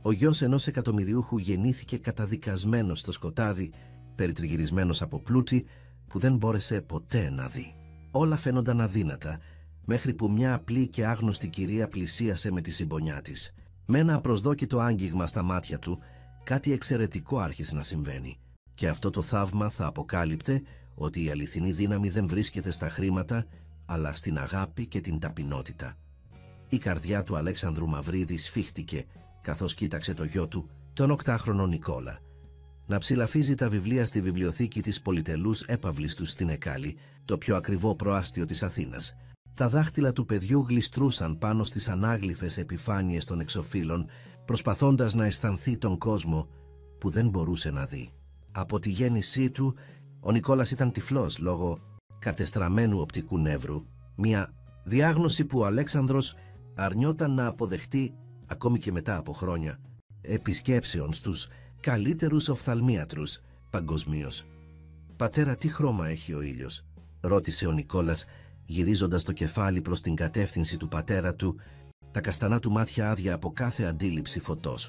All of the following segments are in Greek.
Ο γιος ενός εκατομμυριούχου γεννήθηκε καταδικασμένος στο σκοτάδι, περιτριγυρισμένος από πλούτη που δεν μπόρεσε ποτέ να δει. Όλα φαίνονταν αδύνατα, μέχρι που μια απλή και άγνωστη κυρία πλησίασε με τη συμπονιά της. Με ένα απροσδόκητο άγγιγμα στα μάτια του, κάτι εξαιρετικό άρχισε να συμβαίνει. Και αυτό το θαύμα θα αποκάλυπτε ότι η αληθινή δύναμη δεν βρίσκεται στα χρήματα, αλλά στην αγάπη και την ταπεινότητα. Η καρδιά του Αλέξανδρου Μαυρίδη σφίχτηκε, καθώς κοίταξε το γιο του, τον 8χρονο Νικόλα, να ψηλαφίζει τα βιβλία στη βιβλιοθήκη της πολυτελούς έπαυλης του στην Εκάλη, το πιο ακριβό προάστιο της Αθήνας. Τα δάχτυλα του παιδιού γλιστρούσαν πάνω στις ανάγλυφες επιφάνειες των εξωφύλων, προσπαθώντας να αισθανθεί τον κόσμο που δεν μπορούσε να δει. Από τη γέννησή του, ο Νικόλας ήταν τυφλός λόγω κατεστραμμένου οπτικού νεύρου, μια διάγνωση που ο Αλέξανδρος αρνιόταν να αποδεχτεί ακόμη και μετά από χρόνια επισκέψεων στους καλύτερους οφθαλμίατρους παγκοσμίως. «Πατέρα, τι χρώμα έχει ο ήλιος?» ρώτησε ο Νικόλας, γυρίζοντας το κεφάλι προς την κατεύθυνση του πατέρα του, τα καστανά του μάτια άδεια από κάθε αντίληψη φωτός.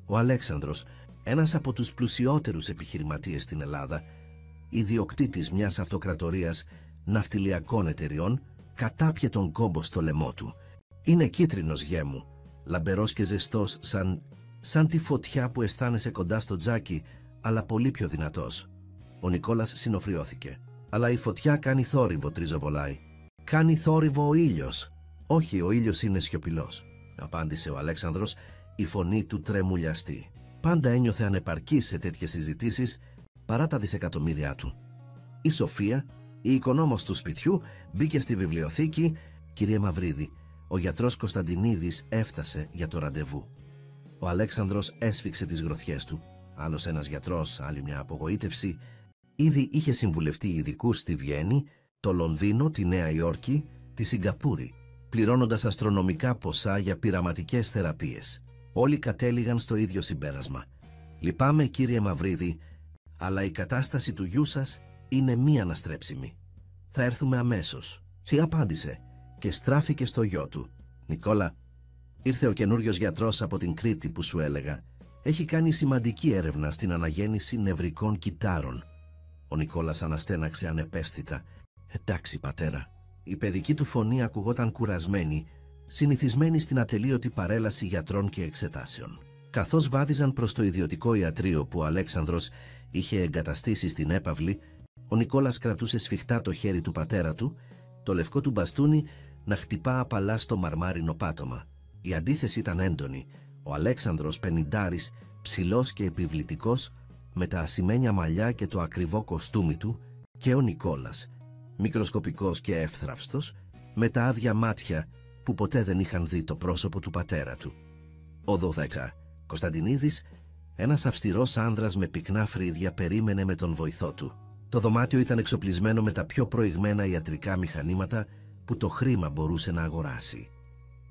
Ο Αλέξανδρος, ένας από τους πλουσιότερους επιχειρηματίες στην Ελλάδα, ιδιοκτήτης μιας αυτοκρατορίας ναυτιλιακών εταιριών, κατάπιε τον κόμπο στο λαιμό του. «Είναι κίτρινος, γιέ μου, λαμπερός και ζεστός, σαν τη φωτιά που αισθάνεσαι κοντά στο τζάκι, αλλά πολύ πιο δυνατός». Ο Νικόλας συνοφριώθηκε. «Αλλά η φωτιά κάνει θόρυβο», τριζοβολάει. «Κάνει θόρυβο ο ήλιος». «Όχι, ο ήλιος είναι σιωπηλός», απάντησε ο Αλέξανδρος, η φωνή του τρεμουλιαστή. Πάντα ένιωθε ανεπαρκής σε τέτοιες συζητήσεις παρά τα δισεκατομμύρια του. Η Σοφία, η οικονόμος του σπιτιού, μπήκε στη βιβλιοθήκη. «Κύριε Μαυρίδη, ο γιατρός Κωνσταντινίδης έφτασε για το ραντεβού». Ο Αλέξανδρος έσφιξε τις γροθιές του. Άλλος ένας γιατρός, άλλη μια απογοήτευση. Ήδη είχε συμβουλευτεί ειδικούς στη Βιέννη, το Λονδίνο, τη Νέα Υόρκη, τη Σιγκαπούρη, πληρώνοντας αστρονομικά ποσά για πειραματικές θεραπείες. Όλοι κατέληγαν στο ίδιο συμπέρασμα. «Λυπάμαι, κύριε Μαυρίδη, αλλά η κατάσταση του γιού σας είναι μη αναστρέψιμη. Θα έρθουμε αμέσως». «Τι?» απάντησε και στράφηκε στο γιο του. «Νικόλα, ήρθε ο καινούριος γιατρός από την Κρήτη που σου έλεγα. Έχει κάνει σημαντική έρευνα στην αναγέννηση νευρικών κυτάρων». Ο Νικόλας αναστέναξε ανεπαίσθητα. «Εντάξει, πατέρα». Η παιδική του φωνή ακουγόταν κουρασμένη, συνηθισμένη στην ατελείωτη παρέλαση γιατρών και εξετάσεων. Καθώς βάδιζαν προς το ιδιωτικό ιατρείο που ο Αλέξανδρος είχε εγκαταστήσει στην έπαυλη, ο Νικόλας κρατούσε σφιχτά το χέρι του πατέρα του, το λευκό του μπαστούνι να χτυπά απαλά στο μαρμάρινο πάτωμα. Η αντίθεση ήταν έντονη. Ο Αλέξανδρος πενηντάρης, ψηλός και επιβλητικός, με τα ασημένια μαλλιά και το ακριβό κοστούμι του, και ο Νικόλας, μικροσκοπικός και εύθραυστος, με τα άδεια μάτια που ποτέ δεν είχαν δει το πρόσωπο του πατέρα του. Ο 12 Κωνσταντινίδης, ένας αυστηρός άνδρας με πυκνά φρύδια, περίμενε με τον βοηθό του. Το δωμάτιο ήταν εξοπλισμένο με τα πιο προηγμένα ιατρικά μηχανήματα που το χρήμα μπορούσε να αγοράσει.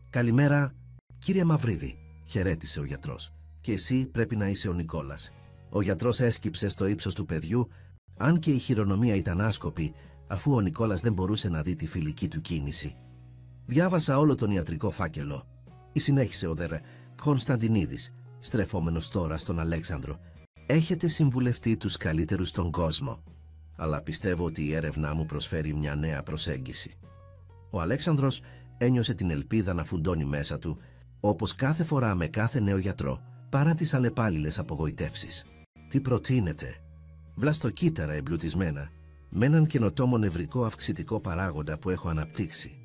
«Καλημέρα, κύριε Μαυρίδη», χαιρέτησε ο γιατρός. «Και εσύ πρέπει να είσαι ο Νικόλας». Ο γιατρός έσκυψε στο ύψος του παιδιού, αν και η χειρονομία ήταν άσκοπη, αφού ο Νικόλας δεν μπορούσε να δει τη φιλική του κίνηση. «Διάβασα όλο τον ιατρικό φάκελο», συνέχισε ο Δ. Κωνσταντινίδης, στρεφόμενος τώρα στον Αλέξανδρο. «Έχετε συμβουλευτεί τους καλύτερους στον κόσμο, αλλά πιστεύω ότι η έρευνά μου προσφέρει μια νέα προσέγγιση». Ο Αλέξανδρος ένιωσε την ελπίδα να φουντώνει μέσα του, όπως κάθε φορά με κάθε νέο γιατρό, παρά τις αλλεπάλληλες απογοητεύσεις. «Τι προτείνετε?» «Βλαστοκύτταρα εμπλουτισμένα, με έναν καινοτόμο νευρικό αυξητικό παράγοντα που έχω αναπτύξει»,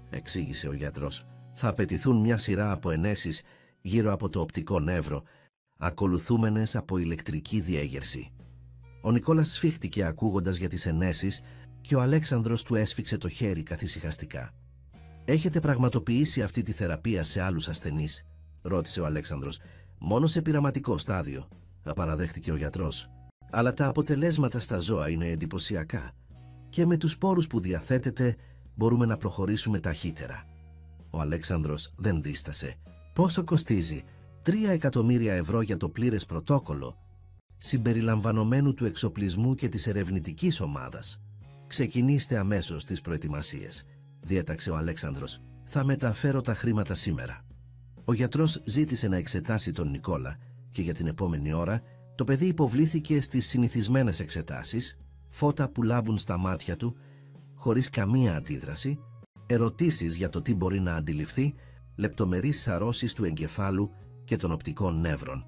εξήγησε ο γιατρός. «Θα απαιτηθούν μια σειρά από ενέσεις γύρω από το οπτικό νεύρο, ακολουθούμενες από ηλεκτρική διέγερση». Ο Νικόλας σφίχτηκε ακούγοντας για τις ενέσεις και ο Αλέξανδρος του έσφιξε το χέρι καθησυχαστικά. «Έχετε πραγματοποιήσει αυτή τη θεραπεία σε άλλους ασθενείς?» ρώτησε ο Αλέξανδρος. «Μόνο σε πειραματικό στάδιο», απαραδέχτηκε ο γιατρός. «Αλλά τα αποτελέσματα στα ζώα είναι εντυπωσιακά και με τους σπόρους που διαθέτετε μπορούμε να προχωρήσουμε ταχύτερα». Ο Αλέξανδρος δεν δίστασε. «Πόσο κοστίζει?» 3 εκατομμύρια ευρώ για το πλήρες πρωτόκολλο, συμπεριλαμβανομένου του εξοπλισμού και της ερευνητικής ομάδας. «Ξεκινήστε αμέσως τις προετοιμασίες», διέταξε ο Αλέξανδρος. «Θα μεταφέρω τα χρήματα σήμερα». Ο γιατρός ζήτησε να εξετάσει τον Νικόλα και για την επόμενη ώρα το παιδί υποβλήθηκε στις συνηθισμένες εξετάσεις, φώτα που λάμπουν στα μάτια του, χωρίς καμία αντίδραση, ερωτήσεις για το τι μπορεί να αντιληφθεί, λεπτομερείς σαρώσεις του εγκεφάλου και των οπτικών νεύρων.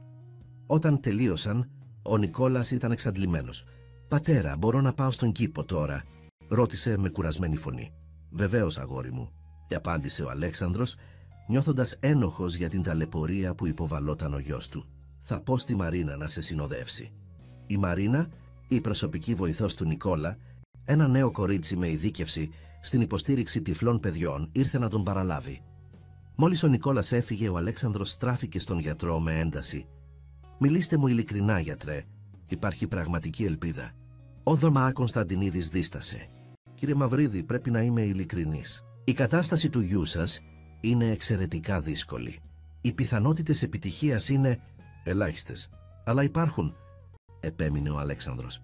Όταν τελείωσαν, ο Νικόλας ήταν εξαντλημένος. «Πατέρα, μπορώ να πάω στον κήπο τώρα?» ρώτησε με κουρασμένη φωνή. «Βεβαίως, αγόρι μου», απάντησε ο Αλέξανδρος, νιώθοντας ένοχος για την ταλαιπωρία που υποβαλόταν ο γιος του. «Θα πω στη Μαρίνα να σε συνοδεύσει». Η Μαρίνα, η προσωπική βοηθός του Νικόλα, ένα νέο κορίτσι με ειδίκευση στην υποστήριξη τυφλών παιδιών, ήρθε να τον παραλάβει. Μόλις ο Νικόλας έφυγε, ο Αλέξανδρος στράφηκε στον γιατρό με ένταση. «Μιλήστε μου ειλικρινά, γιατρέ. Υπάρχει πραγματική ελπίδα». Ο Δ. Κωνσταντινίδης δίστασε. «Κύριε Μαυρίδη, πρέπει να είμαι ειλικρινής. Η κατάσταση του γιού σας είναι εξαιρετικά δύσκολη. Οι πιθανότητες επιτυχίας είναι ελάχιστες. Αλλά υπάρχουν», επέμεινε ο Αλέξανδρος.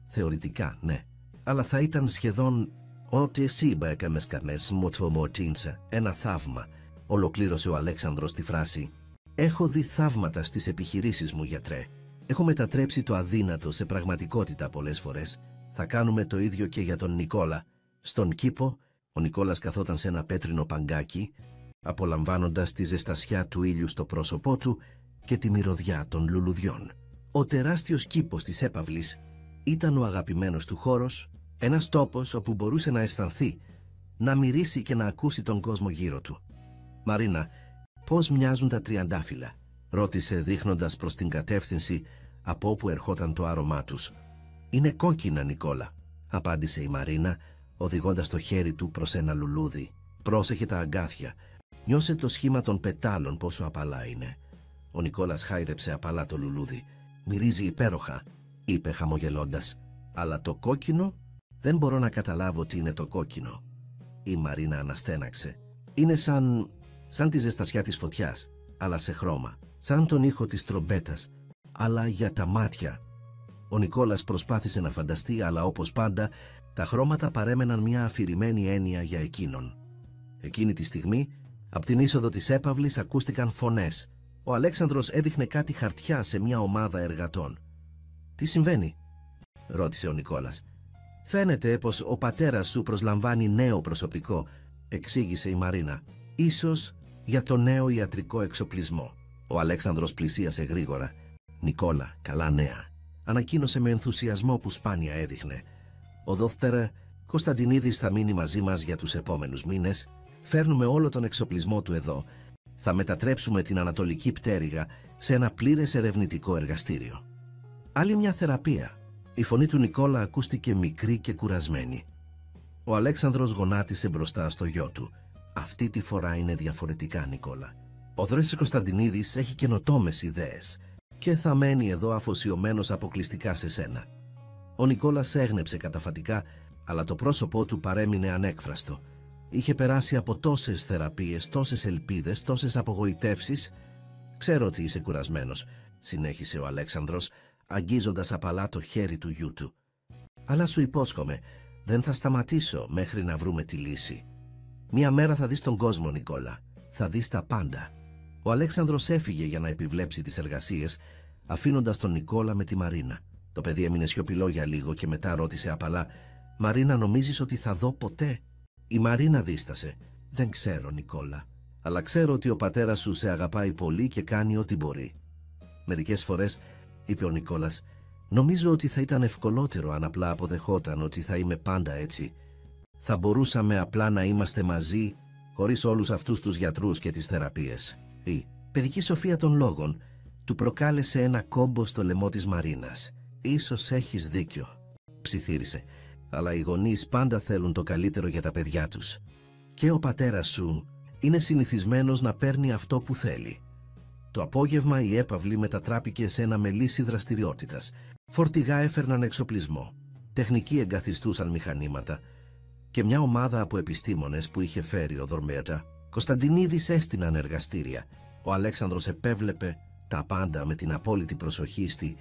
«Θεωρητικά, ναι. Αλλά θα ήταν σχεδόν ό,τι εσύ μπέκαμες μοτομοτίνσα. Ένα θαύμα», ολοκλήρωσε ο Αλέξανδρος τη φράση. «Έχω δει θαύματα στις επιχειρήσεις μου, γιατρέ. Έχω μετατρέψει το αδύνατο σε πραγματικότητα πολλές φορές. Θα κάνουμε το ίδιο και για τον Νικόλα». Στον κήπο, ο Νικόλας καθόταν σε ένα πέτρινο παγκάκι, απολαμβάνοντας τη ζεστασιά του ήλιου στο πρόσωπό του και τη μυρωδιά των λουλουδιών. Ο τεράστιος κήπος της έπαυλης ήταν ο αγαπημένος του χώρος, ένας τόπος όπου μπορούσε να αισθανθεί, να μυρίσει και να ακούσει τον κόσμο γύρω του. «Μαρίνα, πώς μοιάζουν τα τριαντάφυλλα?» ρώτησε δείχνοντας προς την κατεύθυνση από όπου ερχόταν το άρωμά τους. «Είναι κόκκινα, Νικόλα», απάντησε η Μαρίνα, οδηγώντας το χέρι του προς ένα λουλούδι. «Πρόσεχε τα αγκάθια. Νιώσε το σχήμα των πετάλων πόσο απαλά είναι». Ο Νικόλας χάιδεψε απαλά το λουλούδι. «Μυρίζει υπέροχα», είπε χαμογελώντας. «Αλλά το κόκκινο, δεν μπορώ να καταλάβω τι είναι το κόκκινο». Η Μαρίνα αναστέναξε. «Είναι σαν τη ζεστασιά της φωτιάς, αλλά σε χρώμα. Σαν τον ήχο της τρομπέτας, αλλά για τα μάτια». Ο Νικόλας προσπάθησε να φανταστεί, αλλά όπως πάντα, τα χρώματα παρέμεναν μια αφηρημένη έννοια για εκείνον. Εκείνη τη στιγμή, από την είσοδο της έπαυλης ακούστηκαν φωνές. Ο Αλέξανδρος έδειχνε κάτι χαρτιά σε μια ομάδα εργατών. «Τι συμβαίνει?» ρώτησε ο Νικόλας. «Φαίνεται πως ο πατέρας σου προσλαμβάνει νέο προσωπικό», εξήγησε η Μαρίνα. «Ίσως για το νέο ιατρικό εξοπλισμό». Ο Αλέξανδρος πλησίασε γρήγορα. «Νικόλα, καλά νέα», ανακοίνωσε με ενθουσιασμό που σπάνια έδειχνε. «Ο Δόκτωρα Κωνσταντινίδης θα μείνει μαζί μας για τους επόμενους μήνες. Φέρνουμε όλο τον εξοπλισμό του εδώ. Θα μετατρέψουμε την Ανατολική Πτέρυγα σε ένα πλήρες ερευνητικό εργαστήριο». Άλλη μια θεραπεία. Η φωνή του Νικόλα ακούστηκε μικρή και κουρασμένη. Ο Αλέξανδρος γονάτισε μπροστά στο γιο του. «Αυτή τη φορά είναι διαφορετικά, Νικόλα. Ο Δρέσης Κωνσταντινίδης έχει καινοτόμες ιδέες και θα μένει εδώ αφοσιωμένος αποκλειστικά σε σένα». Ο Νικόλας έγνεψε καταφατικά, αλλά το πρόσωπό του παρέμεινε ανέκφραστο. Είχε περάσει από τόσες θεραπείες, τόσες ελπίδες, τόσες απογοητεύσεις. «Ξέρω ότι είσαι κουρασμένος», συνέχισε ο Αλέξανδρος, αγγίζοντας απαλά το χέρι του γιού του. «Αλλά σου υπόσχομαι, δεν θα σταματήσω μέχρι να βρούμε τη λύση. Μια μέρα θα δεις τον κόσμο, Νικόλα. Θα δεις τα πάντα». Ο Αλέξανδρος έφυγε για να επιβλέψει τις εργασίες, αφήνοντας τον Νικόλα με τη Μαρίνα. Το παιδί έμεινε σιωπηλό για λίγο και μετά ρώτησε απαλά: «Μαρίνα, νομίζεις ότι θα δω ποτέ?» Η Μαρίνα δίστασε. «Δεν ξέρω, Νικόλα. Αλλά ξέρω ότι ο πατέρας σου σε αγαπάει πολύ και κάνει ό,τι μπορεί». Μερικές φορές, είπε ο Νικόλας, νομίζω ότι θα ήταν ευκολότερο αν απλά αποδεχόταν ότι θα είμαι πάντα έτσι. Θα μπορούσαμε απλά να είμαστε μαζί, χωρίς όλους αυτούς τους γιατρούς και τις θεραπείες. Η παιδική σοφία των λόγων του προκάλεσε ένα κόμπο στο λαιμό της Μαρίνας. «Ίσως έχεις δίκιο», ψιθύρισε, «αλλά οι γονείς πάντα θέλουν το καλύτερο για τα παιδιά τους. Και ο πατέρας σου είναι συνηθισμένος να παίρνει αυτό που θέλει». Το απόγευμα η έπαυλη μετατράπηκε σε ένα μελίσι δραστηριότητας. Φορτηγά έφερναν εξοπλισμό, τεχνικοί εγκαθιστούσαν μηχανήματα και μια ομάδα από επιστήμονες που είχε φέρει ο Δορμέτα Κωνσταντινίδης έστειναν εργαστήρια. Ο Αλέξανδρος επέβλεπε τα πάντα με την απόλυτη προσοχή στη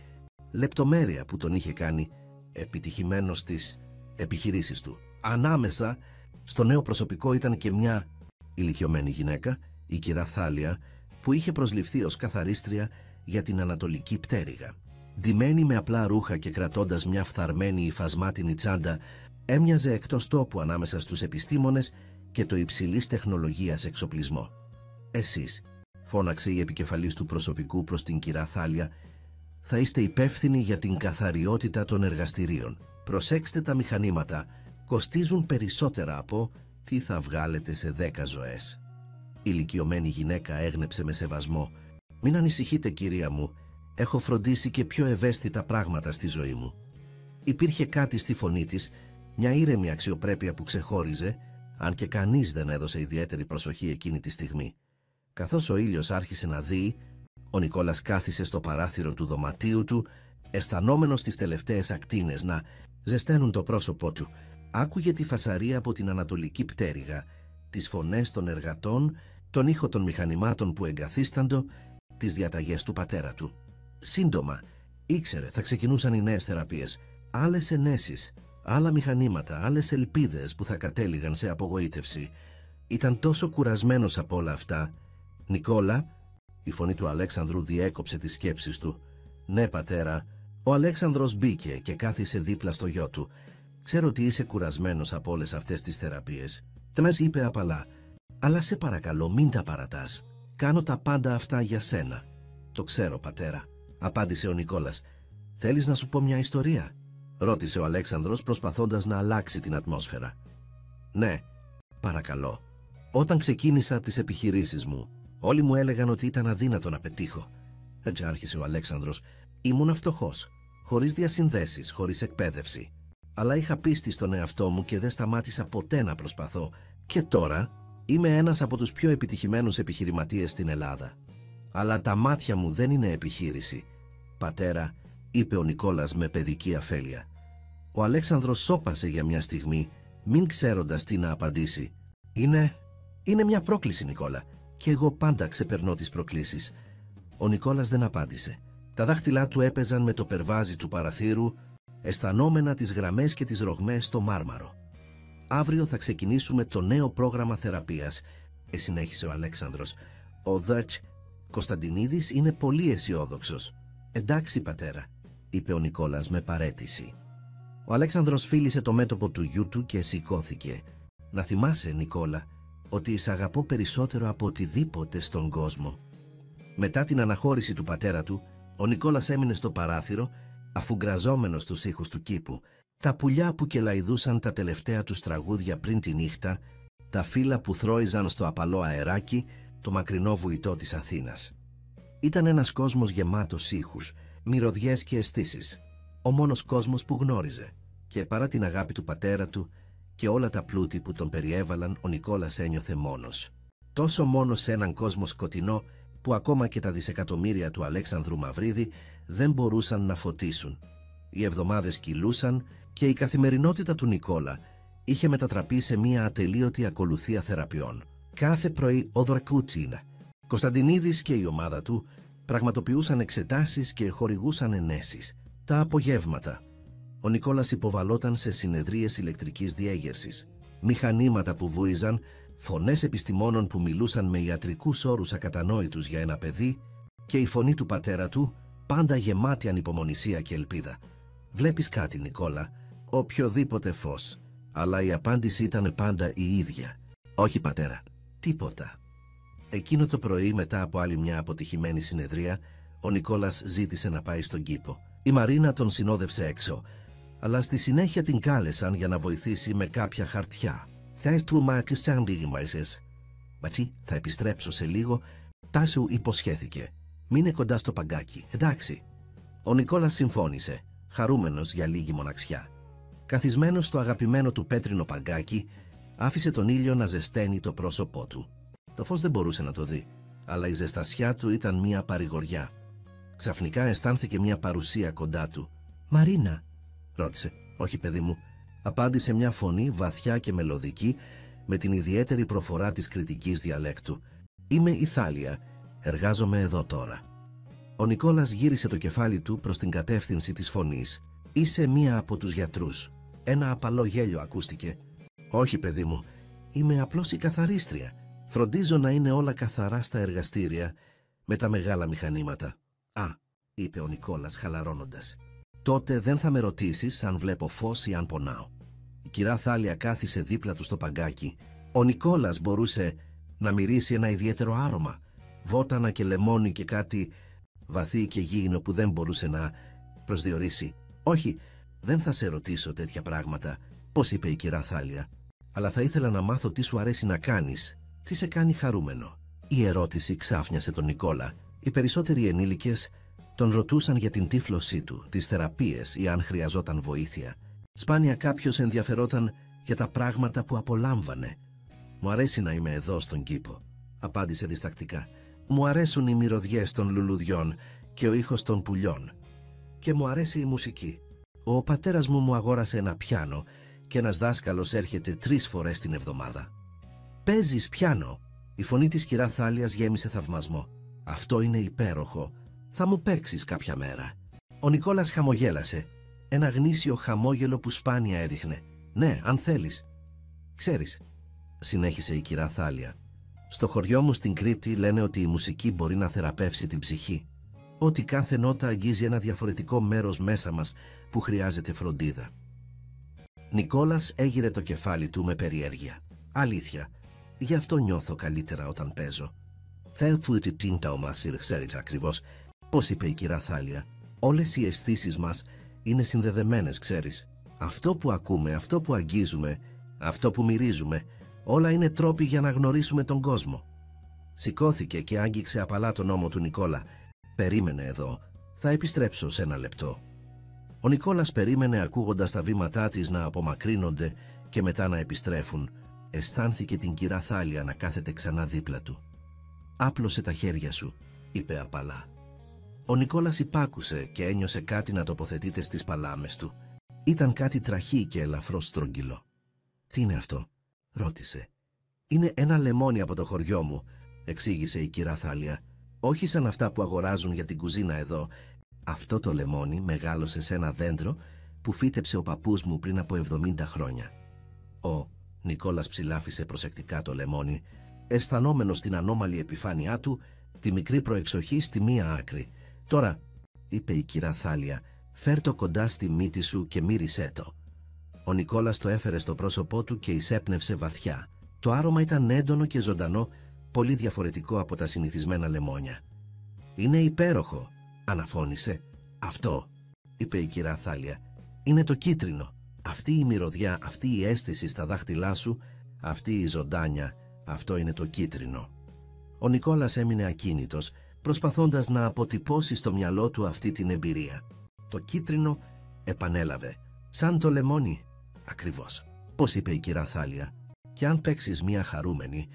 λεπτομέρεια που τον είχε κάνει επιτυχημένος στις επιχειρήσεις του. Ανάμεσα στο νέο προσωπικό ήταν και μια ηλικιωμένη γυναίκα, η κυρά Θάλια, που είχε προσληφθεί ως καθαρίστρια για την Ανατολική Πτέρυγα. Ντυμένη με απλά ρούχα και κρατώντας μια φθαρμένη υφασμάτινη τσάντα, έμοιαζε εκτός τόπου ανάμεσα στους επιστήμονες και το υψηλής τεχνολογίας εξοπλισμό. «Εσείς», φώναξε η επικεφαλής του προσωπικού προς την κυρά Θάλια, «θα είστε υπεύθυνοι για την καθαριότητα των εργαστηρίων. Προσέξτε τα μηχανήματα, κοστίζουν περισσότερα από τι θα βγάλετε σε 10 ζωές». Η ηλικιωμένη γυναίκα έγνεψε με σεβασμό. «Μην ανησυχείτε, κυρία μου, έχω φροντίσει και πιο ευαίσθητα πράγματα στη ζωή μου». Υπήρχε κάτι στη φωνή της, μια ήρεμη αξιοπρέπεια που ξεχώριζε, αν και κανείς δεν έδωσε ιδιαίτερη προσοχή εκείνη τη στιγμή. Καθώς ο ήλιος άρχισε να δει, ο Νικόλας κάθισε στο παράθυρο του δωματίου του, αισθανόμενος τις τελευταίες ακτίνες να ζεσταίνουν το πρόσωπό του. Άκουγε τη φασαρία από την Ανατολική Πτέρυγα, τις φωνές των εργατών, τον ήχο των μηχανημάτων που εγκαθίσταντο, τις διαταγές του πατέρα του. Σύντομα, ήξερε, θα ξεκινούσαν οι νέες θεραπείες, άλλες ενέσεις, άλλα μηχανήματα, άλλες ελπίδες που θα κατέληγαν σε απογοήτευση. Ήταν τόσο κουρασμένος από όλα αυτά. «Νικόλα», η φωνή του Αλέξανδρου διέκοψε τις σκέψεις του. «Ναι, πατέρα». Ο Αλέξανδρος μπήκε και κάθισε δίπλα στο γιο του. «Ξέρω ότι είσαι κουρασμένος από όλες αυτές τις θεραπείες», Τεμές είπε απαλά. «Αλλά σε παρακαλώ, μην τα παρατάς. Κάνω τα πάντα αυτά για σένα». «Το ξέρω, πατέρα», απάντησε ο Νικόλας. «Θέλεις να σου πω μια ιστορία?» ρώτησε ο Αλέξανδρος προσπαθώντας να αλλάξει την ατμόσφαιρα. «Ναι, παρακαλώ. Όταν ξεκίνησα τις επιχειρήσεις μου, όλοι μου έλεγαν ότι ήταν αδύνατο να πετύχω». Έτσι άρχισε ο Αλέξανδρος. «Ήμουν φτωχός, χωρίς διασυνδέσεις, χωρίς εκπαίδευση. Αλλά είχα πίστη στον εαυτό μου και δεν σταμάτησα ποτέ να προσπαθώ. Και τώρα είμαι ένας από τους πιο επιτυχημένους επιχειρηματίες στην Ελλάδα. Αλλά τα μάτια μου δεν είναι επιχείρηση, πατέρα», είπε ο Νικόλας με παιδική αφέλεια. Ο Αλέξανδρος σώπασε για μια στιγμή, μην ξέροντας τι να απαντήσει. Είναι μια πρόκληση, Νικόλα, και εγώ πάντα ξεπερνώ τις προκλήσεις». Ο Νικόλας δεν απάντησε. Τα δάχτυλά του έπαιζαν με το περβάζι του παραθύρου, αισθανόμενα τις γραμμές και τις ρογμές στο μάρμαρο. «Αύριο θα ξεκινήσουμε το νέο πρόγραμμα θεραπείας», συνέχισε ο Αλέξανδρος. «Ο Δ. Κωνσταντινίδης είναι πολύ αισιόδοξος». «Εντάξει, πατέρα», είπε ο Νικόλας με παρέτηση. Ο Αλέξανδρος φίλησε το μέτωπο του γιού του και σηκώθηκε. «Να θυμάσαι, Νικόλα, ότι σ' αγαπώ περισσότερο από οτιδήποτε στον κόσμο». Μετά την αναχώρηση του πατέρα του, ο Νικόλας έμεινε στο παράθυρο, αφουγκραζόμενος στους ήχους του κήπου. Τα πουλιά που κελαηδούσαν τα τελευταία τους τραγούδια πριν τη νύχτα, τα φύλλα που θρώιζαν στο απαλό αεράκι, το μακρινό βουητό της Αθήνας. Ήταν ένας κόσμος γεμάτος ήχους, μυρωδιές και αισθήσεις. Ο μόνος κόσμος που γνώριζε. Και παρά την αγάπη του πατέρα του και όλα τα πλούτη που τον περιέβαλαν, ο Νικόλας ένιωθε μόνος. Τόσο μόνος σε έναν κόσμο σκοτεινό που ακόμα και τα δισεκατομμύρια του Αλέξανδρου Μαυρίδη δεν μπορούσαν να φωτίσουν. Οι εβδομάδες κυλούσαν και η καθημερινότητα του Νικόλα είχε μετατραπεί σε μια ατελείωτη ακολουθία θεραπείων. Κάθε πρωί ο Δρακούτσινα, Κωνσταντινίδης και η ομάδα του πραγματοποιούσαν εξετάσεις και χορηγούσαν ενέσεις. Τα απογεύματα, ο Νικόλας υποβαλόταν σε συνεδρίες ηλεκτρικής διέγερσης. Μηχανήματα που βούιζαν, φωνές επιστημόνων που μιλούσαν με ιατρικούς όρους ακατανόητους για ένα παιδί και η φωνή του πατέρα του, πάντα γεμάτη ανυπομονησία και ελπίδα. «Βλέπεις κάτι, Νικόλα?» «Οποιοδήποτε φως». Αλλά η απάντηση ήταν πάντα η ίδια. «Όχι, πατέρα, τίποτα». Εκείνο το πρωί, μετά από άλλη μια αποτυχημένη συνεδρία, ο Νικόλας ζήτησε να πάει στον κήπο. Η Μαρίνα τον συνόδευσε έξω, αλλά στη συνέχεια την κάλεσαν για να βοηθήσει με κάποια χαρτιά. «Θες του Μαρκισάνδη, Μπατσί, θα επιστρέψω σε λίγο», Τάσου υποσχέθηκε. «Μείνε κοντά στο παγκάκι, εντάξει?» Ο Νικόλας συμφώνησε, χαρούμενος για λίγη μοναξιά. Καθισμένος στο αγαπημένο του πέτρινο παγκάκι, άφησε τον ήλιο να ζεσταίνει το πρόσωπό του. Το φως δεν μπορούσε να το δει, αλλά η ζεστασιά του ήταν μια παρηγοριά. Ξαφνικά αισθάνθηκε μια παρουσία κοντά του. «Μαρίνα?» ρώτησε. «Όχι, παιδί μου», απάντησε μια φωνή βαθιά και μελωδική με την ιδιαίτερη προφορά της κριτικής διαλέκτου. «Είμαι η Θάλια, εργάζομαι εδώ τώρα». Ο Νικόλας γύρισε το κεφάλι του προς την κατεύθυνση της φωνής. «Είσαι μία από τους γιατρούς». Ένα απαλό γέλιο ακούστηκε. «Όχι, παιδί μου, είμαι απλώς η καθαρίστρια. Φροντίζω να είναι όλα καθαρά στα εργαστήρια με τα μεγάλα μηχανήματα. «Α», είπε ο Νικόλας χαλαρώνοντας. «Τότε δεν θα με ρωτήσεις αν βλέπω φως ή αν πονάω». Η κυρά Θάλια κάθισε δίπλα του στο παγκάκι. Ο Νικόλας μπορούσε να μυρίσει ένα ιδιαίτερο άρωμα, βότανα και λεμόνι και κάτι βαθύ και γήινο που δεν μπορούσε να προσδιορίσει. «Όχι, δεν θα σε ρωτήσω τέτοια πράγματα», πώς είπε η κυρά Θάλια. «Αλλά θα ήθελα να μάθω τι σου αρέσει να κάνεις, τι σε κάνει χαρούμενο». Η ερώτηση ξάφνιασε τον Νικόλα. Οι περισσότεροι ενήλικες τον ρωτούσαν για την τύφλωσή του, τις θεραπείες ή αν χρειαζόταν βοήθεια. Σπάνια κάποιος ενδιαφερόταν για τα πράγματα που απολάμβανε. «Μου αρέσει να είμαι εδώ στον κήπο», απάντησε διστακτικά. «Μου αρέσουν οι μυρωδιές των λουλουδιών και ο ήχος των πουλιών. Και μου αρέσει η μουσική. Ο πατέρας μου αγόρασε ένα πιάνο και ένας δάσκαλος έρχεται 3 φορές την εβδομάδα». «Παίζεις πιάνο?» Η φωνή της κυρά Θάλιας γέμισε θαυμασμό. «Αυτό είναι υπέροχο. Θα μου παίξεις κάποια μέρα». Ο Νικόλας χαμογέλασε. Ένα γνήσιο χαμόγελο που σπάνια έδειχνε. «Ναι, αν θέλεις». «Ξέρεις», συνέχισε η κυρά Θάλια, «στο χωριό μου στην Κρήτη λένε ότι η μουσική μπορεί να θεραπεύσει την ψυχή. Ότι κάθε νότα αγγίζει ένα διαφορετικό μέρος μέσα μας που χρειάζεται φροντίδα». Νικόλας έγειρε το κεφάλι του με περιέργεια. «Αλήθεια, γι' αυτό νιώθω καλύτερα όταν παίζω». «Θα φούτε την ταομάσιρ, ξέρεις ακριβώς», πώς είπε η κυρά Θάλια. «Όλες οι αισθήσεις μας είναι συνδεδεμένες, ξέρεις. Αυτό που ακούμε, αυτό που αγγίζουμε, αυτό που μυρίζουμε, όλα είναι τρόποι για να γνωρίσουμε τον κόσμο». Σηκώθηκε και άγγιξε απαλά τον ώμο του Νικόλα. «Περίμενε εδώ, θα επιστρέψω σε ένα λεπτό». Ο Νικόλας περίμενε ακούγοντας τα βήματά της να απομακρύνονται και μετά να επιστρέφουν. Αισθάνθηκε την κυρά Θάλια να κάθεται ξανά δίπλα του. «Άπλωσε τα χέρια σου», είπε απαλά. Ο Νικόλας υπάκουσε και ένιωσε κάτι να τοποθετείται στις παλάμες του. Ήταν κάτι τραχή και ελαφρώς στρογγυλό. «Τι είναι αυτό?» ρώτησε. «Είναι ένα λεμόνι από το χωριό μου», εξήγησε η κυρά Θάλια. «Όχι σαν αυτά που αγοράζουν για την κουζίνα εδώ. Αυτό το λεμόνι μεγάλωσε σε ένα δέντρο που φύτεψε ο παππούς μου πριν από 70 χρόνια». Ο Νικόλας ψηλάφισε προσεκτικά το λεμόνι, αισθανόμενος την ανώμαλη επιφάνειά του, τη μικρή προεξοχή στη μία άκρη. «Τώρα», είπε η κυρά Θάλια, «φέρ το κοντά στη μύτη σου και μύρισέ το». Ο Νικόλας το έφερε στο πρόσωπό του και εισέπνευσε βαθιά. Το άρωμα ήταν έντονο και ζωντανό, πολύ διαφορετικό από τα συνηθισμένα λεμόνια. «Είναι υπέροχο», αναφώνησε. «Αυτό», είπε η κυρά Θάλια, «είναι το κίτρινο. Αυτή η μυρωδιά, αυτή η αίσθηση στα δάχτυλά σου, αυτή η ζωντάνια, αυτό είναι το κίτρινο». Ο Νικόλας έμεινε ακίνητος, προσπαθώντας να αποτυπώσει στο μυαλό του αυτή την εμπειρία. «Το κίτρινο», επανέλαβε, «σαν το λεμόνι». «Ακριβώς», πώς είπε η κυρά Θάλια, «και αν παίξεις μια χαρούμενη,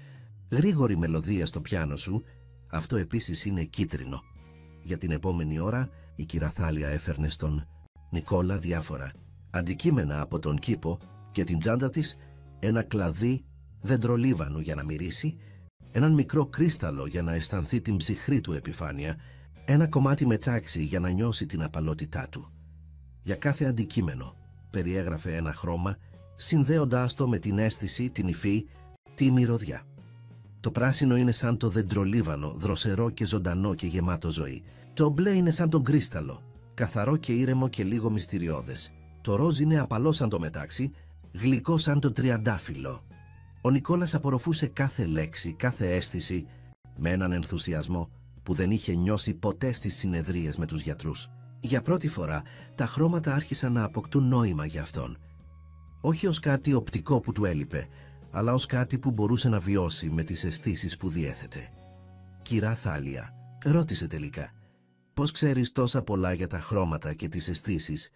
γρήγορη μελωδία στο πιάνο σου, αυτό επίσης είναι κίτρινο». Για την επόμενη ώρα η κυρά Θάλια έφερνε στον Νικόλα διάφορα αντικείμενα από τον κήπο και την τσάντα της ένα κλαδί δεντρολίβανου για να μυρίσει, έναν μικρό κρίσταλο για να αισθανθεί την ψυχρή του επιφάνεια, ένα κομμάτι μετάξι για να νιώσει την απαλότητά του. Για κάθε αντικείμενο περιέγραφε ένα χρώμα, συνδέοντάς το με την αίσθηση, την υφή, τη μυρωδιά. Το πράσινο είναι σαν το δεντρολίβανο, δροσερό και ζωντανό και γεμάτο ζωή. Το μπλε είναι σαν τον κρίσταλο, καθαρό και ήρεμο και λίγο μυστηριώδες. Το ροζ είναι απαλό σαν το μετάξι, γλυκό σαν το τριαντάφυλλο. Ο Νικόλας απορροφούσε κάθε λέξη, κάθε αίσθηση, με έναν ενθουσιασμό που δεν είχε νιώσει ποτέ στις συνεδρίες με τους γιατρούς. Για πρώτη φορά τα χρώματα άρχισαν να αποκτούν νόημα για αυτόν. Όχι ως κάτι οπτικό που του έλειπε, αλλά ως κάτι που μπορούσε να βιώσει με τις αισθήσεις που διέθετε. «Κυρά Θάλια», ρώτησε τελικά, «πώς ξέρεις τόσα πολλά για τα χρώματα και τις αισθήσεις?»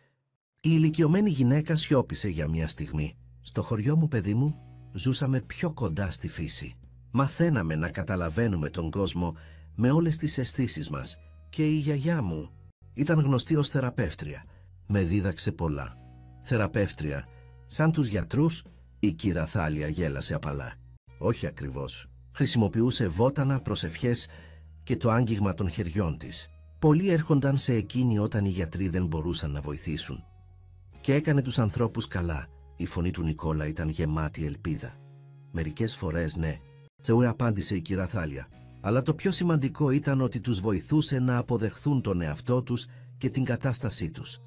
Η ηλικιωμένη γυναίκα σιώπησε για μια στιγμή. «Στο χωριό μου, παιδί μου, ζούσαμε πιο κοντά στη φύση. Μαθαίναμε να καταλαβαίνουμε τον κόσμο με όλες τις αισθήσεις μας και η γιαγιά μου ήταν γνωστή ως θεραπεύτρια. Με δίδαξε πολλά. Θεραπεύτρια, σαν τους γιατρούς?» Η κυρά Θάλια γέλασε απαλά. «Όχι ακριβώς. Χρησιμοποιούσε βότανα, προσευχές και το άγγιγμα των χεριών της. Πολλοί έρχονταν σε εκείνη όταν οι γιατροί δεν μπορούσαν να βοηθήσουν. Και έκανε τους ανθρώπους καλά». Η φωνή του Νικόλα ήταν γεμάτη ελπίδα. «Μερικές φορές ναι», του απάντησε η κυρά Θάλια. Αλλά το πιο σημαντικό ήταν ότι τους βοηθούσε να αποδεχθούν τον εαυτό τους και την κατάστασή τους.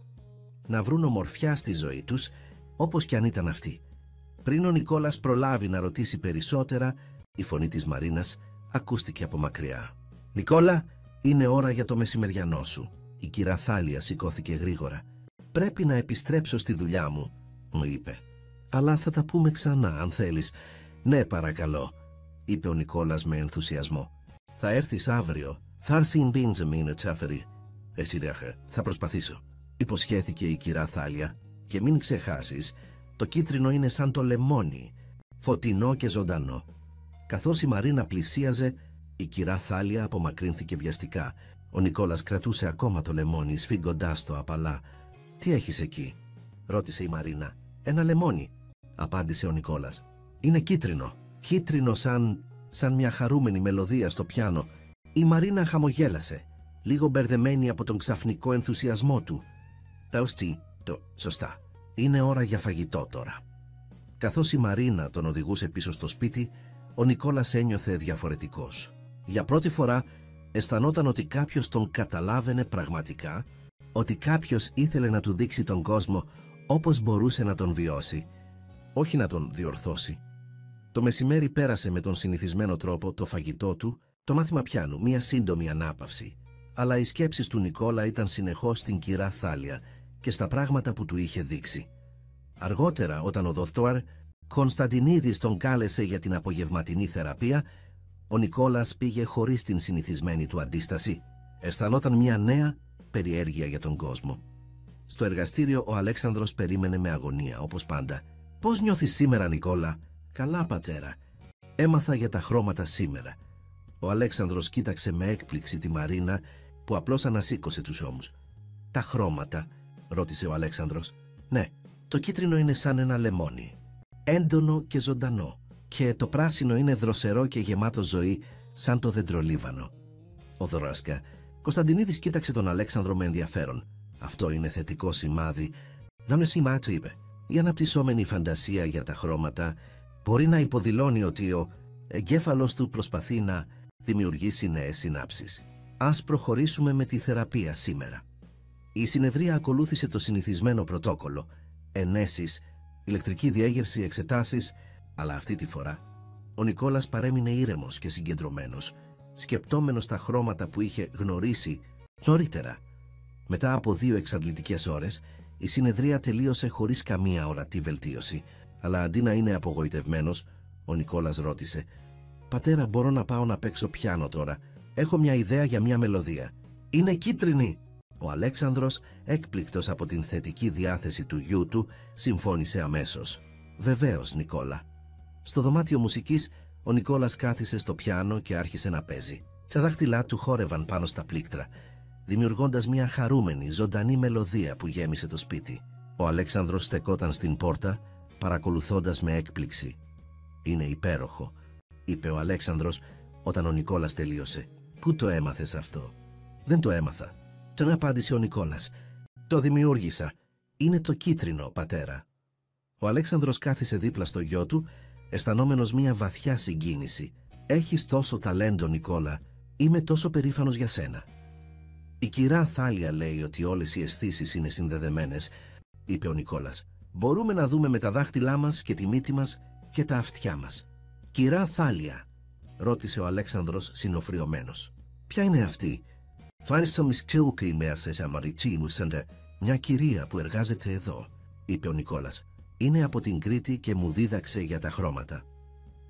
Να βρουν ομορφιά στη ζωή τους, όπως κι αν ήταν αυτή. Πριν ο Νικόλας προλάβει να ρωτήσει περισσότερα, η φωνή της Μαρίνας ακούστηκε από μακριά. «Νικόλα, είναι ώρα για το μεσημεριανό σου». Η κυρά Θάλια σηκώθηκε γρήγορα. «Πρέπει να επιστρέψω στη δουλειά μου», μου είπε. «Αλλά θα τα πούμε ξανά, αν θέλεις». «Ναι, παρακαλώ», είπε ο Νικόλας με ενθουσιασμό. «Θα έρθεις αύριο. Θα έρθει Μπέντζαμιν Τσάφερη». «Εσύ ρέχε, θα προσπαθήσω», υποσχέθηκε η κυρά Θάλια. «Και μην ξεχάσεις, το κίτρινο είναι σαν το λεμόνι, φωτεινό και ζωντανό». Καθώς η Μαρίνα πλησίαζε, η κυρά Θάλια απομακρύνθηκε βιαστικά. Ο Νικόλας κρατούσε ακόμα το λεμόνι, σφίγγοντάς το απαλά. «Τι έχεις εκεί?» ρώτησε η Μαρίνα. «Ένα λεμόνι», απάντησε ο Νικόλας. «Είναι κίτρινο. Κίτρινο σαν μια χαρούμενη μελωδία στο πιάνο». Η Μαρίνα χαμογέλασε, λίγο μπερδεμένη από τον ξαφνικό ενθουσιασμό του. Σωστά. Είναι ώρα για φαγητό τώρα». Καθώς η Μαρίνα τον οδηγούσε πίσω στο σπίτι, ο Νικόλας ένιωθε διαφορετικός. Για πρώτη φορά αισθανόταν ότι κάποιος τον καταλάβαινε πραγματικά, ότι κάποιος ήθελε να του δείξει τον κόσμο όπως μπορούσε να τον βιώσει, όχι να τον διορθώσει. Το μεσημέρι πέρασε με τον συνηθισμένο τρόπο, το φαγητό του, το μάθημα πιάνου, μία σύντομη ανάπαυση. Αλλά οι σκέψεις του Νικόλα ήταν συνεχώς στην κυρά Θάλια και στα πράγματα που του είχε δείξει. Αργότερα, όταν ο Δοκτώρ Κωνσταντινίδης τον κάλεσε για την απογευματινή θεραπεία, ο Νικόλας πήγε χωρίς την συνηθισμένη του αντίσταση. Αισθανόταν μια νέα περιέργεια για τον κόσμο. Στο εργαστήριο ο Αλέξανδρος περίμενε με αγωνία, όπως πάντα. «Πώς νιώθεις σήμερα, Νικόλα?» «Καλά, πατέρα. Έμαθα για τα χρώματα σήμερα». Ο Αλέξανδρος κοίταξε με έκπληξη τη Μαρίνα, που απλώς ανασήκωσε τους ώμους. «Τα χρώματα?» ρώτησε ο Αλέξανδρος. «Ναι, το κίτρινο είναι σαν ένα λεμόνι. Έντονο και ζωντανό. Και το πράσινο είναι δροσερό και γεμάτο ζωή, σαν το δεντρολίβανο». Ο Δωράσκα Κωνσταντινίδης κοίταξε τον Αλέξανδρο με ενδιαφέρον. «Αυτό είναι θετικό σημάδι». «Να με σημάδι», είπε. «Η αναπτυσσόμενη φαντασία για τα χρώματα μπορεί να υποδηλώνει ότι ο εγκέφαλος του προσπαθεί να δημιουργήσει νέες συνάψεις. Ας προχωρήσουμε με τη θεραπεία σήμερα». Η συνεδρία ακολούθησε το συνηθισμένο πρωτόκολλο. Ενέσεις, ηλεκτρική διέγερση, εξετάσεις, αλλά αυτή τη φορά ο Νικόλας παρέμεινε ήρεμος και συγκεντρωμένος, σκεπτόμενος τα χρώματα που είχε γνωρίσει νωρίτερα. Μετά από 2 εξαντλητικές ώρες, η συνεδρία τελείωσε χωρίς καμία ορατή βελτίωση. Αλλά αντί να είναι απογοητευμένος, ο Νικόλας ρώτησε: «Πατέρα, μπορώ να πάω να παίξω πιάνο τώρα? Έχω μια ιδέα για μια μελωδία». «Είναι κίτρινη!» Ο Αλέξανδρος, έκπληκτος από την θετική διάθεση του γιού του, συμφώνησε αμέσως. «Βεβαίως, Νικόλα». Στο δωμάτιο μουσικής, ο Νικόλας κάθισε στο πιάνο και άρχισε να παίζει. Τα δάχτυλά του χόρευαν πάνω στα πλήκτρα, δημιουργώντας μια χαρούμενη, ζωντανή μελωδία που γέμισε το σπίτι. Ο Αλέξανδρος στεκόταν στην πόρτα, παρακολουθώντας με έκπληξη. «Είναι υπέροχο», είπε ο Αλέξανδρος όταν ο Νικόλας τελείωσε. «Πού το έμαθες αυτό?» «Δεν το έμαθα», τον απάντησε ο Νικόλας. «Το δημιούργησα. Είναι το κίτρινο, πατέρα». Ο Αλέξανδρος κάθισε δίπλα στο γιο του, αισθανόμενος μια βαθιά συγκίνηση. «Έχεις τόσο ταλέντο, Νικόλα. Είμαι τόσο περήφανος για σένα». «Η κυρά Θάλια λέει ότι όλες οι αισθήσεις είναι συνδεδεμένες», είπε ο Νικόλας. «Μπορούμε να δούμε με τα δάχτυλά μας και τη μύτη μας και τα αυτιά μας». «Κυρά Θάλια?» ρώτησε ο Αλέξανδρος συνοφριωμένος. «Ποια είναι αυτή?» «Μια κυρία που εργάζεται εδώ», είπε ο Νικόλας. «Είναι από την Κρήτη και μου δίδαξε για τα χρώματα».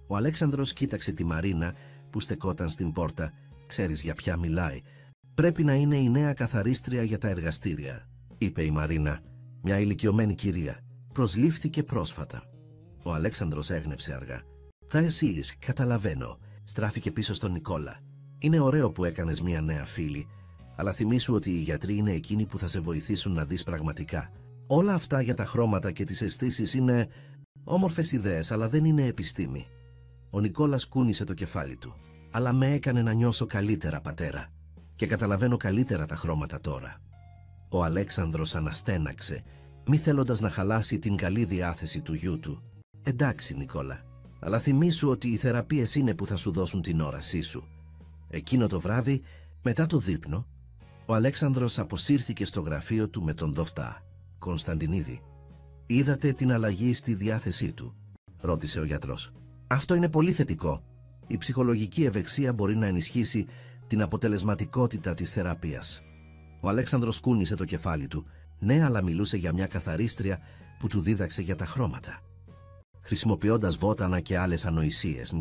Ο Αλέξανδρος κοίταξε τη Μαρίνα που στεκόταν στην πόρτα. «Ξέρεις για ποια μιλάει?» «Πρέπει να είναι η νέα καθαρίστρια για τα εργαστήρια», είπε η Μαρίνα. «Μια ηλικιωμένη κυρία. Προσλήφθηκε πρόσφατα». Ο Αλέξανδρος έγνεψε αργά. «Θα εσείς, καταλαβαίνω», στράφηκε πίσω στον Νικόλα. «Είναι ωραίο που έκανες μια νέα φίλη, αλλά θυμήσου ότι οι γιατροί είναι εκείνοι που θα σε βοηθήσουν να δεις πραγματικά. Όλα αυτά για τα χρώματα και τις αισθήσεις είναι όμορφες ιδέες, αλλά δεν είναι επιστήμη». Ο Νικόλας κούνησε το κεφάλι του. «Αλλά με έκανε να νιώσω καλύτερα, πατέρα, και καταλαβαίνω καλύτερα τα χρώματα τώρα». Ο Αλέξανδρος αναστέναξε, μη θέλοντας να χαλάσει την καλή διάθεση του γιού του. «Εντάξει, Νικόλα, αλλά θυμήσου ότι οι θεραπείες είναι που θα σου δώσουν την όρασή σου. Εκείνο το βράδυ, μετά το δείπνο, ο Αλέξανδρος αποσύρθηκε στο γραφείο του με τον Δοφτά, Κωνσταντινίδη. «Είδατε την αλλαγή στη διάθεσή του?» ρώτησε ο γιατρός. «Αυτό είναι πολύ θετικό. Η ψυχολογική ευεξία μπορεί να ενισχύσει την αποτελεσματικότητα της θεραπείας». Ο Αλέξανδρος κούνησε το κεφάλι του. Ναι, αλλά μιλούσε για μια καθαρίστρια που του δίδαξε για τα χρώματα. Χρησιμοποιώντας βότανα και άλλες ανοησίες.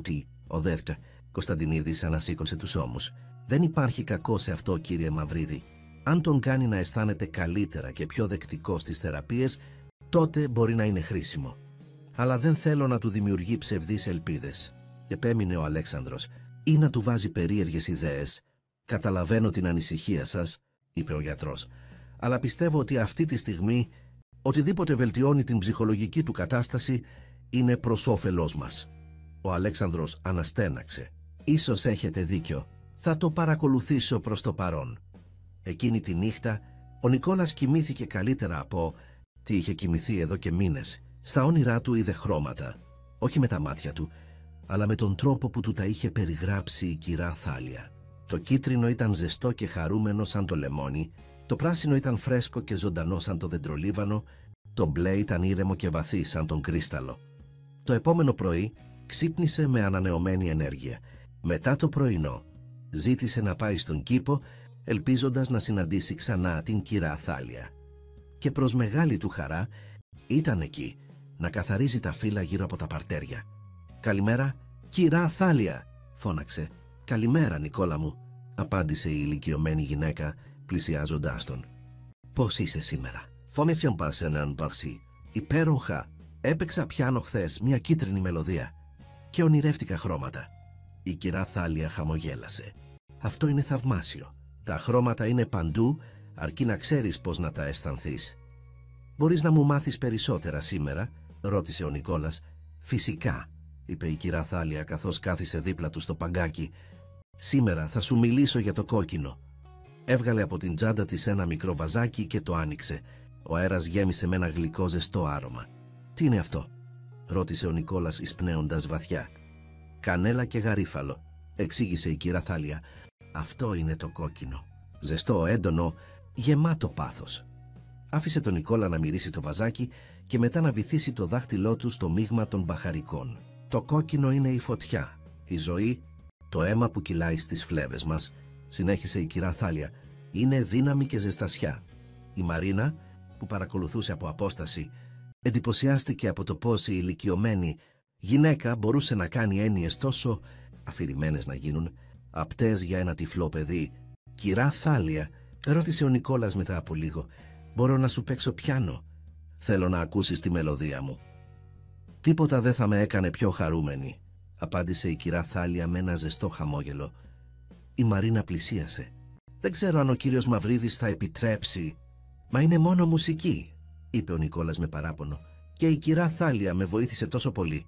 Ο Δεύτε, Κωνσταντινίδης ανασήκωσε τους ώμους. «Δεν υπάρχει κακό σε αυτό, κύριε Μαυρίδη. Αν τον κάνει να αισθάνεται καλύτερα και πιο δεκτικό στις θεραπείες, τότε μπορεί να είναι χρήσιμο. Αλλά δεν θέλω να του δημιουργεί ψευδείς ελπίδες», επέμεινε ο Αλέξανδρος, «ή να του βάζει περίεργες ιδέες. Καταλαβαίνω την ανησυχία σας», είπε ο γιατρός, «αλλά πιστεύω ότι αυτή τη στιγμή οτιδήποτε βελτιώνει την ψυχολογική του κατάσταση είναι προς όφελός μας». Ο Αλέξανδρος αναστέναξε. «Ίσως έχετε δίκιο. Θα το παρακολουθήσω προς το παρόν». Εκείνη τη νύχτα ο Νικόλας κοιμήθηκε καλύτερα από τι είχε κοιμηθεί εδώ και μήνες. Στα όνειρά του είδε χρώματα, όχι με τα μάτια του, αλλά με τον τρόπο που του τα είχε περιγράψει η κυρά Θάλια. Το κίτρινο ήταν ζεστό και χαρούμενο σαν το λεμόνι, το πράσινο ήταν φρέσκο και ζωντανό σαν το δεντρολίβανο, το μπλε ήταν ήρεμο και βαθύ σαν τον κρίσταλο. Το επόμενο πρωί ξύπνησε με ανανεωμένη ενέργεια. Μετά το πρωινό ζήτησε να πάει στον κήπο, ελπίζοντας να συναντήσει ξανά την κυρά Θάλια. Και προς μεγάλη του χαρά ήταν εκεί, να καθαρίζει τα φύλλα γύρω από τα παρτέρια. «Καλημέρα, κυρά Θάλια», φώναξε. «Καλημέρα, Νικόλα μου», απάντησε η ηλικιωμένη γυναίκα, πλησιάζοντάς τον. «Πώς είσαι σήμερα?» «Φόμεφιον πάσεναν παρσί. Υπέροχα. Έπαιξα πιάνο χθες μια κίτρινη μελωδία και ονειρεύτηκα χρώματα». Η κυρά Θάλια χαμογέλασε. «Αυτό είναι θαυμάσιο. Τα χρώματα είναι παντού, αρκεί να ξέρεις πώς να τα αισθανθείς». «Μπορείς να μου μάθεις περισσότερα σήμερα?» ρώτησε ο Νικόλας. «Φυσικά», είπε η κυρά Θάλια καθώς κάθισε δίπλα του στο παγκάκι. «Σήμερα θα σου μιλήσω για το κόκκινο». Έβγαλε από την τσάντα της ένα μικρό βαζάκι και το άνοιξε. Ο αέρας γέμισε με ένα γλυκό ζεστό άρωμα. «Τι είναι αυτό?» ρώτησε ο Νικόλας εισπνέοντας βαθιά. «Κανέλα και γαρίφαλο», εξήγησε η κυρά Θάλια. «Αυτό είναι το κόκκινο. Ζεστό, έντονο, γεμάτο πάθος». Άφησε τον Νικόλα να μυρίσει το βαζάκι και μετά να βυθίσει το δάχτυλό του στο μείγμα των μπαχαρικών. «Το κόκκινο είναι η φωτιά, η ζωή, το αίμα που κυλάει στις φλέβες μας», συνέχισε η κυρά Θάλια. «Είναι δύναμη και ζεστασιά». Η Μαρίνα, που παρακολουθούσε από απόσταση, εντυπωσιάστηκε από το πώς η ηλικιωμένη γυναίκα μπορούσε να κάνει έννοιες τόσο αφηρημένες να γίνουν, απτές για ένα τυφλό παιδί. «Κυρά Θάλια», ρώτησε ο Νικόλας μετά από λίγο, «μπορώ να σου παίξω πιάνο? Θέλω να ακούσεις τη μελωδία μου». «Τίποτα δεν θα με έκανε πιο χαρούμενη», απάντησε η κυρά Θάλια με ένα ζεστό χαμόγελο. Η Μαρίνα πλησίασε. «Δεν ξέρω αν ο κύριος Μαυρίδης θα επιτρέψει». «Μα είναι μόνο μουσική», είπε ο Νικόλας με παράπονο. «Και η κυρά Θάλια με βοήθησε τόσο πολύ».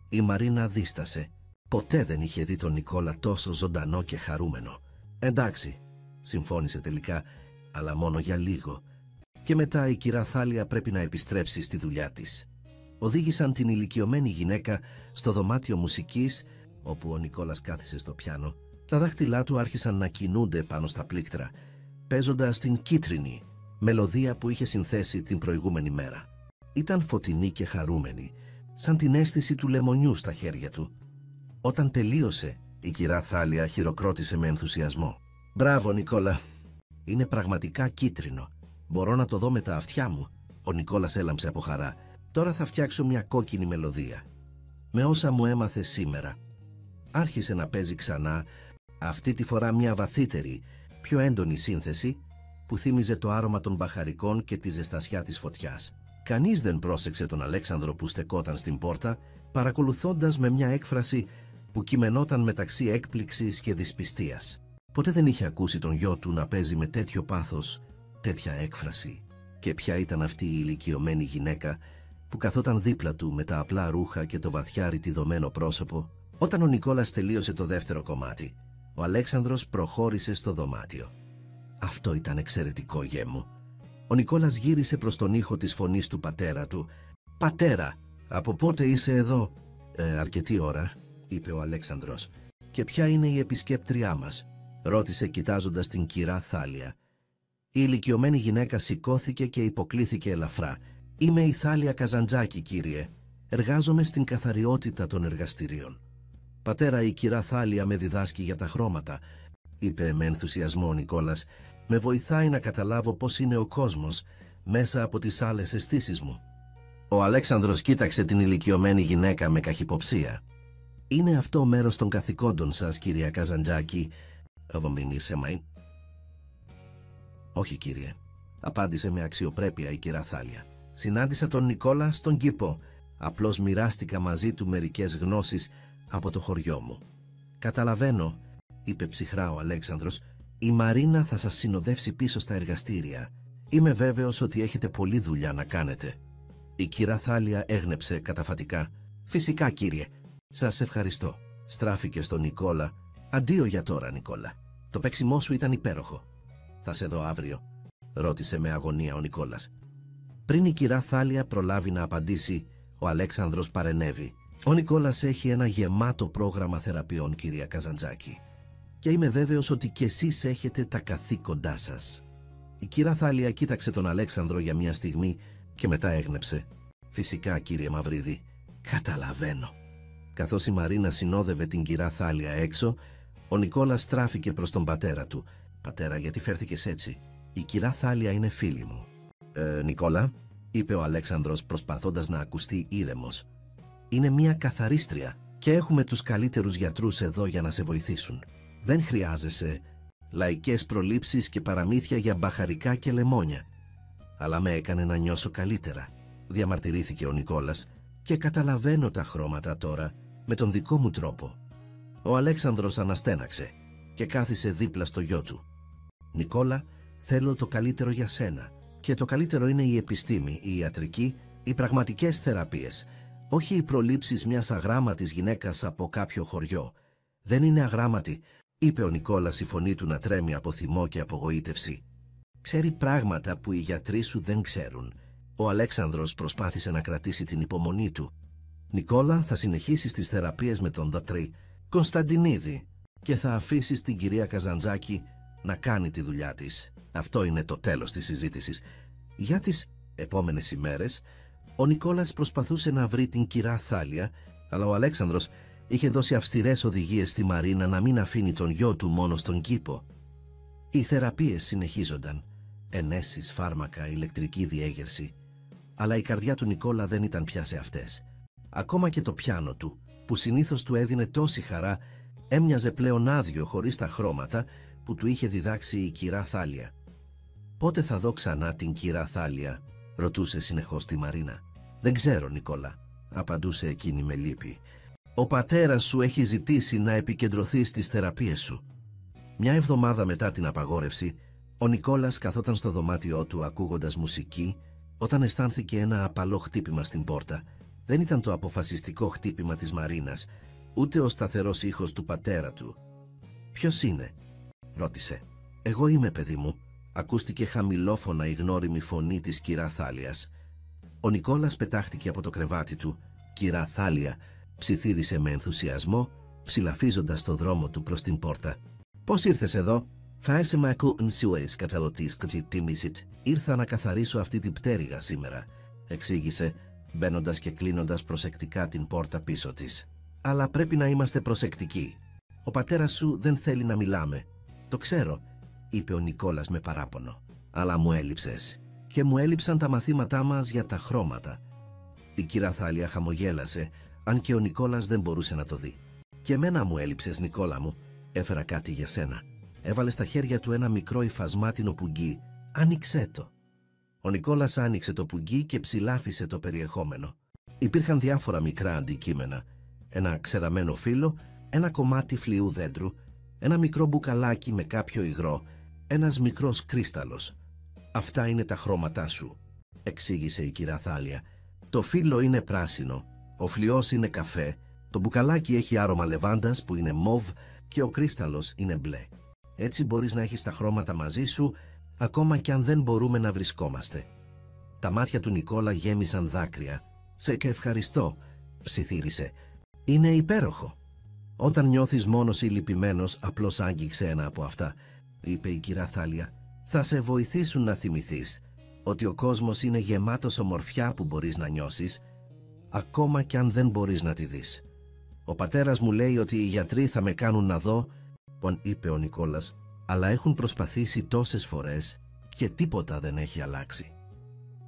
Η Μαρίνα δίστασε. Ποτέ δεν είχε δει τον Νικόλα τόσο ζωντανό και χαρούμενο. «Εντάξει», συμφώνησε τελικά, «αλλά μόνο για λίγο. Και μετά η κυρά Θάλια πρέπει να επιστρέψει στη δουλειά της». Οδήγησαν την ηλικιωμένη γυναίκα στο δωμάτιο μουσικής, όπου ο Νικόλας κάθισε στο πιάνο. Τα δάχτυλά του άρχισαν να κινούνται πάνω στα πλήκτρα, παίζοντας την κίτρινη μελωδία που είχε συνθέσει την προηγούμενη μέρα. Ήταν φωτεινή και χαρούμενη, σαν την αίσθηση του λεμονιού στα χέρια του. Όταν τελείωσε, η κυρά Θάλια χειροκρότησε με ενθουσιασμό. «Μπράβο, Νικόλα. Είναι πραγματικά κίτρινο. Μπορώ να το δω με τα αυτιά μου». Ο Νικόλας έλαμψε από χαρά. «Τώρα θα φτιάξω μια κόκκινη μελωδία με όσα μου έμαθε σήμερα». Άρχισε να παίζει ξανά, αυτή τη φορά μια βαθύτερη, πιο έντονη σύνθεση που θύμιζε το άρωμα των μπαχαρικών και τη ζεστασιά της φωτιάς. Κανείς δεν πρόσεξε τον Αλέξανδρο που στεκόταν στην πόρτα, παρακολουθώντας με μια έκφραση που κειμενόταν μεταξύ έκπληξης και δυσπιστίας. Ποτέ δεν είχε ακούσει τον γιο του να παίζει με τέτοιο πάθος, τέτοια έκφραση. Και ποια ήταν αυτή η ηλικιωμένη γυναίκα που καθόταν δίπλα του με τα απλά ρούχα και το βαθιά ρητιδωμένο πρόσωπο. Όταν ο Νικόλας τελείωσε το δεύτερο κομμάτι, ο Αλέξανδρος προχώρησε στο δωμάτιο. «Αυτό ήταν εξαιρετικό, γιέ μου». Ο Νικόλας γύρισε προς τον ήχο της φωνής του πατέρα του. «Πατέρα, από πότε είσαι εδώ?» Αρκετή ώρα», είπε ο Αλέξανδρος. «Και ποια είναι η επισκέπτριά μας?» ρώτησε κοιτάζοντας την κυρά Θάλια. Η ηλικιωμένη γυναίκα σηκώθηκε και υποκλίθηκε ελαφρά. «Είμαι η Θάλια Καζαντζάκη, κύριε. Εργάζομαι στην καθαριότητα των εργαστηρίων». «Πατέρα, η κυρά Θάλια με διδάσκει για τα χρώματα», είπε με ενθουσιασμό ο Νικόλας. «Με βοηθάει να καταλάβω πώς είναι ο κόσμος μέσα από τις άλλες αισθήσεις μου». Ο Αλέξανδρος κοίταξε την ηλικιωμένη γυναίκα με καχυποψία. «Είναι αυτό μέρος των καθηκόντων σας, κυρία Καζαντζάκη?» «Όχι, κύριε», απάντησε με αξιοπρέπεια η κυρά Θάλια. «Συνάντησα τον Νικόλα στον κήπο. Απλώς μοιράστηκα μαζί του μερικές γνώσεις από το χωριό μου». «Καταλαβαίνω», είπε ψυχρά ο Αλέξανδρος. «Η Μαρίνα θα σας συνοδεύσει πίσω στα εργαστήρια. Είμαι βέβαιος ότι έχετε πολλή δουλειά να κάνετε». Η κυρά Θάλια έγνεψε καταφατικά. «Φυσικά, κύριε. Σας ευχαριστώ». Στράφηκε στον Νικόλα. «Αντίο για τώρα, Νικόλα. Το παίξιμό σου ήταν υπέροχο». «Θα σε δω αύριο?» ρώτησε με αγωνία ο Νικόλας. Πριν η κυρά Θάλια προλάβει να απαντήσει, ο Αλέξανδρος παρενέβη. «Ο Νικόλας έχει ένα γεμάτο πρόγραμμα θεραπείων, κυρία Καζαντζάκη. Και είμαι βέβαιος ότι κι εσείς έχετε τα καθήκοντά σας». Η κυρά Θάλια κοίταξε τον Αλέξανδρο για μια στιγμή και μετά έγνεψε. «Φυσικά, κύριε Μαυρίδη, καταλαβαίνω». Καθώς η Μαρίνα συνόδευε την κυρά Θάλια έξω, ο Νικόλας στράφηκε προς τον πατέρα του. «Πατέρα, γιατί φέρθηκες έτσι?» «Η κυρά Θάλια είναι φίλη μου». Νικόλα», είπε ο Αλέξανδρος προσπαθώντας να ακουστεί ήρεμος. «Είναι μια καθαρίστρια και έχουμε τους καλύτερους γιατρούς εδώ για να σε βοηθήσουν. Δεν χρειάζεσαι λαϊκές προλήψεις και παραμύθια για μπαχαρικά και λεμόνια». «Αλλά με έκανε να νιώσω καλύτερα», διαμαρτυρήθηκε ο Νικόλας. «Και καταλαβαίνω τα χρώματα τώρα με τον δικό μου τρόπο». Ο Αλέξανδρος αναστέναξε και κάθισε δίπλα στο γιο του. «Νικόλα, θέλω το καλύτερο για σένα. Και το καλύτερο είναι η επιστήμη, η ιατρική, οι πραγματικές θεραπείες. Όχι οι προλήψεις μιας αγράμματης γυναίκας από κάποιο χωριό. Δεν είναι αγράμματη», είπε ο Νικόλας, η φωνή του να τρέμει από θυμό και απογοήτευση. «Ξέρει πράγματα που οι γιατροί σου δεν ξέρουν». Ο Αλέξανδρος προσπάθησε να κρατήσει την υπομονή του. «Νικόλα, θα συνεχίσεις τις θεραπείες με τον δοτρή Κωνσταντινίδη και θα αφήσεις την κυρία Καζαντζάκη να κάνει τη δουλειά της». Αυτό είναι το τέλος της συζήτησης. Για τις επόμενες ημέρες, ο Νικόλας προσπαθούσε να βρει την κυρά Θάλια, αλλά ο Αλέξανδρος είχε δώσει αυστηρές οδηγίες στη Μαρίνα να μην αφήνει τον γιο του μόνο στον κήπο. Οι θεραπείες συνεχίζονταν. Ενέσεις, φάρμακα, ηλεκτρική διέγερση. Αλλά η καρδιά του Νικόλα δεν ήταν πια σε αυτές. Ακόμα και το πιάνο του, που συνήθως του έδινε τόση χαρά, έμοιαζε πλέον άδειο χωρίς τα χρώματα που του είχε διδάξει η κυρά Θάλια. «Πότε θα δω ξανά την κυρά Θάλια?» ρωτούσε συνεχώς τη Μαρίνα. «Δεν ξέρω, Νικόλα», απαντούσε εκείνη με λύπη. «Ο πατέρας σου έχει ζητήσει να επικεντρωθεί στις θεραπείες σου». Μια εβδομάδα μετά την απαγόρευση, ο Νικόλας καθόταν στο δωμάτιό του ακούγοντας μουσική, όταν αισθάνθηκε ένα απαλό χτύπημα στην πόρτα. Δεν ήταν το αποφασιστικό χτύπημα της Μαρίνας, ούτε ο σταθερός ήχος του πατέρα του. «Ποιος είναι?» ρώτησε. «Εγώ είμαι, παιδί μου», ακούστηκε χαμηλόφωνα η γνώριμη φωνή της κυρά Θάλιας. Ο Νικόλας πετάχτηκε από το κρεβάτι του. «Κυρά Θάλια», ψιθύρισε με ενθουσιασμό, ψηλαφίζοντας το δρόμο του προς την πόρτα. «Πώς ήρθες εδώ?» «Φάισε με ακούν σιουές καταλωτής κατζιτίμισιτ. Ήρθα να καθαρίσω αυτή την πτέρυγα σήμερα», εξήγησε, μπαίνοντας και κλείνοντας προσεκτικά την πόρτα πίσω της. «Αλλά πρέπει να είμαστε προσεκτικοί. Ο πατέρας σου δεν θέλει να μιλάμε». «Το ξέρω», είπε ο Νικόλας με παράπονο. «Αλλά μου έλειψες. Και μου έλειψαν τα μαθήματά μας για τα χρώματα». Η κυρά Θάλια χαμογέλασε, αν και ο Νικόλας δεν μπορούσε να το δει. «Και εμένα μου έλειψες, Νικόλα μου. Έφερα κάτι για σένα». Έβαλε στα χέρια του ένα μικρό υφασμάτινο πουγγί. «Άνοιξέ το». Ο Νικόλας άνοιξε το πουγγί και ψηλάφισε το περιεχόμενο. Υπήρχαν διάφορα μικρά αντικείμενα. Ένα ξεραμένο φύλλο, ένα κομμάτι φλοιού δέντρου, ένα μικρό μπουκαλάκι με κάποιο υγρό, ένας μικρός κρίσταλος. «Αυτά είναι τα χρώματά σου», εξήγησε η κυρά Θάλια. «Το φύλλο είναι πράσινο, ο φλοιός είναι καφέ, το μπουκαλάκι έχει άρωμα λεβάντας που είναι μοβ και ο κρίσταλος είναι μπλε. Έτσι μπορείς να έχεις τα χρώματα μαζί σου, ακόμα κι αν δεν μπορούμε να βρισκόμαστε». Τα μάτια του Νικόλα γέμισαν δάκρυα. «Σε και ευχαριστώ», ψιθύρισε. «Είναι υπέροχο». «Όταν νιώθεις μόνος ή λυπημένος, απλώς άγγιξε ένα από αυτά», είπε η κυρά Θάλια. «Θα σε βοηθήσουν να θυμηθείς ότι ο κόσμος είναι γεμάτος ομορφιά που μπορείς να νιώσεις, ακόμα κι αν δεν μπορείς να τη δεις. Ο πατέρας μου λέει ότι οι γιατροί θα με κάνουν να δω», είπε ο Νικόλας, «αλλά έχουν προσπαθήσει τόσες φορές και τίποτα δεν έχει αλλάξει».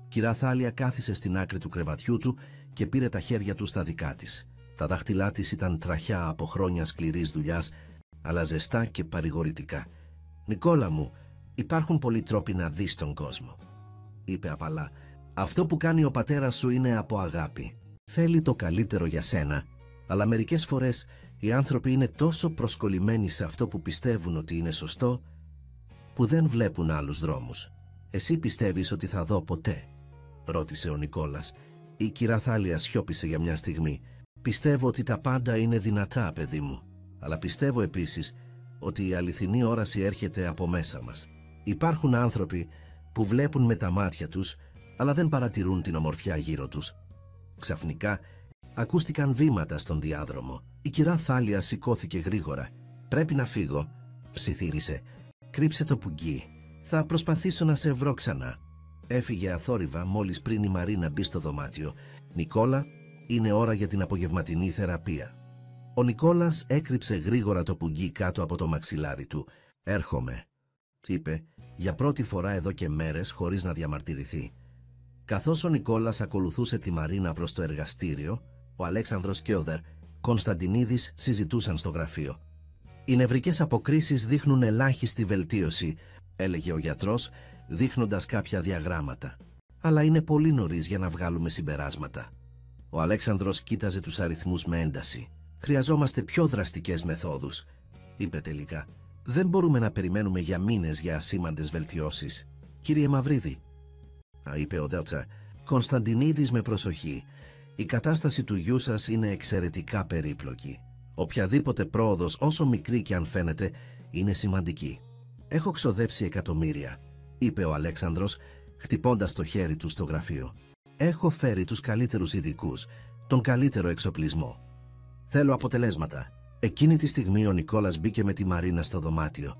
Κυρά Θάλια κάθισε στην άκρη του κρεβατιού του και πήρε τα χέρια του στα δικά της. Τα δάχτυλά της ήταν τραχιά από χρόνια σκληρής δουλειάς, αλλά ζεστά και παρηγορητικά. «Νικόλα μου, υπάρχουν πολλοί τρόποι να δεις τον κόσμο», είπε απαλά. «Αυτό που κάνει ο πατέρας σου είναι από αγάπη. Θέλει το καλύτερο για σένα, αλλά μερικές φορές οι άνθρωποι είναι τόσο προσκολλημένοι σε αυτό που πιστεύουν ότι είναι σωστό, που δεν βλέπουν άλλους δρόμους. Εσύ πιστεύεις ότι θα δω ποτέ?» ρώτησε ο Νικόλας. Η κυρά Θάλια σιώπησε για μια στιγμή. «Πιστεύω ότι τα πάντα είναι δυνατά, παιδί μου, αλλά πιστεύω επίσης ότι η αληθινή όραση έρχεται από μέσα μας. Υπάρχουν άνθρωποι που βλέπουν με τα μάτια τους, αλλά δεν παρατηρούν την ομορφιά γύρω τους». Ξαφνικά ακούστηκαν βήματα στον διάδρομο. Η κυρά Θάλια σηκώθηκε γρήγορα. «Πρέπει να φύγω», ψιθύρισε. «Κρύψε το πουγγί. Θα προσπαθήσω να σε βρω ξανά». Έφυγε αθόρυβα μόλις πριν η Μαρίνα μπει στο δωμάτιο. «Νικόλα, είναι ώρα για την απογευματινή θεραπεία». Ο Νικόλας έκρυψε γρήγορα το πουγγί κάτω από το μαξιλάρι του. «Έρχομαι», είπε, για πρώτη φορά εδώ και μέρες χωρίς να διαμαρτυρηθεί. Καθώς ο Νικόλας ακολουθούσε τη Μαρίνα προς το εργαστήριο, ο Αλέξανδρος και ο Κωνσταντινίδης συζητούσαν στο γραφείο. «Οι νευρικές αποκρίσεις δείχνουν ελάχιστη βελτίωση», έλεγε ο γιατρός, δείχνοντας κάποια διαγράμματα. «Αλλά είναι πολύ νωρίς για να βγάλουμε συμπεράσματα». Ο Αλέξανδρος κοίταζε τους αριθμούς με ένταση. «Χρειαζόμαστε πιο δραστικές μεθόδους», είπε τελικά. «Δεν μπορούμε να περιμένουμε για μήνες για ασήμαντες βελτιώσεις». «Κύριε Μαυρίδη», είπε ο Δέλτσα Κωνσταντινίδης με προσοχή, «η κατάσταση του γιού σας είναι εξαιρετικά περίπλοκη. Οποιαδήποτε πρόοδος, όσο μικρή και αν φαίνεται, είναι σημαντική». «Έχω ξοδέψει εκατομμύρια», είπε ο Αλέξανδρος, χτυπώντας το χέρι του στο γραφείο. «Έχω φέρει τους καλύτερους ειδικούς, τον καλύτερο εξοπλισμό. Θέλω αποτελέσματα». Εκείνη τη στιγμή ο Νικόλας μπήκε με τη Μαρίνα στο δωμάτιο.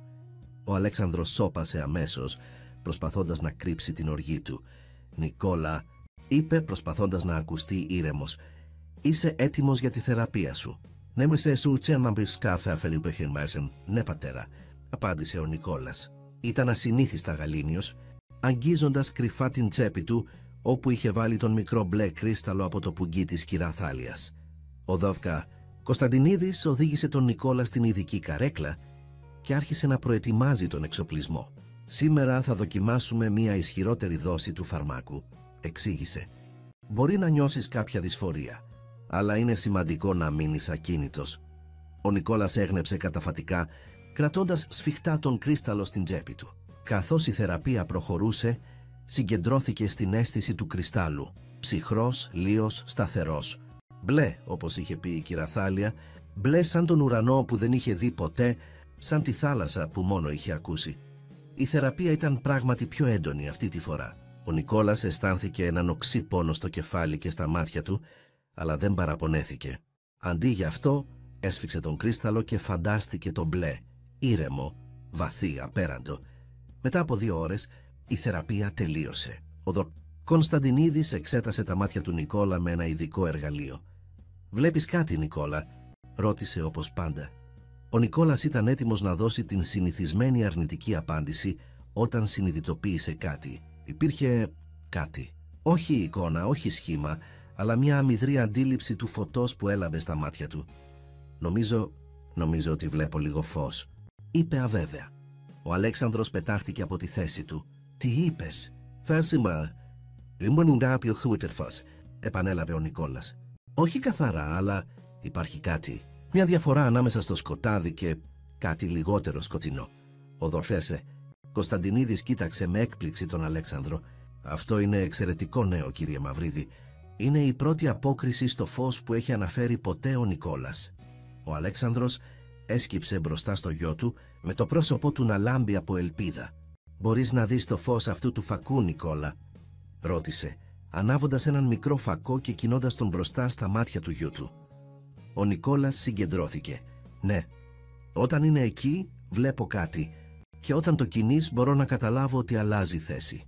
Ο Αλέξανδρος σώπασε αμέσως, προσπαθώντας να κρύψει την οργή του. «Νικόλα», είπε προσπαθώντας να ακουστεί ήρεμος, «είσαι έτοιμος για τη θεραπεία σου?» «Ναι, πατέρα», απάντησε ο Νικόλας. Ήταν ασυνήθιστα γαλήνιος, αγγίζοντας κρυφά την τσέπη του, όπου είχε βάλει τον μικρό μπλε κρίσταλο από το πουγγί της κυρά Θάλιας. Ο Δόβκα Κωνσταντινίδης οδήγησε τον Νικόλα στην ειδική καρέκλα και άρχισε να προετοιμάζει τον εξοπλισμό. «Σήμερα θα δοκιμάσουμε μια ισχυρότερη δόση του φαρμάκου», εξήγησε. «Μπορεί να νιώσεις κάποια δυσφορία, αλλά είναι σημαντικό να μείνεις ακίνητος». Ο Νικόλας έγνεψε καταφατικά, κρατώντας σφιχτά τον κρίσταλο στην τσέπη του. Καθώς η θεραπεία προχωρούσε, συγκεντρώθηκε στην αίσθηση του κρυστάλλου. Ψυχρός, λίος, σταθερός. Μπλε, όπως είχε πει η κυρά Θάλια, μπλε σαν τον ουρανό που δεν είχε δει ποτέ, σαν τη θάλασσα που μόνο είχε ακούσει. Η θεραπεία ήταν πράγματι πιο έντονη αυτή τη φορά. Ο Νικόλας αισθάνθηκε έναν οξύ πόνο στο κεφάλι και στα μάτια του, αλλά δεν παραπονέθηκε. Αντί για αυτό, έσφιξε τον κρίσταλο και φαντάστηκε το μπλε, ήρεμο, βαθύ, απέραντο. Μετά από 2 ώρες, η θεραπεία τελείωσε. Ο Κωνσταντινίδης εξέτασε τα μάτια του Νικόλα με ένα ειδικό εργαλείο. «Βλέπεις κάτι, Νικόλα?» ρώτησε όπως πάντα. Ο Νικόλας ήταν έτοιμος να δώσει την συνηθισμένη αρνητική απάντηση όταν συνειδητοποίησε κάτι. Υπήρχε κάτι. Όχι εικόνα, όχι σχήμα, αλλά μια αμυδρή αντίληψη του φωτός που έλαβε στα μάτια του. Νομίζω ότι βλέπω λίγο φως», είπε αβέβαια. Ο Αλέξανδρος πετάχτηκε από τη θέση του. «Τι είπες?» «Φέρσιμα, ήμουν κάποιο φως», επανέλαβε ο Νικόλας. «Όχι καθαρά, αλλά υπάρχει κάτι. Μια διαφορά ανάμεσα στο σκοτάδι και κάτι λιγότερο σκοτεινό». Ο Δορφέρσε Κωνσταντινίδης κοίταξε με έκπληξη τον Αλέξανδρο. «Αυτό είναι εξαιρετικό νέο, κύριε Μαυρίδη. Είναι η πρώτη απόκριση στο φως που έχει αναφέρει ποτέ ο Νικόλας». Ο Αλέξανδρος έσκυψε μπροστά στο γιο του, με το πρόσωπό του να λάμπει από ελπίδα. «Μπορείς να δεις το φως αυτού του φακού, Νικόλα?» ρώτησε, ανάβοντας έναν μικρό φακό και κινώντας τον μπροστά στα μάτια του γιού του. Ο Νικόλας συγκεντρώθηκε. Ναι. Όταν είναι εκεί, βλέπω κάτι. Και όταν το κινείς, μπορώ να καταλάβω ότι αλλάζει θέση.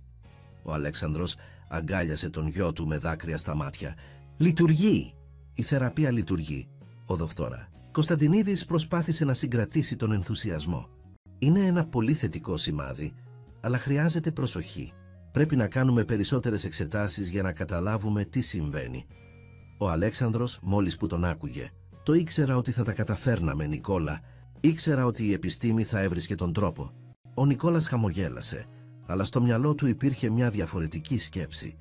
Ο Αλέξανδρος αγκάλιασε τον γιο του με δάκρυα στα μάτια. Λειτουργεί! Η θεραπεία λειτουργεί. Ο Δοφθόρα Κωνσταντινίδης προσπάθησε να συγκρατήσει τον ενθουσιασμό. Είναι ένα πολύ θετικό σημάδι, αλλά χρειάζεται προσοχή. Πρέπει να κάνουμε περισσότερες εξετάσεις για να καταλάβουμε τι συμβαίνει. Ο Αλέξανδρος, μόλις που τον άκουγε, το ήξερα ότι θα τα καταφέρναμε, Νικόλα. Ήξερα ότι η επιστήμη θα έβρισκε τον τρόπο. Ο Νικόλας χαμογέλασε, αλλά στο μυαλό του υπήρχε μια διαφορετική σκέψη.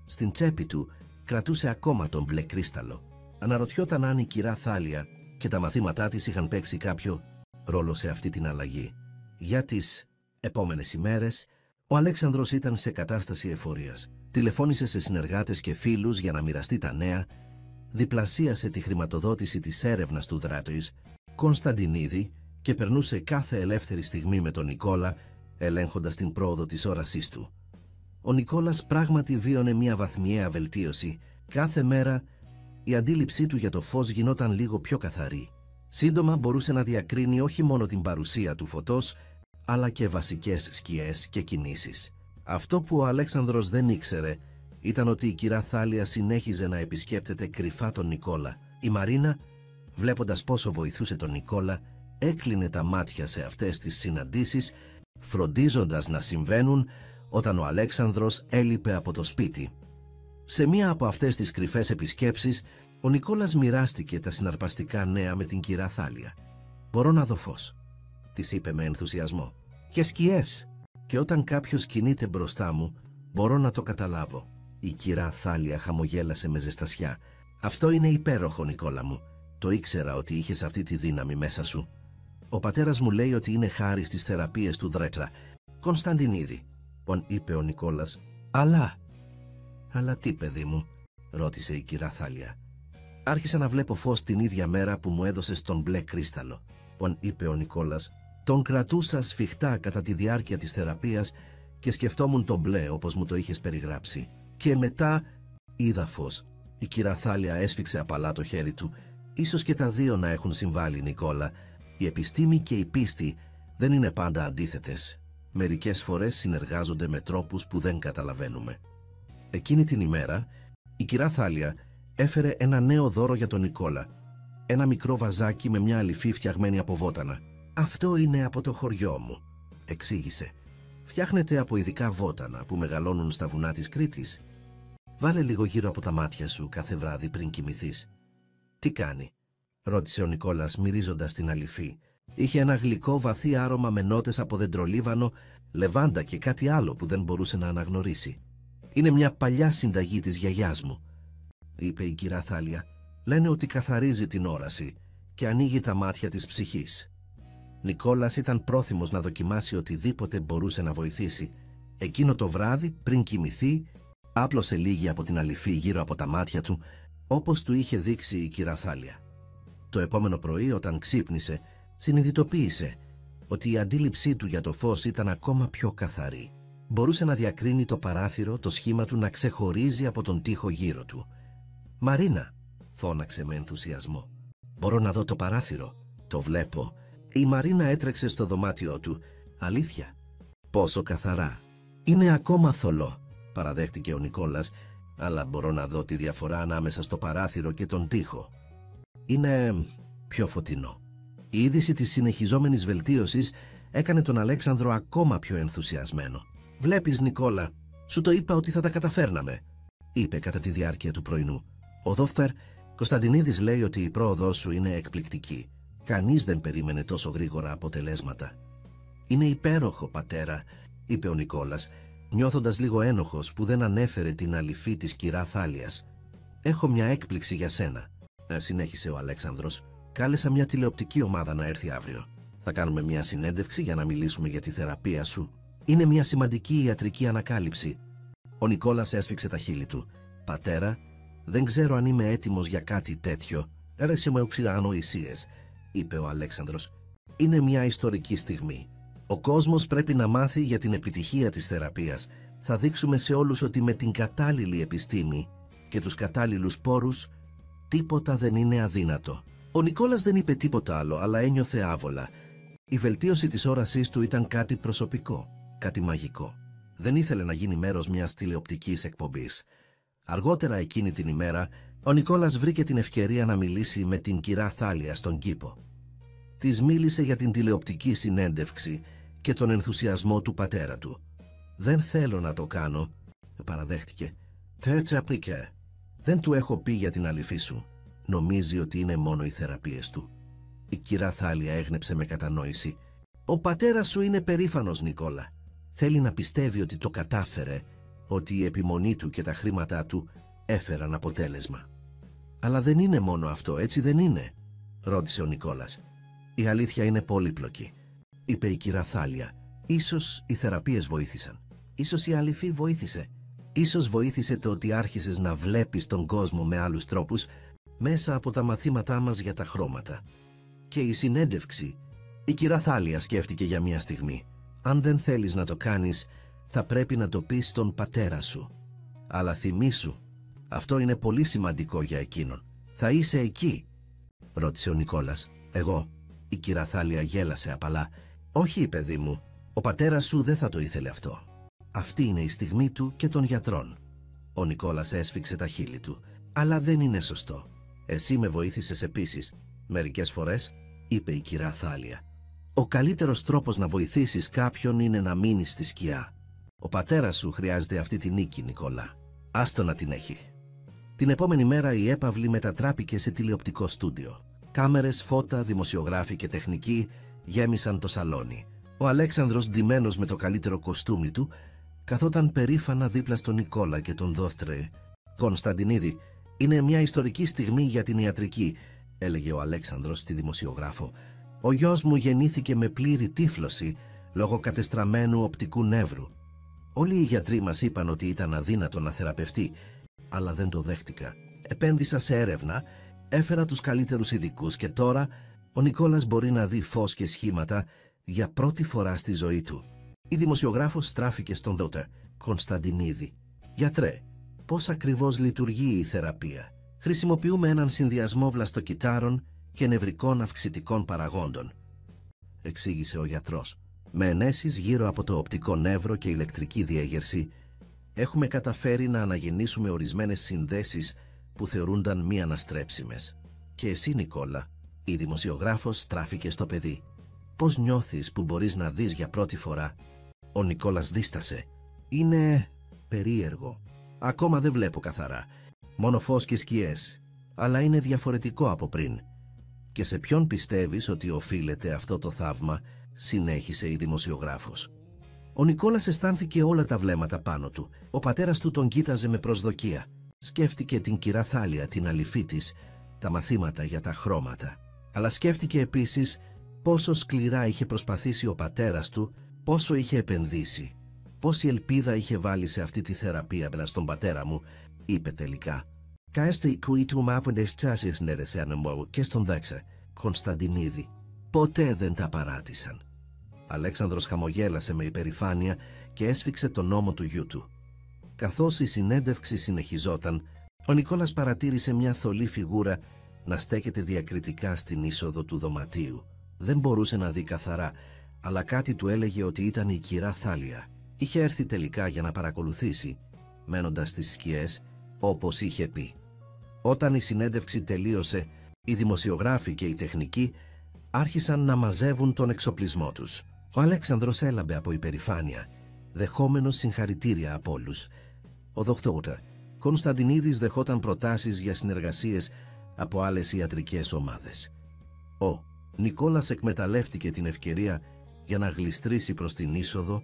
Στην τσέπη του κρατούσε ακόμα τον μπλε κρίσταλο. Αναρωτιόταν αν η κυρά Θάλια και τα μαθήματά της είχαν παίξει κάποιο ρόλο σε αυτή την αλλαγή. Για τις επόμενες ημέρες, ο Αλέξανδρος ήταν σε κατάσταση εφορίας. Τηλεφώνησε σε συνεργάτες και φίλους για να μοιραστεί τα νέα, διπλασίασε τη χρηματοδότηση της έρευνας του Δράτης Κωνσταντινίδη και περνούσε κάθε ελεύθερη στιγμή με τον Νικόλα, ελέγχοντας την πρόοδο της όρασής του. Ο Νικόλας πράγματι βίωνε μια βαθμιαία βελτίωση. Κάθε μέρα η αντίληψή του για το φως γινόταν λίγο πιο καθαρή. Σύντομα μπορούσε να διακρίνει όχι μόνο την παρουσία του φωτός, αλλά και βασικές σκιές και κινήσεις. Αυτό που ο Αλέξανδρος δεν ήξερε ήταν ότι η κυρά Θάλια συνέχιζε να επισκέπτεται κρυφά τον Νικόλα. Η Μαρίνα, βλέποντας πόσο βοηθούσε τον Νικόλα, έκλεινε τα μάτια σε αυτές τις συναντήσεις, φροντίζοντας να συμβαίνουν όταν ο Αλέξανδρος έλειπε από το σπίτι. Σε μία από αυτές τις κρυφές επισκέψεις, ο Νικόλας μοιράστηκε τα συναρπαστικά νέα με την κυρά Θάλια. «Μπορώ να δω φως», της είπε με ενθουσιασμό. «Και σκιές. Και όταν κάποιος κινείται μπροστά μου, μπορώ να το καταλάβω». Η κυρά Θάλια χαμογέλασε με ζεστασιά. «Αυτό είναι υπέροχο, Νικόλα μου. Το ήξερα ότι είχες αυτή τη δύναμη μέσα σου. Ο πατέρας μου λέει ότι είναι χάρη στις θεραπείες του Δρέτσα Κωνσταντινίδη», είπε ο Νικόλας. «Αλλά τι, παιδί μου?» ρώτησε η κυρά Θάλια. «Άρχισα να βλέπω φως την ίδια μέρα που μου έδωσες τον μπλε κρίσταλο», είπε ο Νικόλας. «Τον κρατούσα σφιχτά κατά τη διάρκεια της θεραπείας και σκεφτόμουν τον μπλε όπως μου το είχες περιγράψει. Και μετά είδα φως». Η κυρά Θάλια έσφιξε απαλά το χέρι του. «Ίσως και τα δύο να έχουν συμβάλει, Νικόλα. Η επιστήμη και η πίστη δεν είναι πάντα αντίθετες. Μερικές φορές συνεργάζονται με τρόπους που δεν καταλαβαίνουμε». Εκείνη την ημέρα, η κυρά Θάλια έφερε ένα νέο δώρο για τον Νικόλα. Ένα μικρό βαζάκι με μια αλυφή φτιαγμένη από βότανα. «Αυτό είναι από το χωριό μου», εξήγησε. «Φτιάχνεται από ειδικά βότανα που μεγαλώνουν στα βουνά της Κρήτης. Βάλε λίγο γύρω από τα μάτια σου κάθε βράδυ πριν κοιμηθείς». «Τι κάνει?» ρώτησε ο Νικόλας μυρίζοντας την αλυφή. Είχε ένα γλυκό βαθύ άρωμα με νότες από δεντρολίβανο, λεβάντα και κάτι άλλο που δεν μπορούσε να αναγνωρίσει. «Είναι μια παλιά συνταγή της γιαγιάς μου», είπε η κυρά Θάλια. «Λένε ότι καθαρίζει την όραση και ανοίγει τα μάτια της ψυχής». Νικόλας ήταν πρόθυμος να δοκιμάσει οτιδήποτε μπορούσε να βοηθήσει. Εκείνο το βράδυ, πριν κοιμηθεί, άπλωσε λίγη από την αλυφή γύρω από τα μάτια του, όπως του είχε δείξει η κυρά Θάλια. Το επόμενο πρωί, όταν ξύπνησε, συνειδητοποίησε ότι η αντίληψή του για το φως ήταν ακόμα πιο καθαρή. Μπορούσε να διακρίνει το παράθυρο, το σχήμα του να ξεχωρίζει από τον τοίχο γύρω του. «Μαρίνα», φώναξε με ενθουσιασμό. «Μπορώ να δω το παράθυρο? Το βλέπω». Η Μαρίνα έτρεξε στο δωμάτιό του. «Αλήθεια? Πόσο καθαρά». «Είναι ακόμα θολό», παραδέχτηκε ο Νικόλας, «αλλά μπορώ να δω τη διαφορά ανάμεσα στο παράθυρο και τον τοίχο. Είναι πιο φωτεινό». Η είδηση της συνεχιζόμενης βελτίωσης έκανε τον Αλέξανδρο ακόμα πιο ενθουσιασμένο. «Βλέπεις, Νικόλα, σου το είπα ότι θα τα καταφέρναμε», είπε κατά τη διάρκεια του πρωινού. «Ο Δόφτερ Κωνσταντινίδης λέει ότι η πρόοδός σου είναι εκπληκτική. Κανείς δεν περίμενε τόσο γρήγορα αποτελέσματα». «Είναι υπέροχο, πατέρα», είπε ο Νικόλας, νιώθοντας λίγο ένοχος που δεν ανέφερε την αλυφή της κυρά Θάλιας. «Έχω μια έκπληξη για σένα», συνέχισε ο Αλέξανδρος. «Κάλεσα μια τηλεοπτική ομάδα να έρθει αύριο. Θα κάνουμε μια συνέντευξη για να μιλήσουμε για τη θεραπεία σου. Είναι μια σημαντική ιατρική ανακάλυψη». Ο Νικόλας έσφιξε τα χείλη του. «Πατέρα, δεν ξέρω αν είμαι έτοιμος για κάτι τέτοιο. Έρεσε με οξυανοησίες», είπε ο Αλέξανδρος. «Είναι μια ιστορική στιγμή. Ο κόσμος πρέπει να μάθει για την επιτυχία της θεραπείας. Θα δείξουμε σε όλους ότι με την κατάλληλη επιστήμη και τους κατάλληλους πόρους τίποτα δεν είναι αδύνατο». Ο Νικόλας δεν είπε τίποτα άλλο, αλλά ένιωθε άβολα. Η βελτίωση της όρασής του ήταν κάτι προσωπικό, κάτι μαγικό. Δεν ήθελε να γίνει μέρος μιας τηλεοπτικής εκπομπής. Αργότερα εκείνη την ημέρα, ο Νικόλας βρήκε την ευκαιρία να μιλήσει με την κυρά Θάλια στον κήπο. Της μίλησε για την τηλεοπτική συνέντευξη και τον ενθουσιασμό του πατέρα του. «Δεν θέλω να το κάνω», παραδέχτηκε. «Τέτοια πρικέ. Δεν του έχω πει για την αλήφη σου. Νομίζει ότι είναι μόνο οι θεραπείες του». Η κυρά Θάλια έγνεψε με κατανόηση. «Ο πατέρας σου είναι περήφανος, Νικόλα. Θέλει να πιστεύει ότι το κατάφερε, ότι η επιμονή του και τα χρήματά του έφεραν αποτέλεσμα». «Αλλά δεν είναι μόνο αυτό, έτσι δεν είναι?» ρώτησε ο Νικόλας. «Η αλήθεια είναι πολύπλοκη», είπε η κυρά Θάλια. «Ίσως οι θεραπείες βοήθησαν. Ίσως η αλήφη βοήθησε. Ίσως βοήθησε το ότι άρχισες να βλέπεις τον κόσμο με άλλους τρόπους μέσα από τα μαθήματά μας για τα χρώματα. Και η συνέντευξη». Η κυρά Θάλια σκέφτηκε για μια στιγμή. «Αν δεν θέλεις να το κάνεις, θα πρέπει να το πεις στον πατέρα σου. Αλλά θυμήσου, αυτό είναι πολύ σημαντικό για εκείνον. Θα είσαι εκεί?» ρώτησε ο Νικόλας. «Εγώ?» Η κυρά Θάλια γέλασε απαλά. «Όχι, παιδί μου, ο πατέρας σου δεν θα το ήθελε αυτό. Αυτή είναι η στιγμή του και των γιατρών». Ο Νικόλας έσφιξε τα χείλη του. «Αλλά δεν είναι σωστό. Εσύ με βοήθησες επίσης. Μερικές φορές», είπε η κυρά Θάλια. «Ο καλύτερος τρόπος να βοηθήσεις κάποιον είναι να μείνεις στη σκιά. Ο πατέρας σου χρειάζεται αυτή τη νίκη, Νικόλα. Άστο να την έχει». Την επόμενη μέρα η έπαυλη μετατράπηκε σε τηλεοπτικό στούντιο. Κάμερες, φώτα, δημοσιογράφοι και τεχνικοί γέμισαν το σαλόνι. Ο Αλέξανδρος, ντυμένος με το καλύτερο κοστούμι του, καθόταν περήφανα δίπλα στον Νικόλα και τον Δόθτρε. «Κωνσταντινίδη, είναι μια ιστορική στιγμή για την ιατρική», έλεγε ο Αλέξανδρος στη δημοσιογράφο. «Ο γιος μου γεννήθηκε με πλήρη τύφλωση λόγω κατεστραμμένου οπτικού νεύρου. Όλοι οι γιατροί μας είπαν ότι ήταν αδύνατο να θεραπευτεί, αλλά δεν το δέχτηκα. Επένδυσα σε έρευνα, έφερα τους καλύτερους ειδικούς και τώρα ο Νικόλας μπορεί να δει φως και σχήματα για πρώτη φορά στη ζωή του». Η δημοσιογράφος στράφηκε στον Δότερ. «Κωνσταντινίδη, γιατρέ, πώς ακριβώς λειτουργεί η θεραπεία?» «Χρησιμοποιούμε έναν συνδυασμό βλαστοκυτάρων και νευρικών αυξητικών παραγόντων», εξήγησε ο γιατρός. «Με ενέσεις γύρω από το οπτικό νεύρο και ηλεκτρική διέγερση έχουμε καταφέρει να αναγεννήσουμε ορισμένες συνδέσεις που θεωρούνταν μη αναστρέψιμες. Και εσύ, Νικόλα?» Η δημοσιογράφος στράφηκε στο παιδί. «Πώς νιώθεις που μπορείς να δεις για πρώτη φορά?» Ο Νικόλας δίστασε. «Είναι περίεργο. Ακόμα δεν βλέπω καθαρά. Μόνο φως και σκιές. Αλλά είναι διαφορετικό από πριν». «Και σε ποιον πιστεύεις ότι οφείλεται αυτό το θαύμα?» συνέχισε η δημοσιογράφος. Ο Νικόλας αισθάνθηκε όλα τα βλέμματα πάνω του. Ο πατέρας του τον κοίταζε με προσδοκία. Σκέφτηκε την κυρά Θάλια, την αληφή της, τα μαθήματα για τα χρώματα. Αλλά σκέφτηκε επίσης πόσο σκληρά είχε προσπαθήσει ο πατέρας του, πόσο είχε επενδύσει. Πόση ελπίδα είχε βάλει σε αυτή τη θεραπεία απέναντι στον πατέρα μου, είπε τελικά. «Καέστη κουίτου μάποντες τσάσεις νέρεσε ανεμόρου και στον δέξε, Κωνσταντινίδη. Ποτέ δεν τα παράτησαν». Αλέξανδρος χαμογέλασε με υπερηφάνεια και έσφιξε τον ώμο του γιού του. Καθώς η συνέντευξη συνεχιζόταν, ο Νικόλας παρατήρησε μια θολή φιγούρα να στέκεται διακριτικά στην είσοδο του δωματίου. Δεν μπορούσε να δει καθαρά, αλλά κάτι του έλεγε ότι ήταν η κυρά Θάλια. Είχε έρθει τελικά για να παρακολουθήσει, μένοντας στις σκιές, όπως είχε πει. Όταν η συνέντευξη τελείωσε, οι δημοσιογράφοι και οι τεχνικοί άρχισαν να μαζεύουν τον εξοπλισμό τους. Ο Αλέξανδρος έλαμπε από υπερηφάνεια, δεχόμενος συγχαρητήρια από όλους. Ο Δόκτωρ Κωνσταντινίδης δεχόταν προτάσεις για συνεργασίες από άλλες ιατρικές ομάδες. Ο Νικόλας εκμεταλλεύτηκε την ευκαιρία για να γλιστρήσει προς την είσοδο,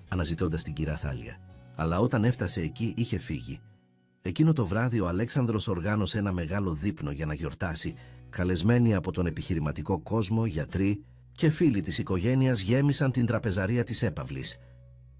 αναζητώντας την κυρά Θάλια. Αλλά όταν έφτασε εκεί είχε φύγει. Εκείνο το βράδυ ο Αλέξανδρος οργάνωσε ένα μεγάλο δείπνο για να γιορτάσει. Καλεσμένοι από τον επιχειρηματικό κόσμο, γιατροί και φίλοι της οικογένειας γέμισαν την τραπεζαρία της έπαυλης.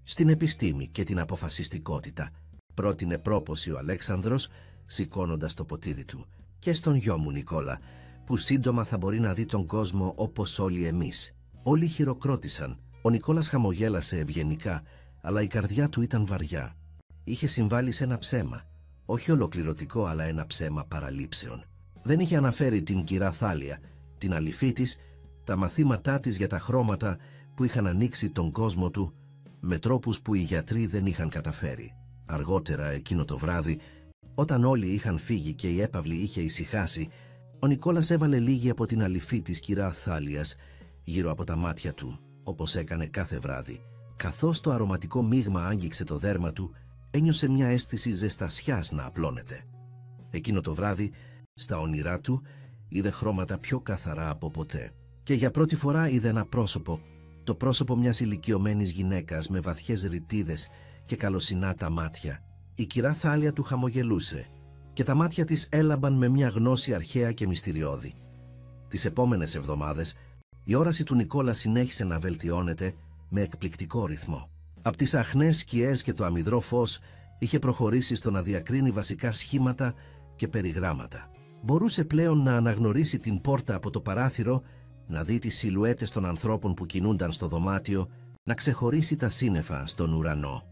Στην επιστήμη και την αποφασιστικότητα, πρότεινε πρόποση ο Αλέξανδρος, σηκώνοντας το ποτήρι του. «Και στον γιο μου Νικόλα, που σύντομα θα μπορεί να δει τον κόσμο όπως όλοι εμείς». Όλοι χειροκρότησαν. Ο Νικόλας χαμογέλασε ευγενικά, αλλά η καρδιά του ήταν βαριά. Είχε συμβάλει σε ένα ψέμα, όχι ολοκληρωτικό, αλλά ένα ψέμα παραλήψεων. Δεν είχε αναφέρει την κυρά Θάλια, την αληφή της, τα μαθήματά της για τα χρώματα που είχαν ανοίξει τον κόσμο του με τρόπους που οι γιατροί δεν είχαν καταφέρει. Αργότερα εκείνο το βράδυ, όταν όλοι είχαν φύγει και η έπαυλη είχε ησυχάσει, ο Νικόλας έβαλε λίγη από την αληφή της κυρά Θάλιας γύρω από τα μάτια του, όπως έκανε κάθε βράδυ. Καθώς το αρωματικό μείγμα άγγιξε το δέρμα του, ένιωσε μια αίσθηση ζεστασιάς να απλώνεται. Εκείνο το βράδυ, στα όνειρά του, είδε χρώματα πιο καθαρά από ποτέ. Και για πρώτη φορά είδε ένα πρόσωπο, το πρόσωπο μιας ηλικιωμένης γυναίκας με βαθιές ρητίδες και καλοσυνάτα μάτια. Η κυρά Θάλια του χαμογελούσε και τα μάτια της έλαμπαν με μια γνώση αρχαία και μυστηριώδη. Τις επόμενες εβδομάδες, η όραση του Νικόλα συνέχισε να βελτιώνεται με εκπληκτικό ρυθμό. Από τις αχνές σκιές και το αμυδρό φως είχε προχωρήσει στο να διακρίνει βασικά σχήματα και περιγράμματα. Μπορούσε πλέον να αναγνωρίσει την πόρτα από το παράθυρο, να δει τις σιλουέτες των ανθρώπων που κινούνταν στο δωμάτιο, να ξεχωρίσει τα σύννεφα στον ουρανό.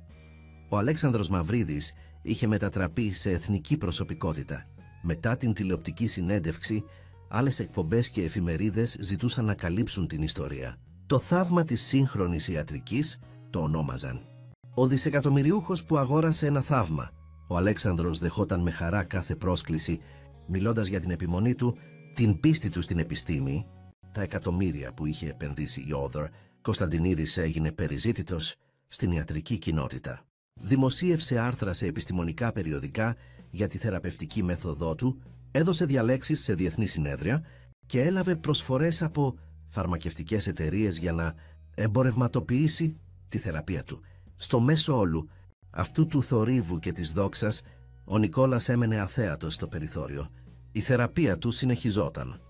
Ο Αλέξανδρος Μαυρίδης είχε μετατραπεί σε εθνική προσωπικότητα. Μετά την τηλεοπτική συνέντευξη, άλλες εκπομπές και εφημερίδες ζητούσαν να καλύψουν την ιστορία. Το θαύμα της σύγχρονης ιατρικής το ονόμαζαν. Ο δισεκατομμυριούχος που αγόρασε ένα θαύμα. Ο Αλέξανδρος δεχόταν με χαρά κάθε πρόσκληση, μιλώντας για την επιμονή του, την πίστη του στην επιστήμη, τα εκατομμύρια που είχε επενδύσει η Όδωρ. Κωνσταντινίδης έγινε περιζήτητος στην ιατρική κοινότητα. Δημοσίευσε άρθρα σε επιστημονικά περιοδικά για τη θεραπευτική μέθοδό του, έδωσε διαλέξεις σε διεθνή συνέδρια και έλαβε προσφορές από φαρμακευτικές εταιρείες για να εμπορευματοποιήσει τη θεραπεία του. Στο μέσο όλου αυτού του θορύβου και της δόξας, ο Νικόλας έμενε αθέατος στο περιθώριο. Η θεραπεία του συνεχιζόταν,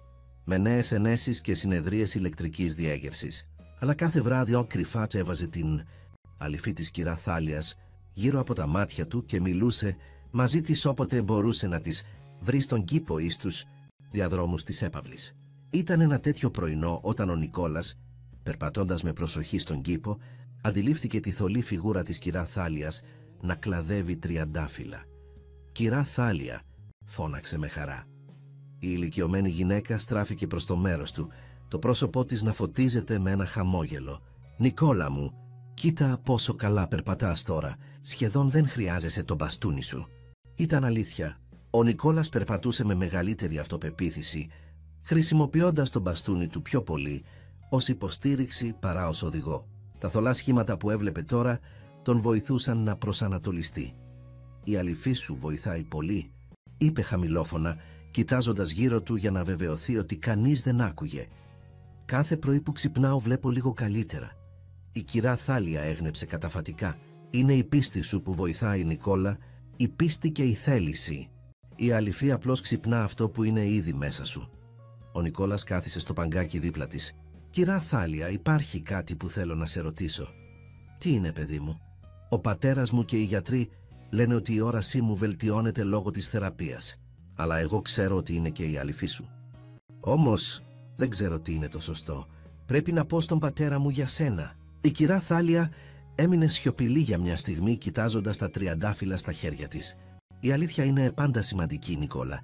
με νέες ενέσεις και συνεδρίες ηλεκτρικής διέγερσης. Αλλά κάθε βράδυ ο κρυφά έβαζε την αληφή της κυρά Θάλιας γύρω από τα μάτια του και μιλούσε μαζί της όποτε μπορούσε να της βρει στον κήπο ή στους διαδρόμους της έπαυλης. Ήταν ένα τέτοιο πρωινό όταν ο Νικόλας, περπατώντας με προσοχή στον κήπο, αντιλήφθηκε τη θολή φιγούρα της κυρά Θάλιας να κλαδεύει τριαντάφυλλα. «Κυρά Θάλια», φώναξε με χαρά. Η ηλικιωμένη γυναίκα στράφηκε προς το μέρος του, το πρόσωπό της να φωτίζεται με ένα χαμόγελο. «Νικόλα μου, κοίτα πόσο καλά περπατάς τώρα, σχεδόν δεν χρειάζεσαι το μπαστούνι σου». Ήταν αλήθεια. Ο Νικόλας περπατούσε με μεγαλύτερη αυτοπεποίθηση, χρησιμοποιώντας το μπαστούνι του πιο πολύ ως υποστήριξη παρά ως οδηγό. Τα θολά σχήματα που έβλεπε τώρα τον βοηθούσαν να προσανατολιστεί. «Η αληφή σου βοηθάει πολύ», είπε χαμηλόφωνα, κοιτάζοντας γύρω του για να βεβαιωθεί ότι κανείς δεν άκουγε. «Κάθε πρωί που ξυπνάω βλέπω λίγο καλύτερα». Η κυρά Θάλια έγνεψε καταφατικά. «Είναι η πίστη σου που βοηθάει, Νικόλα, η πίστη και η θέληση. Η αληφή απλώς ξυπνά αυτό που είναι ήδη μέσα σου». Ο Νικόλας κάθισε στο παγκάκι δίπλα της. «Κυρά Θάλια, υπάρχει κάτι που θέλω να σε ρωτήσω». «Τι είναι, παιδί μου?» «Ο πατέρας μου και οι γιατροί λένε ότι η όρασή μου βελτιώνεται λόγω της θεραπείας. Αλλά εγώ ξέρω ότι είναι και η αληφή σου. Όμως δεν ξέρω τι είναι το σωστό. Πρέπει να πω στον πατέρα μου για σένα». Η κυρά Θάλια έμεινε σιωπηλή για μια στιγμή, κοιτάζοντας τα τριαντάφυλλα στα χέρια της. «Η αλήθεια είναι πάντα σημαντική, Νικόλα,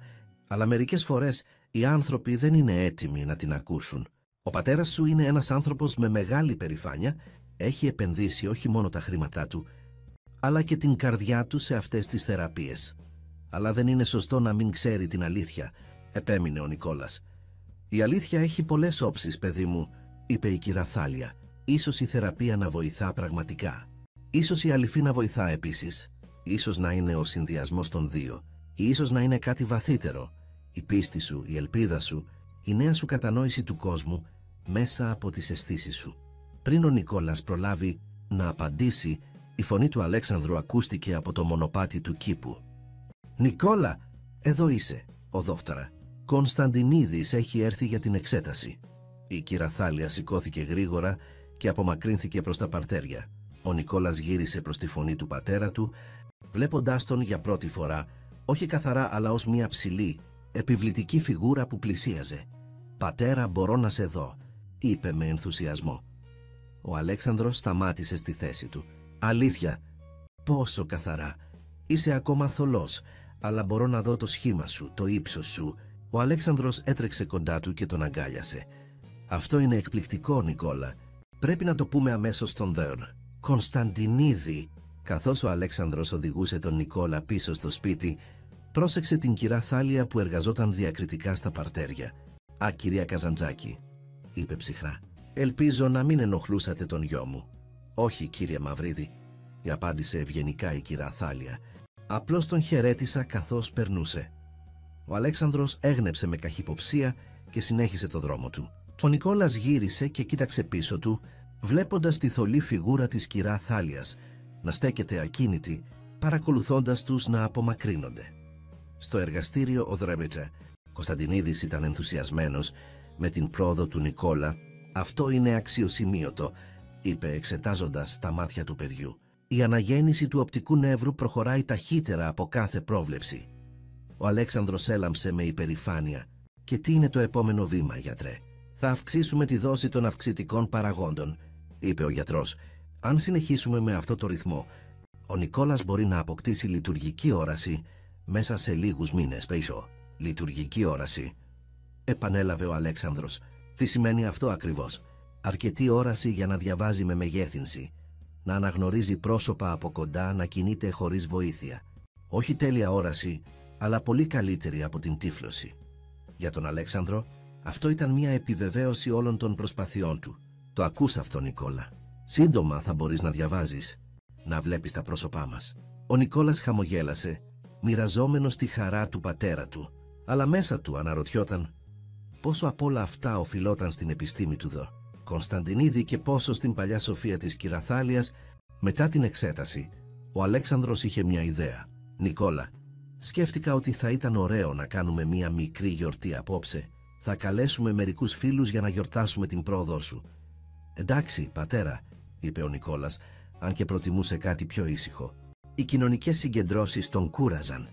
αλλά μερικές φορές οι άνθρωποι δεν είναι έτοιμοι να την ακούσουν. Ο πατέρας σου είναι ένας άνθρωπος με μεγάλη περηφάνεια, έχει επενδύσει όχι μόνο τα χρήματά του, αλλά και την καρδιά του σε αυτές τις θεραπείες. Αλλά δεν είναι σωστό να μην ξέρει την αλήθεια», επέμεινε ο Νικόλας. «Η αλήθεια έχει πολλές όψεις, παιδί μου», είπε η κυρά Θάλια. «Ίσως η θεραπεία να βοηθά πραγματικά. Ίσως η αληφή να βοηθά επίσης. Ίσως να είναι ο συνδυασμός των δύο. Ή ίσως να είναι κάτι βαθύτερο. Η πίστη σου, η ελπίδα σου, η νέα σου κατανόηση του κόσμου μέσα από τις αισθήσεις σου». Πριν ο Νικόλας προλάβει να απαντήσει, η φωνή του Αλέξανδρου ακούστηκε από το μονοπάτι του κήπου. «Νικόλα, εδώ είσαι, οδόφταρα. Κωνσταντινίδης έχει έρθει για την εξέταση». Η κυρά Θάλια σηκώθηκε γρήγορα και απομακρύνθηκε προς τα παρτέρια. Ο Νικόλας γύρισε προς τη φωνή του πατέρα του, βλέποντάς τον για πρώτη φορά, όχι καθαρά αλλά ως μια ψηλή, επιβλητική φιγούρα που πλησίαζε. «Πατέρα, μπορώ να σε δω», είπε με ενθουσιασμό. Ο Αλέξανδρος σταμάτησε στη θέση του. «Αλήθεια, πόσο καθαρά. Είσαι ακόμα θολός, αλλά μπορώ να δω το σχήμα σου, το ύψος σου, Ο Αλέξανδρος έτρεξε κοντά του και τον αγκάλιασε. «Αυτό είναι εκπληκτικό, Νικόλα. Πρέπει να το πούμε αμέσως στον Δέρ. Κωνσταντινίδη!» Καθώς ο Αλέξανδρος οδηγούσε τον Νικόλα πίσω στο σπίτι, πρόσεξε την κυρά Θάλια που εργαζόταν διακριτικά στα παρτέρια. «Α, κυρία Καζαντζάκη», είπε ψυχρά, «ελπίζω να μην ενοχλούσατε τον γιο μου». «Όχι, κύριε Μαυρίδη», απάντησε ευγενικά η κυρά Θάλια. «Απλώς τον χαιρέτησα καθώς περνούσε». Ο Αλέξανδρος έγνεψε με καχυποψία και συνέχισε το δρόμο του. Ο Νικόλας γύρισε και κοίταξε πίσω του, βλέποντας τη θολή φιγούρα της κυρά Θάλιας να στέκεται ακίνητη, παρακολουθώντας τους να απομακρύνονται. Στο εργαστήριο ο Δρέμπετσα, Κωνσταντινίδης ήταν ενθουσιασμένος με την πρόοδο του Νικόλα. «Αυτό είναι αξιοσημείωτο», είπε εξετάζοντας τα μάτια του παιδιού. «Η αναγέννηση του οπτικού νεύρου προχωράει ταχύτερα από κάθε πρόβλεψη». Ο Αλέξανδρος έλαμψε με υπερηφάνεια. «Και τι είναι το επόμενο βήμα, γιατρέ?» «Θα αυξήσουμε τη δόση των αυξητικών παραγόντων», είπε ο γιατρός. «Αν συνεχίσουμε με αυτό το ρυθμό, ο Νικόλας μπορεί να αποκτήσει λειτουργική όραση μέσα σε λίγους μήνες πίσω». «Λειτουργική όραση», επανέλαβε ο Αλέξανδρος. «Τι σημαίνει αυτό ακριβώς?» «Αρκετή όραση για να διαβάζει με μεγέθυνση, να αναγνωρίζει πρόσωπα από κοντά, να κινείται χωρίς βοήθεια. Όχι τέλεια όραση, αλλά πολύ καλύτερη από την τύφλωση». Για τον Αλέξανδρο αυτό ήταν μια επιβεβαίωση όλων των προσπαθειών του. «Το ακούς αυτό, Νικόλα? Σύντομα θα μπορείς να διαβάζεις, να βλέπεις τα πρόσωπά μας». Ο Νικόλας χαμογέλασε, μοιραζόμενος τη χαρά του πατέρα του, αλλά μέσα του αναρωτιόταν πόσο απ' όλα αυτά οφειλόταν στην επιστήμη του Κωνσταντινίδη και πόσο στην παλιά σοφία της Κυραθάλιας. Μετά την εξέταση, ο Αλέξανδρος είχε μια ιδέα. «Νικόλα, σκέφτηκα ότι θα ήταν ωραίο να κάνουμε μια μικρή γιορτή απόψε. Θα καλέσουμε μερικούς φίλους για να γιορτάσουμε την πρόοδό σου». «Εντάξει, πατέρα», είπε ο Νικόλας, αν και προτιμούσε κάτι πιο ήσυχο. Οι κοινωνικές συγκεντρώσεις τον κούραζαν.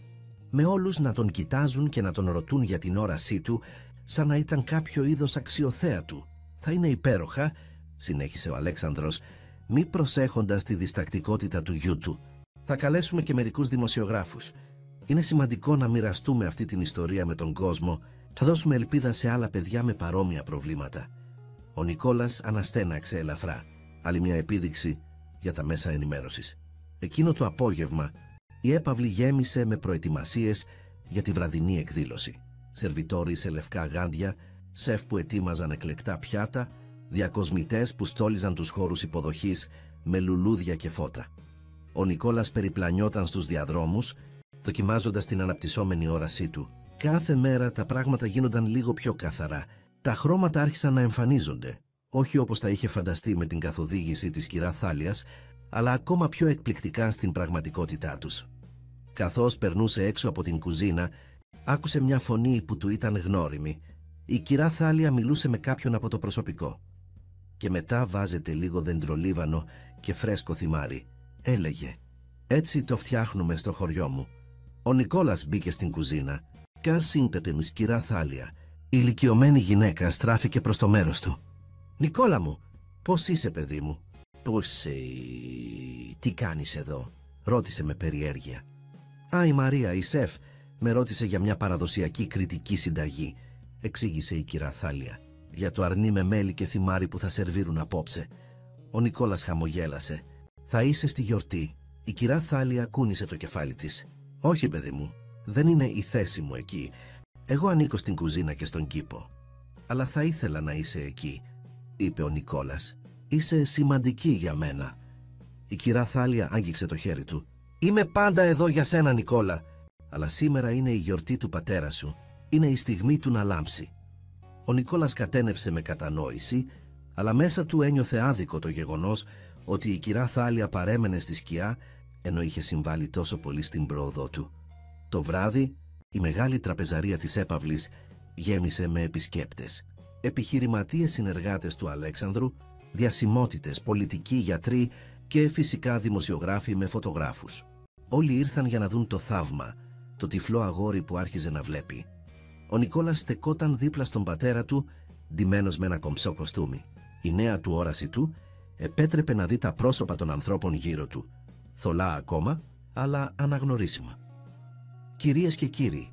Με όλους να τον κοιτάζουν και να τον ρωτούν για την όρασή του, σαν να ήταν κάποιο είδος αξιοθέατου. «Θα είναι υπέροχα», συνέχισε ο Αλέξανδρος, μη προσέχοντας τη διστακτικότητα του γιού του. «Θα καλέσουμε και μερικούς δημοσιογράφους. Είναι σημαντικό να μοιραστούμε αυτή την ιστορία με τον κόσμο. Θα δώσουμε ελπίδα σε άλλα παιδιά με παρόμοια προβλήματα». Ο Νικόλας αναστέναξε ελαφρά. Άλλη μια επίδειξη για τα μέσα ενημέρωσης. Εκείνο το απόγευμα η έπαυλη γέμισε με προετοιμασίες για τη βραδινή εκδήλωση. Σερβιτόροι σε λευκά γάντια, σεφ που ετοίμαζαν εκλεκτά πιάτα, διακοσμητές που στόλιζαν τους χώρους υποδοχής με λουλούδια και φώτα. Ο Νικόλας περιπλανιόταν στους διαδρόμους, δοκιμάζοντας την αναπτυσσόμενη όρασή του. Κάθε μέρα τα πράγματα γίνονταν λίγο πιο καθαρά. Τα χρώματα άρχισαν να εμφανίζονται, όχι όπως τα είχε φανταστεί με την καθοδήγηση της κυρά Θάλιας, αλλά ακόμα πιο εκπληκτικά στην πραγματικότητά τους. Καθώς περνούσε έξω από την κουζίνα, άκουσε μια φωνή που του ήταν γνώριμη. Η κυρά Θάλια μιλούσε με κάποιον από το προσωπικό. Και μετά βάζετε λίγο δεντρολίβανο και φρέσκο θυμάρι. Έλεγε, «Έτσι το φτιάχνουμε στο χωριό μου». Ο Νικόλας μπήκε στην κουζίνα. «Καν σύμπτεται μης κυρά Θάλια». Η ηλικιωμένη γυναίκα στράφηκε προς το μέρος του. «Νικόλα μου, πώς είσαι, παιδί μου?» «Πώς τι κάνεις εδώ?» ρώτησε με περιέργεια. «Α, η Μαρία, η σεφ, με ρώτησε για μια παραδοσιακή κριτική συνταγή», εξήγησε η κυρά Θάλια, «για το αρνί με μέλι και θυμάρι που θα σερβίρουν απόψε». Ο Νικόλας χαμογέλασε. «Θα είσαι στη γιορτή». Η κυρά Θάλια κούνησε το κεφάλι της. «Όχι, παιδί μου, δεν είναι η θέση μου εκεί. Εγώ ανήκω στην κουζίνα και στον κήπο». «Αλλά θα ήθελα να είσαι εκεί», είπε ο Νικόλας. «Είσαι σημαντική για μένα». Η κυρά Θάλια άγγιξε το χέρι του. «Είμαι πάντα εδώ για σένα, Νικόλα. Αλλά σήμερα είναι η γιορτή του πατέρα σου. Είναι η στιγμή του να λάμψει». Ο Νικόλας κατένευσε με κατανόηση, αλλά μέσα του ένιωθε άδικο το γεγονός ότι η κυρά Θάλια παρέμενε στη σκιά, ενώ είχε συμβάλει τόσο πολύ στην πρόοδό του. Το βράδυ, η μεγάλη τραπεζαρία της έπαυλης γέμισε με επισκέπτες. Επιχειρηματίες συνεργάτες του Αλέξανδρου, διασημότητες, πολιτικοί, γιατροί και φυσικά δημοσιογράφοι με φωτογράφους. Όλοι ήρθαν για να δουν το θαύμα, το τυφλό αγόρι που άρχιζε να βλέπει. Ο Νικόλας στεκόταν δίπλα στον πατέρα του, ντυμένος με ένα κομψό κοστούμι. Η νέα του όραση του επέτρεπε να δει τα πρόσωπα των ανθρώπων γύρω του, θολά ακόμα, αλλά αναγνωρίσιμα. «Κυρίες και κύριοι»,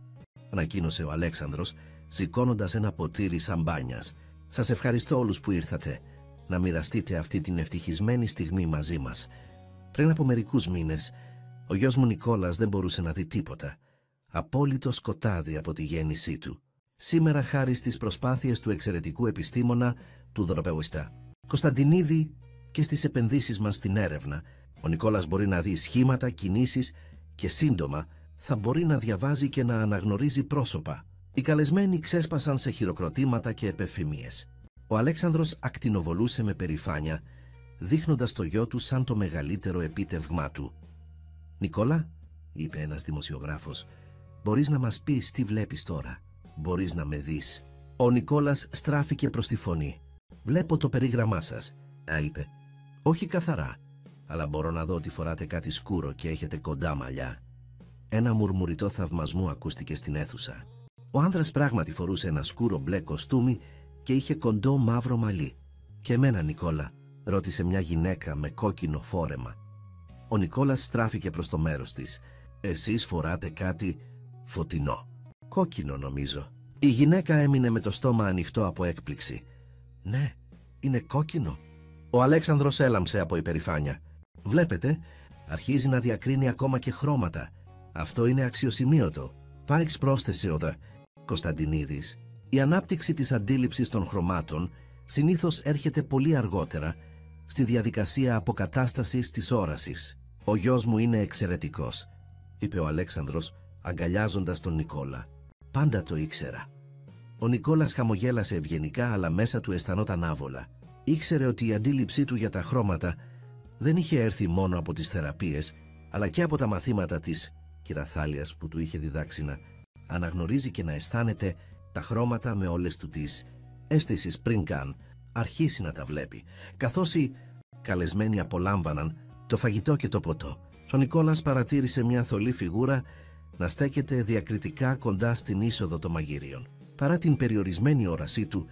ανακοίνωσε ο Αλέξανδρος, σηκώνοντας ένα ποτήρι σαμπάνιας. «Σας ευχαριστώ όλους που ήρθατε να μοιραστείτε αυτή την ευτυχισμένη στιγμή μαζί μας. Πριν από μερικούς μήνες, ο γιος μου Νικόλας δεν μπορούσε να δει τίποτα. Απόλυτο σκοτάδι από τη γέννησή του. Σήμερα, χάρη στις προσπάθειες του εξαιρετικού επιστήμονα, του δροπεοιστά Κωνσταντινίδη και στις επενδύσεις μας στην έρευνα, ο Νικόλας μπορεί να δει σχήματα, κινήσεις και σύντομα θα μπορεί να διαβάζει και να αναγνωρίζει πρόσωπα». Οι καλεσμένοι ξέσπασαν σε χειροκροτήματα και επεφημίες. Ο Αλέξανδρος ακτινοβολούσε με περηφάνεια, δείχνοντας το γιο του σαν το μεγαλύτερο επίτευγμά του. «Νικόλα», είπε ένας δημοσιογράφος, «μπορείς να μας πεις τι βλέπεις τώρα? Μπορείς να με δεις?» Ο Νικόλας στράφηκε προς τη φωνή. «Βλέπω το περίγραμμά σας», είπε. «Όχι καθαρά, αλλά μπορώ να δω ότι φοράτε κάτι σκούρο και έχετε κοντά μαλλιά». Ένα μουρμουριτό θαυμασμού ακούστηκε στην αίθουσα. Ο άνδρας πράγματι φορούσε ένα σκούρο μπλε κοστούμι και είχε κοντό μαύρο μαλλί. «Και εμένα, Νικόλα?» ρώτησε μια γυναίκα με κόκκινο φόρεμα. Ο Νικόλας στράφηκε προς το μέρος της. «Εσείς φοράτε κάτι φωτεινό». «Κόκκινο, νομίζω». Η γυναίκα έμεινε με το στόμα ανοιχτό από έκπληξη. «Ναι, είναι κόκκινο». Ο Αλέξανδρος έλαμψε από υπερηφάνεια. «Βλέπετε, αρχίζει να διακρίνει ακόμα και χρώματα. Αυτό είναι αξιοσημείωτο». «Πάιξ», πρόσθεσε ο Κωνσταντινίδης. «Η ανάπτυξη της αντίληψης των χρωμάτων συνήθως έρχεται πολύ αργότερα στη διαδικασία αποκατάστασης της όρασης. Ο γιος μου είναι εξαιρετικός», είπε ο Αλέξανδρος αγκαλιάζοντας τον Νικόλα. «Πάντα το ήξερα». Ο Νικόλας χαμογέλασε ευγενικά, αλλά μέσα του αισθανόταν άβολα. Ήξερε ότι η αντίληψή του για τα χρώματα δεν είχε έρθει μόνο από τις θεραπείες, αλλά και από τα μαθήματα της κυρα-Θάλιας που του είχε διδάξει να αναγνωρίζει και να αισθάνεται τα χρώματα με όλες του τις αίσθησεις πριν καν αρχίσει να τα βλέπει. Καθώς οι καλεσμένοι απολάμβαναν το φαγητό και το ποτό, ο Νικόλας παρατήρησε μια θολή φιγούρα να στέκεται διακριτικά κοντά στην είσοδο των μαγείριων. Παρά την περιορισμένη όρασή του,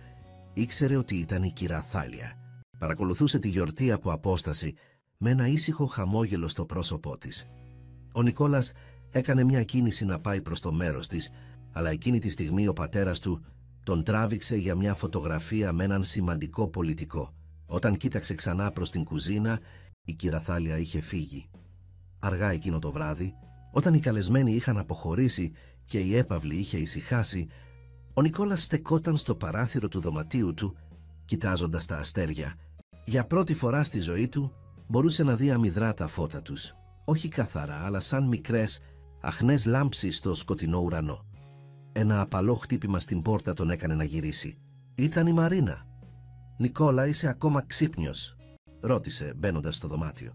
ήξερε ότι ήταν η κυρα-Θάλια. Παρακολουθούσε τη γιορτή από απόσταση με ένα ήσυχο χαμόγελο στο πρόσωπό της. Ο Νικόλας έκανε μια κίνηση να πάει προς το μέρος της, αλλά εκείνη τη στιγμή ο πατέρας του τον τράβηξε για μια φωτογραφία με έναν σημαντικό πολιτικό. Όταν κοίταξε ξανά προς την κουζίνα, η κυρα-Θάλια είχε φύγει. Αργά εκείνο το βράδυ, όταν οι καλεσμένοι είχαν αποχωρήσει και η έπαυλη είχε ησυχάσει, ο Νικόλας στεκόταν στο παράθυρο του δωματίου του, κοιτάζοντας τα αστέρια. Για πρώτη φορά στη ζωή του μπορούσε να δει αμυδρά τα φώτα τους. Όχι καθαρά, αλλά σαν μικρές, αχνές λάμψεις στο σκοτεινό ουρανό. Ένα απαλό χτύπημα στην πόρτα τον έκανε να γυρίσει. Ήταν η Μαρίνα. «Νικόλα, είσαι ακόμα ξύπνιος?» ρώτησε μπαίνοντας στο δωμάτιο.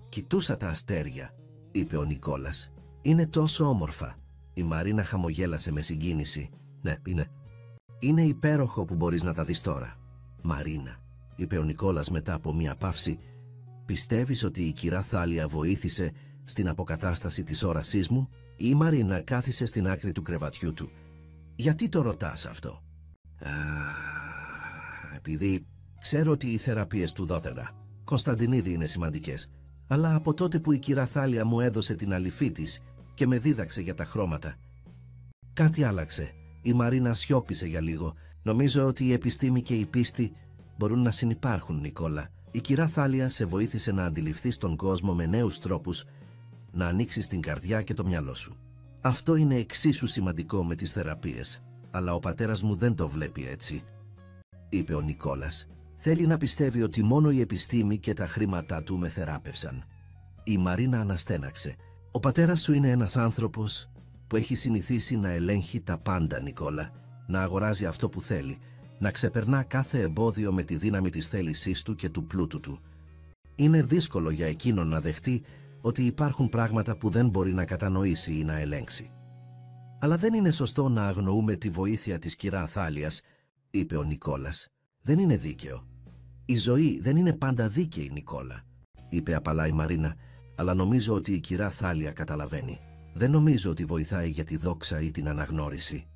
«Κοιτούσα τα αστέρια», είπε ο Νικόλας. «Είναι τόσο όμορφα». Η Μαρίνα χαμογέλασε με συγκίνηση. «Ναι, είναι. Είναι υπέροχο που μπορείς να τα δεις τώρα». «Μαρίνα», είπε ο Νικόλας μετά από μία παύση, «πιστεύεις ότι η κυρα-Θάλια βοήθησε στην αποκατάσταση της όρασής μου?» Η Μαρίνα κάθισε στην άκρη του κρεβατιού του. «Γιατί το ρωτάς αυτό?» «Επειδή ξέρω ότι οι θεραπείες του Δόθερα Κωνσταντινίδη είναι σημαντικές, αλλά από τότε που η κυρα-Θάλια μου έδωσε την αληφή της και με δίδαξε για τα χρώματα, κάτι άλλαξε». Η Μαρίνα σιώπησε για λίγο. «Νομίζω ότι η επιστήμη και η πίστη μπορούν να συνυπάρχουν, Νικόλα. Η κυρα-Θάλια σε βοήθησε να αντιληφθείς τον κόσμο με νέους τρόπους, να ανοίξεις την καρδιά και το μυαλό σου. Αυτό είναι εξίσου σημαντικό με τις θεραπείες, αλλά ο πατέρας μου δεν το βλέπει έτσι», είπε ο Νικόλας. «Θέλει να πιστεύει ότι μόνο η επιστήμη και τα χρήματά του με θεράπευσαν». Η Μαρίνα αναστέναξε. «Ο πατέρας σου είναι ένας άνθρωπος που έχει συνηθίσει να ελέγχει τα πάντα, Νικόλα, να αγοράζει αυτό που θέλει, να ξεπερνά κάθε εμπόδιο με τη δύναμη της θέλησής του και του πλούτου του. Είναι δύσκολο για εκείνον να δεχτεί ότι υπάρχουν πράγματα που δεν μπορεί να κατανοήσει ή να ελέγξει. Αλλά δεν είναι σωστό να αγνοούμε τη βοήθεια της κυρα-Θάλιας», είπε ο Νικόλας. «Δεν είναι δίκαιο. Η ζωή δεν είναι πάντα δίκαιη, Νικόλα», είπε απαλά η Μαρίνα, «αλλά νομίζω ότι η κυρα-Θάλια καταλαβαίνει. Δεν νομίζω ότι βοηθάει για τη δόξα ή την αναγνώριση».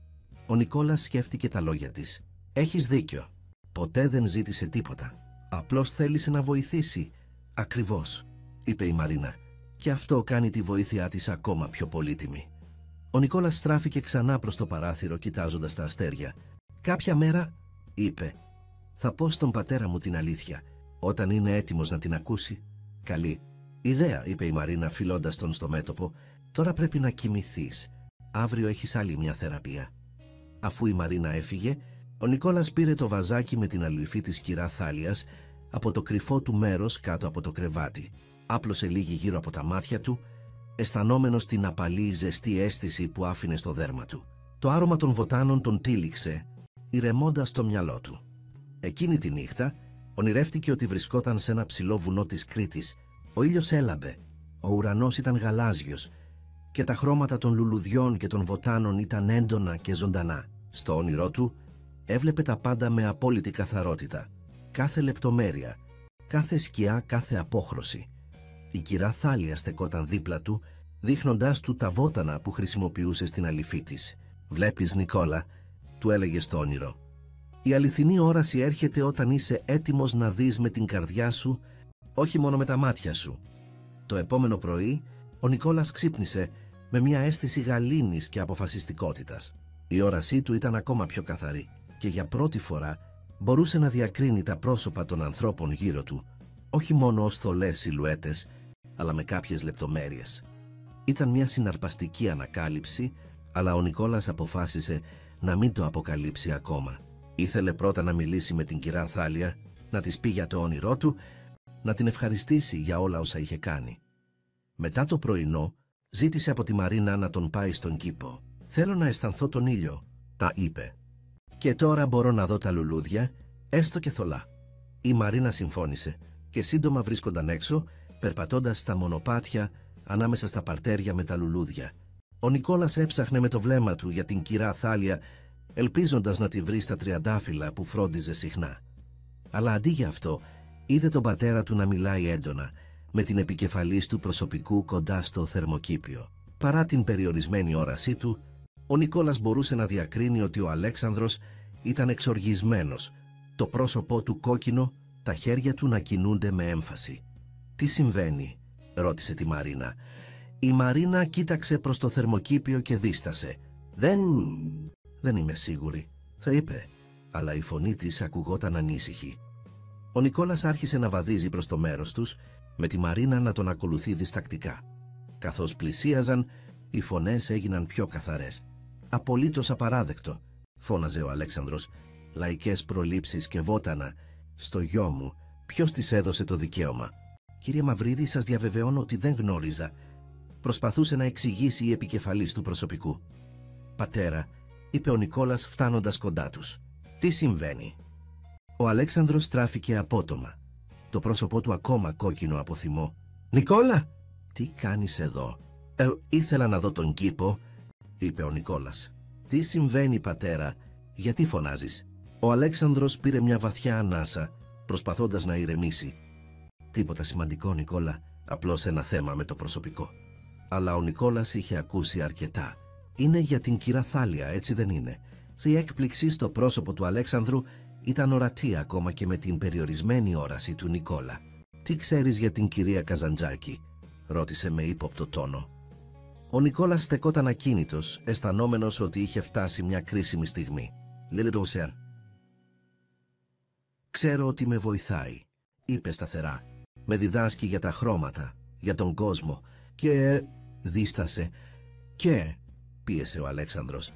Ο Νικόλας σκέφτηκε τα λόγια της. «Έχεις δίκιο. Ποτέ δεν ζήτησε τίποτα. Απλώς θέλησε να βοηθήσει». «Ακριβώς», είπε η Μαρίνα. «Και αυτό κάνει τη βοήθειά της ακόμα πιο πολύτιμη». Ο Νικόλας στράφηκε ξανά προς το παράθυρο κοιτάζοντας τα αστέρια. «Κάποια μέρα», είπε, «θα πω στον πατέρα μου την αλήθεια, όταν είναι έτοιμος να την ακούσει». «Καλή ιδέα», είπε η Μαρίνα φιλώντας τον στο μέτωπο. «Τώρα πρέπει να κοιμηθείς. Αύριο έχεις άλλη μια θεραπεία». Αφού η Μαρίνα έφυγε, ο Νικόλας πήρε το βαζάκι με την αλουηφή της κυρά Θάλιας από το κρυφό του μέρος κάτω από το κρεβάτι. Άπλωσε λίγη γύρω από τα μάτια του, αισθανόμενος την απαλή ζεστή αίσθηση που άφηνε στο δέρμα του. Το άρωμα των βοτάνων τον τύλιξε, ηρεμώντας το μυαλό του. Εκείνη τη νύχτα ονειρεύτηκε ότι βρισκόταν σε ένα ψηλό βουνό της Κρήτης. Ο ήλιος έλαμπε, ο ουρανός ήταν γαλάζιος και τα χρώματα των λουλουδιών και των βοτάνων ήταν έντονα και ζωντανά. Στο όνειρό του έβλεπε τα πάντα με απόλυτη καθαρότητα, κάθε λεπτομέρεια, κάθε σκιά, κάθε απόχρωση. Η κυρά Θάλια στεκόταν δίπλα του, δείχνοντάς του τα βότανα που χρησιμοποιούσε στην αληφή της. «Βλέπεις, Νικόλα», του έλεγε στο όνειρο, «η αληθινή όραση έρχεται όταν είσαι έτοιμος να δεις με την καρδιά σου, όχι μόνο με τα μάτια σου». Το επόμενο πρωί ο Νικόλας ξύπνησε με μια αίσθηση γαλήνης και αποφασιστικότητας. Η όρασή του ήταν ακόμα πιο καθαρή και για πρώτη φορά μπορούσε να διακρίνει τα πρόσωπα των ανθρώπων γύρω του, όχι μόνο ως θολές σιλουέτες, αλλά με κάποιες λεπτομέρειες. Ήταν μια συναρπαστική ανακάλυψη, αλλά ο Νικόλας αποφάσισε να μην το αποκαλύψει ακόμα. Ήθελε πρώτα να μιλήσει με την κυρά Θάλια, να της πει για το όνειρό του, να την ευχαριστήσει για όλα όσα είχε κάνει. Μετά το πρωινό, ζήτησε από τη Μαρίνα να τον πάει στον κήπο. «Θέλω να αισθανθώ τον ήλιο», είπε. «Και τώρα μπορώ να δω τα λουλούδια, έστω και θολά». Η Μαρίνα συμφώνησε και σύντομα βρίσκονταν έξω, περπατώντας στα μονοπάτια ανάμεσα στα παρτέρια με τα λουλούδια. Ο Νικόλας έψαχνε με το βλέμμα του για την κυρά Θάλια, ελπίζοντας να τη βρει στα τριαντάφυλλα που φρόντιζε συχνά. Αλλά αντί για αυτό, είδε τον πατέρα του να μιλάει έντονα, με την επικεφαλής του προσωπικού κοντά στο θερμοκήπιο. Παρά την περιορισμένη όρασή του, ο Νικόλας μπορούσε να διακρίνει ότι ο Αλέξανδρος ήταν εξοργισμένος, το πρόσωπό του κόκκινο, τα χέρια του να κινούνται με έμφαση. «Τι συμβαίνει?» ρώτησε τη Μαρίνα. Η Μαρίνα κοίταξε προς το θερμοκήπιο και δίστασε. Δεν είμαι σίγουρη», θα είπε, αλλά η φωνή της ακουγόταν ανήσυχη. Ο Νικόλας άρχισε να βαδίζει προς το μέρος τους, με τη Μαρίνα να τον ακολουθεί διστακτικά. Καθώς πλησίαζαν, οι φωνές έγιναν πιο καθαρές. «Απολύτως απαράδεκτο», φώναζε ο Αλέξανδρος. «Λαϊκές προλήψεις και βότανα. Στο γιο μου, ποιος της έδωσε το δικαίωμα?» «Κύριε Μαυρίδη, σας διαβεβαιώνω ότι δεν γνώριζα», προσπαθούσε να εξηγήσει η επικεφαλής του προσωπικού. «Πατέρα», είπε ο Νικόλας φτάνοντας κοντά τους. «Τι συμβαίνει?» Ο Αλέξανδρος στράφηκε απότομα, το πρόσωπό του ακόμα κόκκινο από θυμό. «Νικόλα!» «Τι κάνεις εδώ?» «Ήθελα να δω τον κήπο», είπε ο Νικόλας. «Τι συμβαίνει, πατέρα, γιατί φωνάζεις?» Ο Αλέξανδρος πήρε μια βαθιά ανάσα, προσπαθώντας να ηρεμήσει. «Τίποτα σημαντικό, Νικόλα, απλώς ένα θέμα με το προσωπικό». Αλλά ο Νικόλας είχε ακούσει αρκετά. «Είναι για την κυρά Θάλια, έτσι δεν είναι?» Η έκπληξη στο πρόσωπο του Αλέξανδρου ήταν ορατή ακόμα και με την περιορισμένη όραση του Νικόλα. «Τι ξέρεις για την κυρία Καζαντζάκη?» ρώτησε με ύποπτο τόνο. Ο Νικόλας στεκόταν ακίνητος, αισθανόμενος ότι είχε φτάσει μια κρίσιμη στιγμή. «Λίλερουσερ, ξέρω ότι με βοηθάει», είπε σταθερά. «Με διδάσκει για τα χρώματα, για τον κόσμο και...» δίστασε. «Και...» πίεσε ο Αλέξανδρος.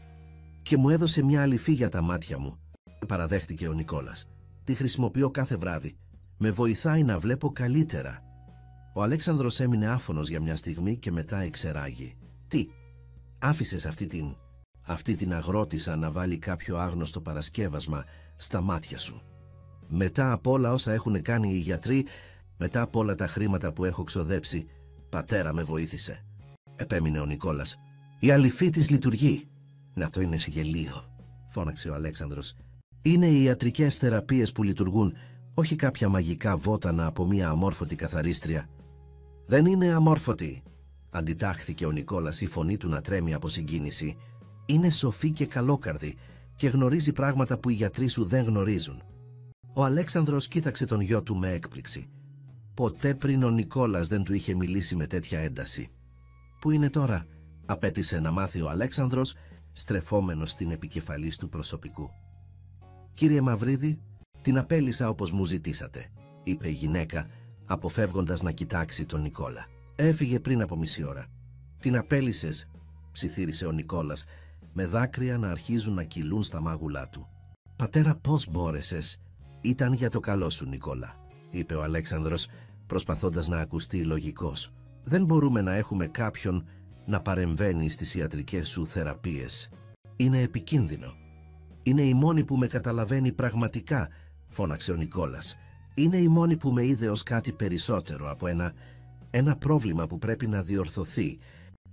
«Και μου έδωσε μια αληφή για τα μάτια μου», παραδέχτηκε ο Νικόλας. «Τη χρησιμοποιώ κάθε βράδυ. Με βοηθάει να βλέπω καλύτερα». Ο Αλέξανδρος έμεινε άφωνος για μια στιγμή και μετά εξεράγει. «Τι, άφησες αυτή την αγρότισσα να βάλει κάποιο άγνωστο παρασκεύασμα στα μάτια σου? Μετά από όλα όσα έχουν κάνει οι γιατροί, μετά από όλα τα χρήματα που έχω ξοδέψει, πατέρα με βοήθησε», επέμεινε ο Νικόλας. «Η αληφή της λειτουργεί». «Αυτό είναι γελίο», φώναξε ο Αλέξανδρος. «Είναι οι ιατρικές θεραπείες που λειτουργούν, όχι κάποια μαγικά βότανα από μια αμόρφωτη καθαρίστρια». «Δεν είναι αμόρφωτη», αντιτάχθηκε ο Νικόλας, η φωνή του να τρέμει από συγκίνηση. «Είναι σοφή και καλόκαρδη και γνωρίζει πράγματα που οι γιατροί σου δεν γνωρίζουν». Ο Αλέξανδρος κοίταξε τον γιο του με έκπληξη. Ποτέ πριν ο Νικόλας δεν του είχε μιλήσει με τέτοια ένταση. «Πού είναι τώρα?» απέτησε να μάθει ο Αλέξανδρος, στρεφόμενος στην επικεφαλής του προσωπικού. «Κύριε Μαυρίδη, την απέλυσα όπως μου ζητήσατε», είπε η γυναίκα, αποφεύγοντας να κοιτάξει τον Νικόλα. «Έφυγε πριν από μισή ώρα». «Την απέλυσες», ψιθύρισε ο Νικόλας, με δάκρυα να αρχίζουν να κυλούν στα μάγουλά του. «Πατέρα, πώς μπόρεσες?» «Ήταν για το καλό σου, Νικόλα», είπε ο Αλέξανδρος, προσπαθώντας να ακουστεί λογικός. «Δεν μπορούμε να έχουμε κάποιον να παρεμβαίνει στις ιατρικές σου θεραπείες. Είναι επικίνδυνο». «Είναι η μόνη που με καταλαβαίνει πραγματικά», φώναξε ο Νικόλας. «Είναι η μόνη που με είδε ως κάτι περισσότερο από ένα πρόβλημα που πρέπει να διορθωθεί».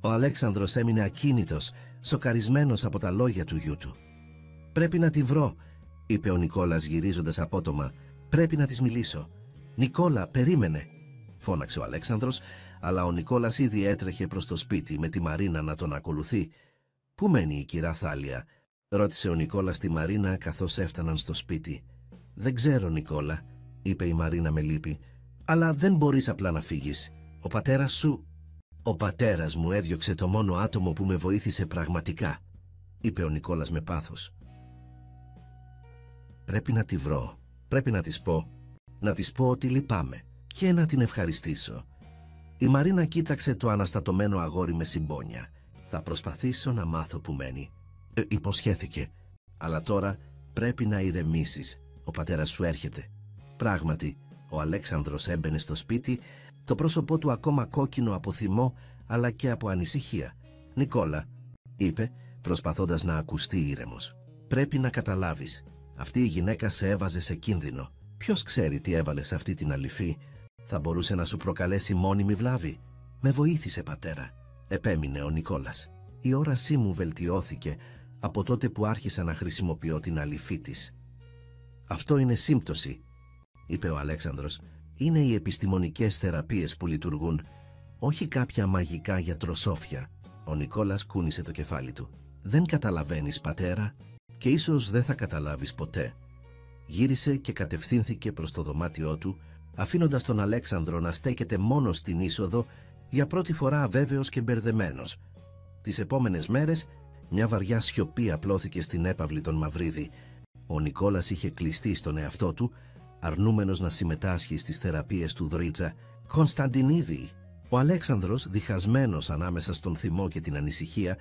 Ο Αλέξανδρος έμεινε ακίνητος, σοκαρισμένος από τα λόγια του γιού του. «Πρέπει να τη βρω», είπε ο Νικόλας γυρίζοντας απότομα. «Πρέπει να της μιλήσω». «Νικόλα, περίμενε», φώναξε ο Αλέξανδρος, αλλά ο Νικόλας ήδη έτρεχε προς το σπίτι με τη Μαρίνα να τον ακολουθεί. «Πού μένει η κυρά Θάλια?» ρώτησε ο Νικόλας τη Μαρίνα καθώς έφταναν στο σπίτι. «Δεν ξέρω, Νικόλα», είπε η Μαρίνα με λύπη. «Αλλά δεν μπορείς απλά να φύγεις. Ο πατέρας σου...» «Ο πατέρας μου έδιωξε το μόνο άτομο που με βοήθησε πραγματικά», είπε ο Νικόλας με πάθος. «Πρέπει να τη βρω. Πρέπει να της πω. Να της πω ότι λυπάμαι και να την ευχαριστήσω». Η Μαρίνα κοίταξε το αναστατωμένο αγόρι με συμπόνια. «Θα προσπαθήσω να μάθω που μένει», υποσχέθηκε. «Αλλά τώρα πρέπει να ηρεμήσεις. Ο πατέρας σου έρχεται». Πράγματι, ο Αλέξανδρος έμπαινε στο σπίτι, το πρόσωπό του ακόμα κόκκινο από θυμό αλλά και από ανησυχία. «Νικόλα», είπε, προσπαθώντας να ακουστεί ήρεμος, «πρέπει να καταλάβεις. Αυτή η γυναίκα σε έβαζε σε κίνδυνο. Ποιος ξέρει τι έβαλε σε αυτή την αληφή? Θα μπορούσε να σου προκαλέσει μόνιμη βλάβη. Με βοήθησε, πατέρα», επέμεινε ο Νικόλας. «Η όρασή μου βελτιώθηκε από τότε που άρχισα να χρησιμοποιώ την αληφή της». «Αυτό είναι σύμπτωση», είπε ο Αλέξανδρος. «Είναι οι επιστημονικές θεραπείες που λειτουργούν, όχι κάποια μαγικά γιατροσόφια». Ο Νικόλας κούνησε το κεφάλι του. «Δεν καταλαβαίνεις, πατέρα, και ίσως δεν θα καταλάβεις ποτέ». Γύρισε και κατευθύνθηκε προς το δωμάτιό του, αφήνοντας τον Αλέξανδρο να στέκεται μόνος στην είσοδο, για πρώτη φορά αβέβαιος και μπερδεμένος. Τις επόμενες μέρες μια βαριά σιωπή απλώθηκε στην έπαυλη των Μαυρίδη. Ο Νικόλας είχε κλειστεί στον εαυτό του, αρνούμενος να συμμετάσχει στις θεραπείες του Δρίτσα. «Κωνσταντινίδη!» Ο Αλέξανδρος, διχασμένος ανάμεσα στον θυμό και την ανησυχία,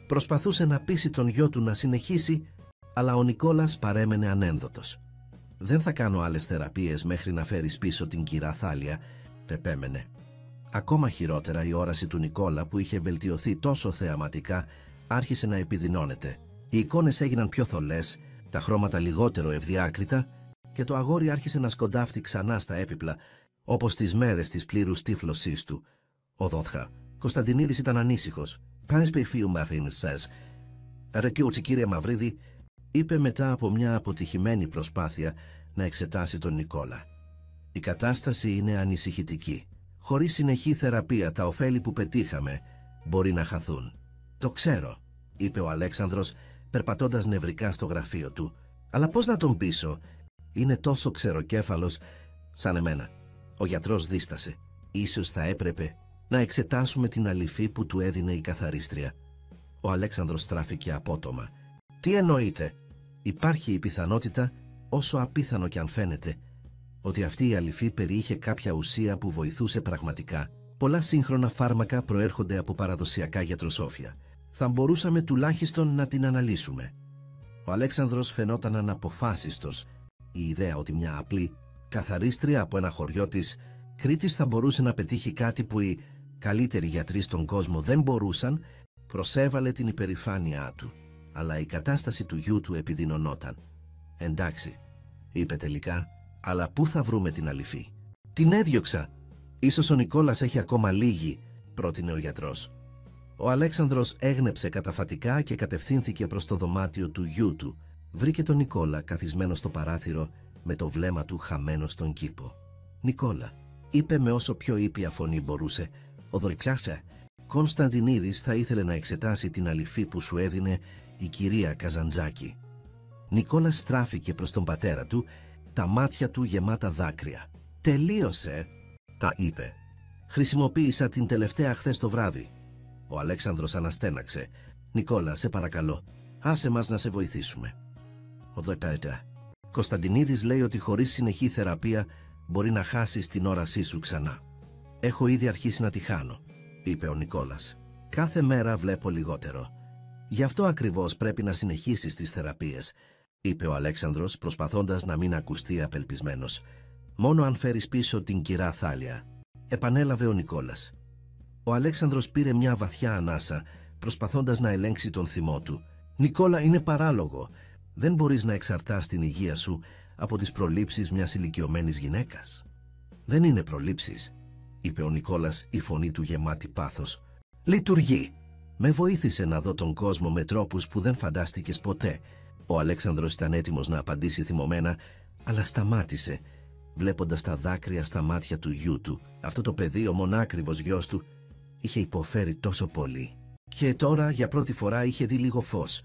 προσπαθούσε να πείσει τον γιο του να συνεχίσει, αλλά ο Νικόλας παρέμενε ανένδοτος. «Δεν θα κάνω άλλες θεραπείες μέχρι να φέρεις πίσω την κυρά Θάλια», επέμενε. Ακόμα χειρότερα, η όραση του Νικόλα, που είχε βελτιωθεί τόσο θεαματικά, άρχισε να επιδεινώνεται. Οι εικόνες έγιναν πιο θολές, τα χρώματα λιγότερο ευδιάκριτα και το αγόρι άρχισε να σκοντάφτει ξανά στα έπιπλα, όπως τις μέρες της πλήρους τύφλωσής του. Ο Δόθχα Κωνσταντινίδης ήταν ανήσυχος. «Κάνεις πεφίου μαθήνες σας?» «Ρεκιούτσι, κύριε Μαυρίδη», είπε μετά από μια αποτυχημένη προσπάθεια να εξετάσει τον Νικόλα. «Η κατάσταση είναι ανησυχητική. Χωρίς συνεχή θεραπεία τα ωφέλη που πετύχαμε μπορεί να χαθούν». «Το ξέρω», είπε ο Αλέξανδρος, περπατώντας νευρικά στο γραφείο του. «Αλλά πώς να τον πείσω? Είναι τόσο ξεροκέφαλος σαν εμένα». Ο γιατρός δίστασε. «Ίσως θα έπρεπε να εξετάσουμε την αληφή που του έδινε η καθαρίστρια». Ο Αλέξανδρος στράφηκε απότομα. «Τι εννοείτε?» «Υπάρχει η πιθανότητα, όσο απίθανο κι αν φαίνεται, ότι αυτή η αληφή περιείχε κάποια ουσία που βοηθούσε πραγματικά. Πολλά σύγχρονα φάρμακα προέρχονται από παραδοσιακά γιατροσόφια. Θα μπορούσαμε τουλάχιστον να την αναλύσουμε». Ο Αλέξανδρος φαινόταν αναποφάσιστος. Η ιδέα ότι μια απλή καθαρίστρια από ένα χωριό της Κρήτης θα μπορούσε να πετύχει κάτι που οι καλύτεροι γιατροί στον κόσμο δεν μπορούσαν, προσέβαλε την υπερηφάνειά του. Αλλά η κατάσταση του γιού του επιδεινωνόταν. «Εντάξει», είπε τελικά, «αλλά πού θα βρούμε την αληφή?» «Την έδιωξα. Ίσως ο Νικόλας έχει ακόμα λίγη», πρότεινε ο γιατρός. Ο Αλέξανδρος έγνεψε καταφατικά και κατευθύνθηκε προς το δωμάτιο του γιού του. Βρήκε τον Νικόλα καθισμένο στο παράθυρο με το βλέμμα του χαμένο στον κήπο. «Νικόλα», είπε με όσο πιο ήπια φωνή μπορούσε, «ο Δωρηκλάσα Κωνσταντινίδης θα ήθελε να εξετάσει την αληφή που σου έδινε η κυρία Καζαντζάκη». Νικόλας στράφηκε προς τον πατέρα του, τα μάτια του γεμάτα δάκρυα. «Τελείωσε», τα είπε. «Χρησιμοποίησα την τελευταία χθες το βράδυ». Ο Αλέξανδρος αναστέναξε. «Νικόλα, σε παρακαλώ, άσε μας να σε βοηθήσουμε». Ο Δεκαετά. Κωνσταντινίδης λέει ότι χωρίς συνεχή θεραπεία μπορεί να χάσεις την όρασή σου ξανά. «Έχω ήδη αρχίσει να τη χάνω», είπε ο Νικόλας. «Κάθε μέρα βλέπω λιγότερο. Γι' αυτό ακριβώς πρέπει να συνεχίσεις τις θεραπείες», είπε ο Αλέξανδρος, προσπαθώντας να μην ακουστεί απελπισμένος. «Μόνο αν φέρεις πίσω την κυρά Θάλια», επανέλαβε ο Νικόλας. Ο Αλέξανδρος πήρε μια βαθιά ανάσα, προσπαθώντας να ελέγξει τον θυμό του. «Νικόλα, είναι παράλογο. Δεν μπορείς να εξαρτάς την υγεία σου από τις προλήψεις μιας ηλικιωμένης γυναίκας». «Δεν είναι προλήψεις», είπε ο Νικόλας, η φωνή του γεμάτη πάθος. «Λειτουργεί. Με βοήθησε να δω τον κόσμο με τρόπους που δεν φαντάστηκες ποτέ». Ο Αλέξανδρος ήταν έτοιμος να απαντήσει θυμωμένα, αλλά σταμάτησε, βλέποντας τα δάκρυα στα μάτια του γιού του. Αυτό το παιδί, ο μονάκριβος γιος του, είχε υποφέρει τόσο πολύ. Και τώρα για πρώτη φορά είχε δει λίγο φως.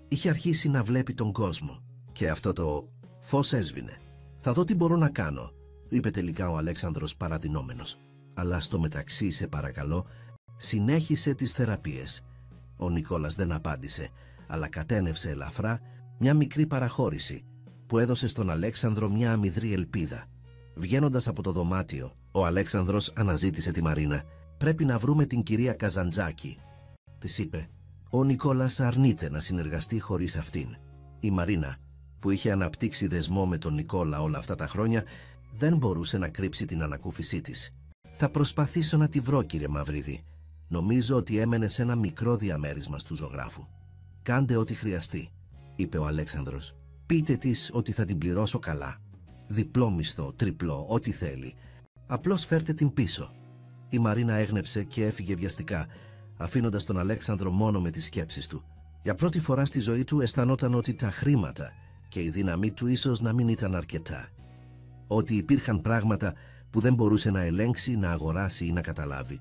Είχε αρχίσει να βλέπει τον κόσμο. Και αυτό το φως έσβηνε. «Θα δω τι μπορώ να κάνω», είπε τελικά ο Αλέξανδρος παραδεινόμενος. «Αλλά στο μεταξύ, σε παρακαλώ, συνέχισε τις θεραπείες». Ο Νικόλας δεν απάντησε, αλλά κατένευσε ελαφρά μια μικρή παραχώρηση που έδωσε στον Αλέξανδρο μια αμυδρή ελπίδα. Βγαίνοντας από το δωμάτιο, ο Αλέξανδρος αναζήτησε τη Μαρίνα. «Πρέπει να βρούμε την κυρία Καζαντζάκη», της είπε. Ο Νικόλας αρνείται να συνεργαστεί χωρίς αυτήν. Η Μαρίνα, που είχε αναπτύξει δεσμό με τον Νικόλα όλα αυτά τα χρόνια, δεν μπορούσε να κρύψει την ανακούφισή της. «Θα προσπαθήσω να τη βρω, κύριε Μαυρίδη. Νομίζω ότι έμενε σε ένα μικρό διαμέρισμα του ζωγράφου». «Κάντε ό,τι χρειαστεί», είπε ο Αλέξανδρος. «Πείτε της ότι θα την πληρώσω καλά. Διπλό μισθό, τριπλό, ό,τι θέλει. Απλώς φέρτε την πίσω». Η Μαρίνα έγνεψε και έφυγε βιαστικά, αφήνοντας τον Αλέξανδρο μόνο με τις σκέψεις του. Για πρώτη φορά στη ζωή του αισθανόταν ότι τα χρήματα και η δύναμή του ίσως να μην ήταν αρκετά. Ότι υπήρχαν πράγματα που δεν μπορούσε να ελέγξει, να αγοράσει ή να καταλάβει.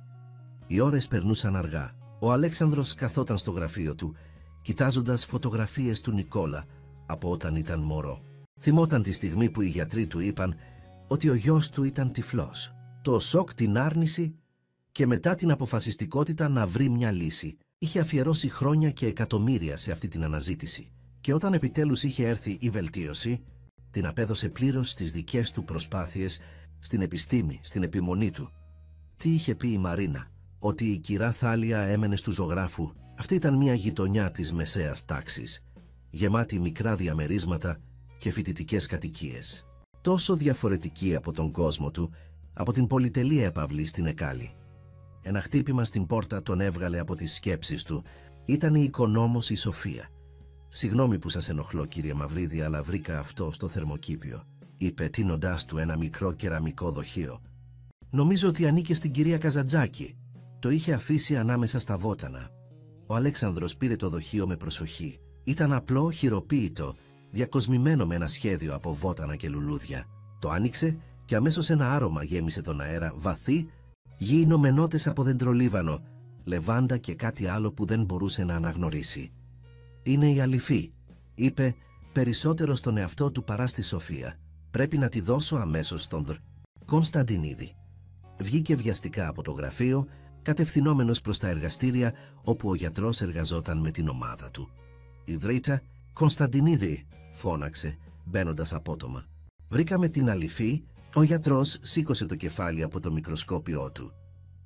Οι ώρες περνούσαν αργά. Ο Αλέξανδρος καθόταν στο γραφείο του, κοιτάζοντας φωτογραφίες του Νικόλα από όταν ήταν μωρό. Θυμόταν τη στιγμή που οι γιατροί του είπαν ότι ο γιος του ήταν τυφλός. Το σοκ, την άρνηση και μετά την αποφασιστικότητα να βρει μια λύση. Είχε αφιερώσει χρόνια και εκατομμύρια σε αυτή την αναζήτηση. Και όταν επιτέλους είχε έρθει η βελτίωση, την απέδωσε πλήρως στις δικές του προσπάθειες, στην επιστήμη, στην επιμονή του. Τι είχε πει η Μαρίνα? Ότι η κυρά Θάλια έμενε στου ζωγράφου. Αυτή ήταν μια γειτονιά της μεσαίας τάξης, γεμάτη μικρά διαμερίσματα και φοιτητικές κατοικίες. Τόσο διαφορετική από τον κόσμο του, από την πολυτελή έπαυλη στην Εκάλη. Ένα χτύπημα στην πόρτα τον έβγαλε από τις σκέψεις του. Ήταν η οικονόμος η Σοφία. «Συγγνώμη που σας ενοχλώ, κύριε Μαυρίδη, αλλά βρήκα αυτό στο θερμοκήπιο», είπε τίνοντάς του ένα μικρό κεραμικό δοχείο. «Νομίζω ότι ανήκε στην κυρία Καζαντζάκη. Το είχε αφήσει ανάμεσα στα βότανα». Ο Αλέξανδρος πήρε το δοχείο με προσοχή. Ήταν απλό, χειροποίητο, διακοσμημένο με ένα σχέδιο από βότανα και λουλούδια. Το άνοιξε και αμέσως ένα άρωμα γέμισε τον αέρα, βαθύ, γήινο-μενότες από δεντρολίβανο, λεβάντα και κάτι άλλο που δεν μπορούσε να αναγνωρίσει. «Είναι η Αλυφή», είπε, περισσότερο στον εαυτό του παρά στη Σοφία. «Πρέπει να τη δώσω αμέσως στον Κωνσταντινίδη». Βγήκε βιαστικά από το γραφείο, κατευθυνόμενος προς τα εργαστήρια όπου ο γιατρός εργαζόταν με την ομάδα του. «Ιδρύτα, Κωνσταντινίδη», φώναξε, μπαίνοντας απότομα. «Βρήκαμε την Αλυφή». Ο γιατρός σήκωσε το κεφάλι από το μικροσκόπιό του.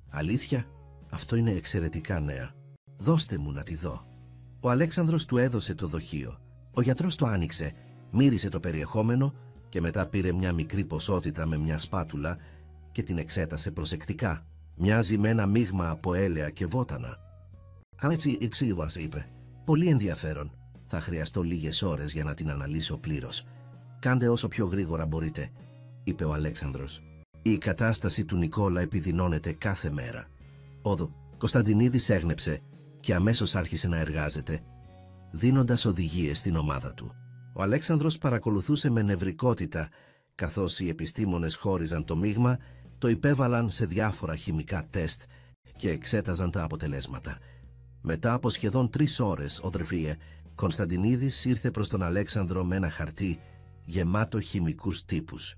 «Αλήθεια, αυτό είναι εξαιρετικά νέα. Δώστε μου να τη δω». Ο Αλέξανδρος του έδωσε το δοχείο. Ο γιατρός το άνοιξε, μύρισε το περιεχόμενο και μετά πήρε μια μικρή ποσότητα με μια σπάτουλα και την εξέτασε προσεκτικά. «Μοιάζει με ένα μείγμα από έλαια και βότανα». «Έτσι εξήγησε», είπε. «Πολύ ενδιαφέρον. Θα χρειαστώ λίγες ώρες για να την αναλύσω πλήρως. Κάντε όσο πιο γρήγορα μπορείτε», είπε ο Αλέξανδρος. Η κατάσταση του Νικόλα επιδεινώνεται κάθε μέρα. Ο Κωνσταντινίδης έγνεψε και αμέσως άρχισε να εργάζεται, δίνοντας οδηγίες στην ομάδα του. Ο Αλέξανδρος παρακολουθούσε με νευρικότητα, καθώς οι επιστήμονες χώριζαν το μείγμα, το υπέβαλαν σε διάφορα χημικά τεστ και εξέταζαν τα αποτελέσματα. Μετά από σχεδόν 3 ώρες, ο Κωνσταντινίδης ήρθε προς τον Αλέξανδρο με ένα χαρτί γεμάτο χημικούς τύπους.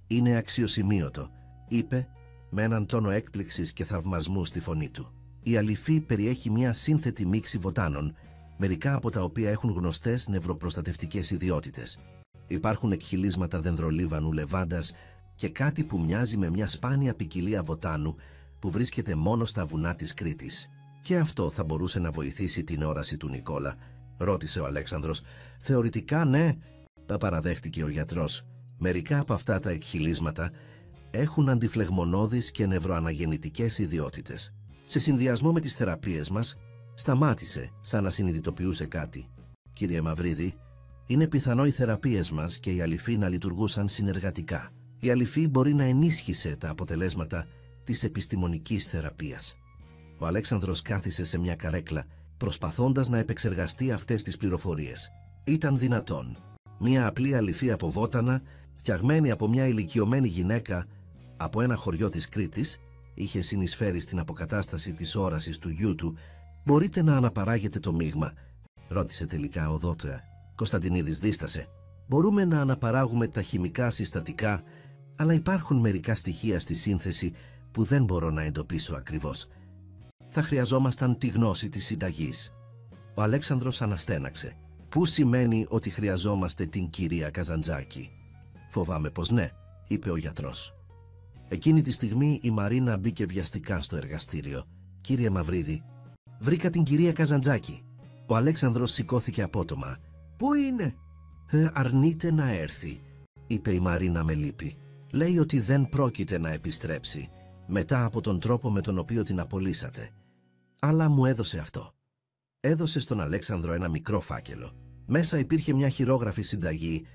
«Είναι αξιοσημείωτο», είπε με έναν τόνο έκπληξης και θαυμασμού στη φωνή του. Η αληφή περιέχει μια σύνθετη μίξη βοτάνων, μερικά από τα οποία έχουν γνωστές νευροπροστατευτικές ιδιότητες. Υπάρχουν εκχυλίσματα δενδρολίβανου, λεβάντας και κάτι που μοιάζει με μια σπάνια ποικιλία βοτάνου που βρίσκεται μόνο στα βουνά της Κρήτης. «Και αυτό θα μπορούσε να βοηθήσει την όραση του Νικόλα?» ρώτησε ο Αλέξανδρος. «Θεωρητικά ναι», παραδέχτηκε ο γιατρός. «Μερικά από αυτά τα εκχυλίσματα έχουν αντιφλεγμονώδεις και νευροαναγεννητικές ιδιότητες. Σε συνδυασμό με τις θεραπείες μας, σταμάτησε σαν να συνειδητοποιούσε κάτι. Κύριε Μαυρίδη, είναι πιθανό οι θεραπείες μας και η αληφή να λειτουργούσαν συνεργατικά. Η αληφή μπορεί να ενίσχυσε τα αποτελέσματα της επιστημονικής θεραπείας». Ο Αλέξανδρος κάθισε σε μια καρέκλα, προσπαθώντας να επεξεργαστεί αυτές τις πληροφορίες. Ήταν δυνατόν μια απλή αληφή από βότανα, φτιαγμένη από μια ηλικιωμένη γυναίκα από ένα χωριό της Κρήτης, είχε συνεισφέρει στην αποκατάσταση της όρασης του γιού του? «Μπορείτε να αναπαράγετε το μείγμα?» ρώτησε τελικά ο δότρια. Κωνσταντινίδης δίστασε. «Μπορούμε να αναπαράγουμε τα χημικά συστατικά, αλλά υπάρχουν μερικά στοιχεία στη σύνθεση που δεν μπορώ να εντοπίσω ακριβώς. Θα χρειαζόμασταν τη γνώση της συνταγής». Ο Αλέξανδρος αναστέναξε. «Πού σημαίνει ότι χρειαζόμαστε την κυρία Καζαντζάκη?» «Φοβάμαι πως ναι», είπε ο γιατρός. Εκείνη τη στιγμή η Μαρίνα μπήκε βιαστικά στο εργαστήριο. «Κύριε Μαυρίδη, βρήκα την κυρία Καζαντζάκη». Ο Αλέξανδρος σηκώθηκε απότομα. «Πού είναι?» «Αρνείται να έρθει», είπε η Μαρίνα με λύπη. «Λέει ότι δεν πρόκειται να επιστρέψει μετά από τον τρόπο με τον οποίο την απολύσατε. Αλλά μου έδωσε αυτό». Έδωσε στον Αλέξανδρο ένα μικρό φάκελο. Μέσα υπήρχε μια χειρόγραφη συνταγή,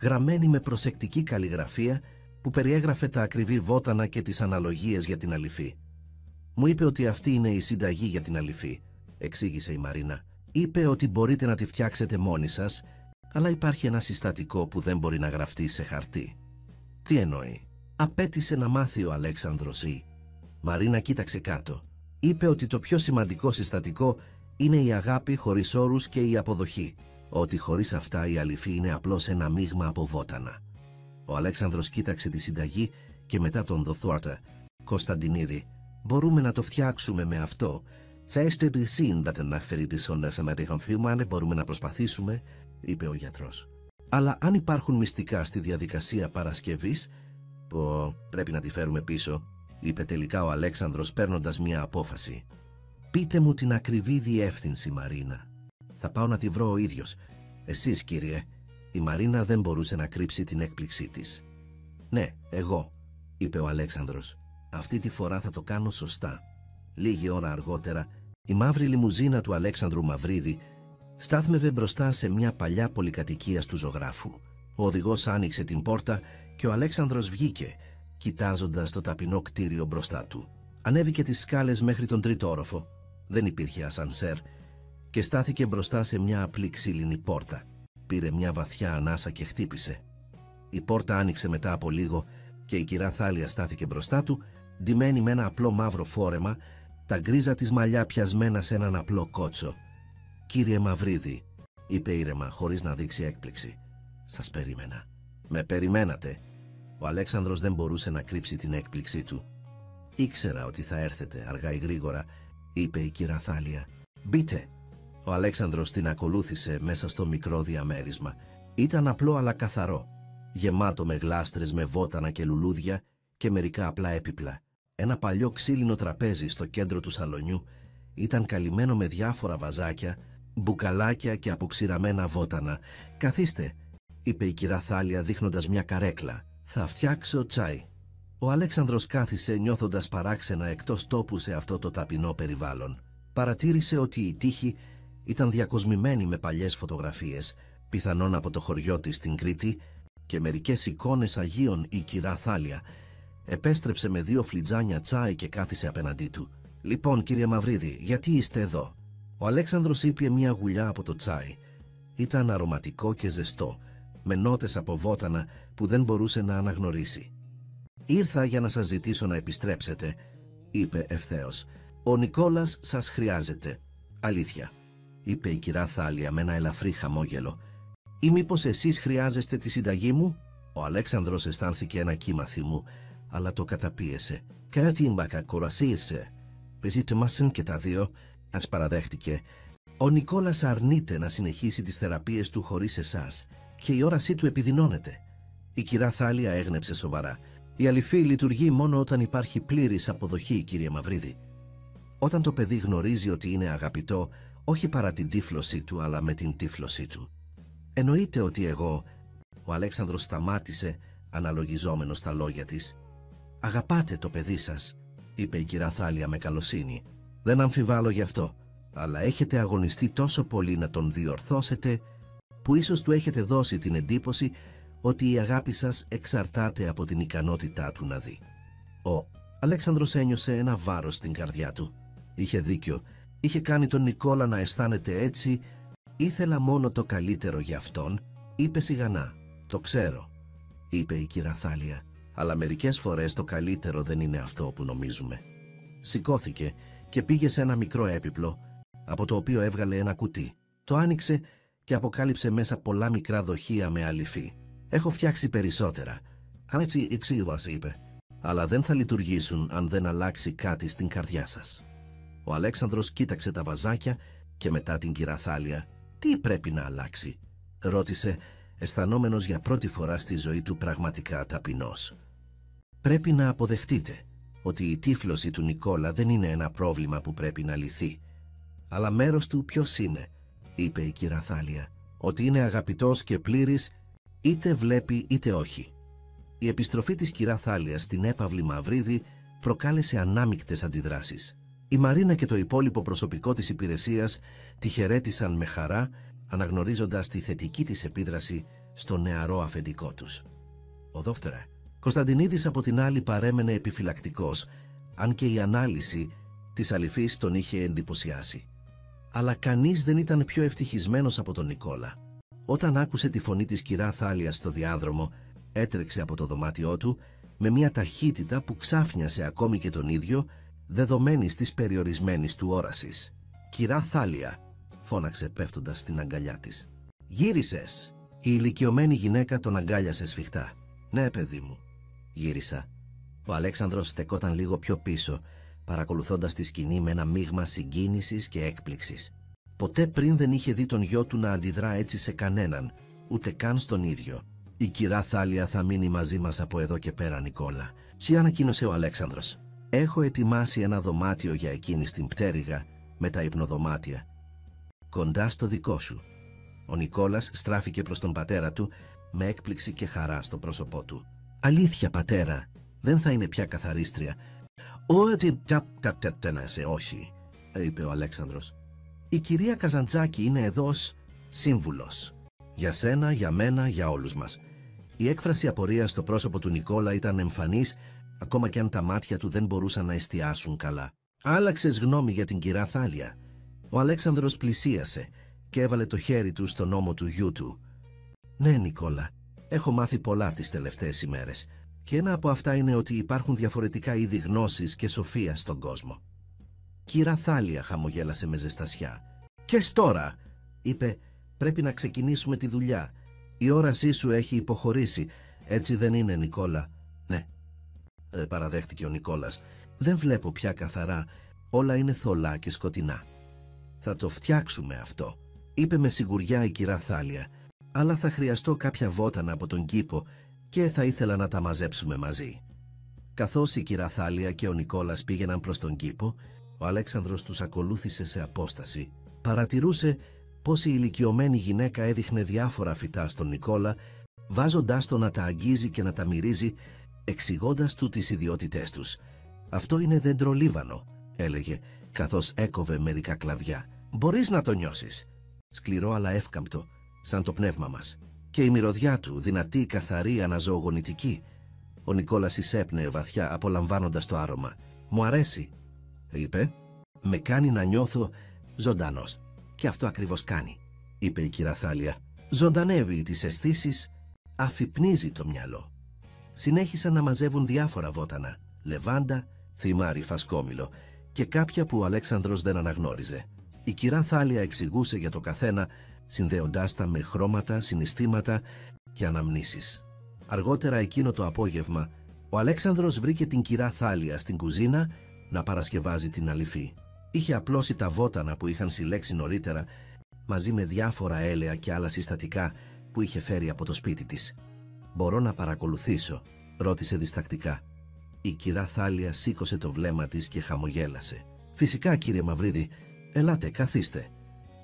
γραμμένη με προσεκτική καλλιγραφία, που περιέγραφε τα ακριβή βότανα και τις αναλογίες για την αληφή. «Μου είπε ότι αυτή είναι η συνταγή για την αληφή», εξήγησε η Μαρίνα. «Είπε ότι μπορείτε να τη φτιάξετε μόνοι σας, αλλά υπάρχει ένα συστατικό που δεν μπορεί να γραφτεί σε χαρτί». «Τι εννοεί?» απέτησε να μάθει ο Αλέξανδρος. Η Μαρίνα κοίταξε κάτω. Είπε ότι το πιο σημαντικό συστατικό είναι η αγάπη χωρίς όρους και η αποδοχή, ότι χωρίς αυτά η αληφή είναι απλώς ένα μείγμα από βότανα. Ο Αλέξανδρος κοίταξε τη συνταγή και μετά τον δοθόρτα. «Κωνσταντινίδη, μπορούμε να το φτιάξουμε με αυτό. Θέστε τη σύντατα να φέρει τις όνες αμερικανφίλμανε, μπορούμε να προσπαθήσουμε», είπε ο γιατρός. «Αλλά αν υπάρχουν μυστικά στη διαδικασία παρασκευής, πρέπει να τη φέρουμε πίσω», είπε τελικά ο Αλέξανδρος παίρνοντας μια απόφαση. «Πείτε μου την ακριβή διεύθυνση, Μαρίνα. Θα πάω να τη βρω ο ίδιος». «Εσείς, κύριε?» Η Μαρίνα δεν μπορούσε να κρύψει την έκπληξή της. «Ναι, εγώ», είπε ο Αλέξανδρος. «Αυτή τη φορά θα το κάνω σωστά». Λίγη ώρα αργότερα, η μαύρη λιμουζίνα του Αλέξανδρου Μαυρίδη στάθμευε μπροστά σε μια παλιά πολυκατοικία του ζωγράφου. Ο οδηγός άνοιξε την πόρτα και ο Αλέξανδρος βγήκε, κοιτάζοντας το ταπεινό κτίριο μπροστά του. Ανέβηκε τις σκάλες μέχρι τον τρίτο όροφο. Δεν υπήρχε ασανσέρ και στάθηκε μπροστά σε μια απλή ξύλινη πόρτα. Πήρε μια βαθιά ανάσα και χτύπησε. Η πόρτα άνοιξε μετά από λίγο και η κυρά Θάλια στάθηκε μπροστά του, ντυμένη με ένα απλό μαύρο φόρεμα, τα γκρίζα της μαλλιά πιασμένα σε έναν απλό κότσο. «Κύριε Μαυρίδη», είπε ήρεμα χωρίς να δείξει έκπληξη. «Σας περίμενα». «Με περιμένατε?» Ο Αλέξανδρος δεν μπορούσε να κρύψει την έκπληξή του. «Ήξερα ότι θα έρθετε αργά ή γρήγορα», είπε η κυρά Θάλια. «Μπείτε». Ο Αλέξανδρος την ακολούθησε μέσα στο μικρό διαμέρισμα. Ήταν απλό αλλά καθαρό, γεμάτο με γλάστρες με βότανα και λουλούδια και μερικά απλά έπιπλα. Ένα παλιό ξύλινο τραπέζι στο κέντρο του σαλονιού ήταν καλυμμένο με διάφορα βαζάκια, μπουκαλάκια και αποξηραμένα βότανα. «Καθίστε», είπε η κυρά Θάλια δείχνοντας μια καρέκλα. «Θα φτιάξω τσάι». Ο Αλέξανδρος κάθισε νιώθοντας παράξενα εκτός τόπου σε αυτό το ταπεινό περιβάλλον. Παρατήρησε ότι η τύχη ήταν διακοσμημένη με παλιές φωτογραφίες, πιθανόν από το χωριό της στην Κρήτη, και μερικές εικόνες Αγίων. Η κυρά Θάλια επέστρεψε με 2 φλιτζάνια τσάι και κάθισε απέναντί του. «Λοιπόν, κύριε Μαυρίδη, γιατί είστε εδώ?» Ο Αλέξανδρος ήπιε μια γουλιά από το τσάι. Ήταν αρωματικό και ζεστό, με νότες από βότανα που δεν μπορούσε να αναγνωρίσει. «Ήρθα για να σας ζητήσω να επιστρέψετε», είπε ευθέως. «Ο Νικόλας σας χρειάζεται». «Αλήθεια», είπε η κυρά Θάλια με ένα ελαφρύ χαμόγελο. «Ή μήπως εσείς χρειάζεστε τη συνταγή μου?» Ο Αλέξανδρος αισθάνθηκε ένα κύμα θυμού, αλλά το καταπίεσε. «Κάτι μπακακορασίεσαι», ζήτημασαν και τα δύο, ας παραδέχτηκε. Ο Νικόλας αρνείται να συνεχίσει τις θεραπείες του χωρίς εσάς και η όρασή του επιδεινώνεται. Η κυρά Θάλια έγνεψε σοβαρά. Η αληφή λειτουργεί μόνο όταν υπάρχει πλήρης αποδοχή, κύριε Μαυρίδη. Όταν το παιδί γνωρίζει ότι είναι αγαπητό, όχι παρά την τύφλωσή του, αλλά με την τύφλωσή του. Εννοείται ότι εγώ... Ο Αλέξανδρος σταμάτησε, αναλογιζόμενος τα λόγια της. «Αγαπάτε το παιδί σας», είπε η κυρά Θάλια με καλοσύνη. «Δεν αμφιβάλλω γι' αυτό, αλλά έχετε αγωνιστεί τόσο πολύ να τον διορθώσετε, που ίσως του έχετε δώσει την εντύπωση ότι η αγάπη σας εξαρτάται από την ικανότητά του να δει». Ο Αλέξανδρος ένιωσε ένα βάρος στην καρδιά του. Είχε δίκιο. Είχε κάνει τον Νικόλα να αισθάνεται έτσι. «Ήθελα μόνο το καλύτερο για αυτόν», είπε σιγανά. «Το ξέρω», είπε η κυρά Θάλια, «αλλά μερικές φορές το καλύτερο δεν είναι αυτό που νομίζουμε». Σηκώθηκε και πήγε σε ένα μικρό έπιπλο, από το οποίο έβγαλε ένα κουτί. Το άνοιξε και αποκάλυψε μέσα πολλά μικρά δοχεία με αληφή. «Έχω φτιάξει περισσότερα», έτσι εξήγησε, είπε, «αλλά δεν θα λειτουργήσουν αν δεν αλλάξει κάτι στην καρδιά σας». Ο Αλέξανδρος κοίταξε τα βαζάκια και μετά την κυρά Θάλια. «Τι πρέπει να αλλάξει?» ρώτησε, αισθανόμενος για πρώτη φορά στη ζωή του πραγματικά ταπεινός. «Πρέπει να αποδεχτείτε ότι η τύφλωση του Νικόλα δεν είναι ένα πρόβλημα που πρέπει να λυθεί. Αλλά μέρος του ποιος είναι?» είπε η κυρά Θάλια. «Ότι είναι αγαπητός και πλήρης, είτε βλέπει είτε όχι». Η επιστροφή της κυρά Θάλια στην έπαυλη Μαυρίδη προκάλεσε ανάμεικτες αντιδράσεις. Η Μαρίνα και το υπόλοιπο προσωπικό της υπηρεσίας τη χαιρέτησαν με χαρά, αναγνωρίζοντας τη θετική της επίδραση στο νεαρό αφεντικό τους. Ο Δόκτωρα Κωνσταντινίδης από την άλλη παρέμενε επιφυλακτικός, αν και η ανάλυση της αληφής τον είχε εντυπωσιάσει. Αλλά κανείς δεν ήταν πιο ευτυχισμένος από τον Νικόλα. Όταν άκουσε τη φωνή της κυρά Θάλια στο διάδρομο, έτρεξε από το δωμάτιό του με μια ταχύτητα που ξάφνιασε ακόμη και τον ίδιο, δεδομένης της περιορισμένης του όρασης. «Κυρά Θάλια», φώναξε πέφτοντας στην αγκαλιά της. «Γύρισες?» Η ηλικιωμένη γυναίκα τον αγκάλιασε σφιχτά. «Ναι, παιδί μου». Γύρισα. Ο Αλέξανδρος στεκόταν λίγο πιο πίσω, παρακολουθώντας τη σκηνή με ένα μείγμα συγκίνησης και έκπληξης. Ποτέ πριν δεν είχε δει τον γιο του να αντιδρά έτσι σε κανέναν, ούτε καν στον ίδιο. «Η κυρά Θάλια θα μείνει μαζί μας από εδώ και πέρα, Νικόλα», τσι ανακοίνωσε ο Αλέξανδρος. «Έχω ετοιμάσει ένα δωμάτιο για εκείνη στην πτέρυγα με τα υπνοδωμάτια. Κοντά στο δικό σου». Ο Νικόλας στράφηκε προς τον πατέρα του με έκπληξη και χαρά στο πρόσωπό του. «Αλήθεια, πατέρα, δεν θα είναι πια καθαρίστρια?» «Ότι κατέτενεσαι, όχι», είπε ο Αλέξανδρος. «Η κυρία Καζαντζάκη είναι εδώ ως σύμβουλος. Για σένα, για μένα, για όλους μας». Η έκφραση απορίας στο πρόσωπο του Νικόλα ήταν εμφανής, ακόμα κι αν τα μάτια του δεν μπορούσαν να εστιάσουν καλά. «Άλλαξες γνώμη για την κυρά Θάλια?» Ο Αλέξανδρος πλησίασε και έβαλε το χέρι του στον ώμο του γιού του. «Ναι, Νικόλα, έχω μάθει πολλά τις τελευταίες ημέρες και ένα από αυτά είναι ότι υπάρχουν διαφορετικά είδη γνώσης και σοφίας στον κόσμο». «Κυρά Θάλια», χαμογέλασε με ζεστασιά. «Και τώρα», είπε, «πρέπει να ξεκινήσουμε τη δουλειά. Η όρασή σου έχει υποχωρήσει, έτσι δεν είναι, Νικόλα?» «Ναι», παραδέχτηκε ο Νικόλας. «Δεν βλέπω πια καθαρά, όλα είναι θολά και σκοτεινά». «Θα το φτιάξουμε αυτό», είπε με σιγουριά η κυρά Θάλια, «αλλά θα χρειαστώ κάποια βότανα από τον κήπο και θα ήθελα να τα μαζέψουμε μαζί». Καθώς η κυρά Θάλια και ο Νικόλας πήγαιναν προς τον κήπο, ο Αλέξανδρος τους ακολούθησε σε απόσταση. Παρατηρούσε πως η ηλικιωμένη γυναίκα έδειχνε διάφορα φυτά στον Νικόλα, βάζοντάς τον να τα αγγίζει και να τα μυρίζει, εξηγώντας του τις ιδιότητές τους. «Αυτό είναι δεντρολίβανο», έλεγε, καθώς έκοβε μερικά κλαδιά. «Μπορείς να το νιώσεις. Σκληρό αλλά εύκαμπτο, σαν το πνεύμα μας. Και η μυρωδιά του, δυνατή, καθαρή, αναζωογονητική». Ο Νικόλας εισέπνεε βαθιά, απολαμβάνοντας το άρωμα. «Μου αρέσει», είπε. «Με κάνει να νιώθω ζωντανός». «Και αυτό ακριβώς κάνει», είπε η κυρά Θάλια. «Ζωντανεύει τις αισθήσεις, αφυπνίζει το μυαλό». Συνέχισαν να μαζεύουν διάφορα βότανα, λεβάντα, θυμάρι, φασκόμηλο και κάποια που ο Αλέξανδρος δεν αναγνώριζε. Η κυρά Θάλια εξηγούσε για το καθένα, συνδέοντάς τα με χρώματα, συναισθήματα και αναμνήσεις. Αργότερα εκείνο το απόγευμα, ο Αλέξανδρος βρήκε την κυρά Θάλια στην κουζίνα να παρασκευάζει την αληφή. Είχε απλώσει τα βότανα που είχαν συλλέξει νωρίτερα, μαζί με διάφορα έλαια και άλλα συστατικά που είχε φέρει από το σπίτι της. «Μπορώ να παρακολουθήσω?» ρώτησε διστακτικά. Η κυρά Θάλια σήκωσε το βλέμμα της και χαμογέλασε. «Φυσικά, κύριε Μαυρίδη, ελάτε, καθίστε».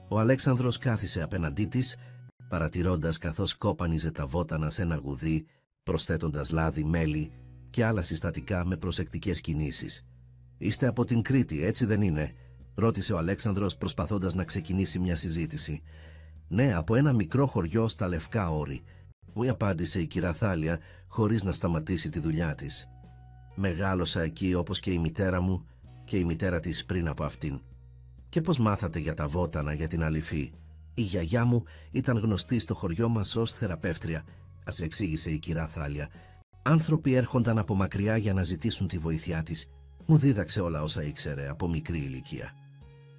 Ο Αλέξανδρος κάθισε απέναντί της, παρατηρώντας καθώς κόπανιζε τα βότανα σε ένα γουδί, προσθέτοντας λάδι, μέλι και άλλα συστατικά με προσεκτικές κινήσεις. «Είστε από την Κρήτη, έτσι δεν είναι?» ρώτησε ο Αλέξανδρος, προσπαθώντας να ξεκινήσει μια συζήτηση. «Ναι, από ένα μικρό χωριό στα Λευκά Όρη», μου απάντησε η κυρά Θάλια χωρίς να σταματήσει τη δουλειά της. «Μεγάλωσα εκεί όπως και η μητέρα μου και η μητέρα της πριν από αυτήν». «Και πώς μάθατε για τα βότανα, για την αληφή?» «Η γιαγιά μου ήταν γνωστή στο χωριό μας ως θεραπεύτρια», ας εξήγησε η κυρά Θάλια. «Άνθρωποι έρχονταν από μακριά για να ζητήσουν τη βοήθειά της. Μου δίδαξε όλα όσα ήξερε από μικρή ηλικία».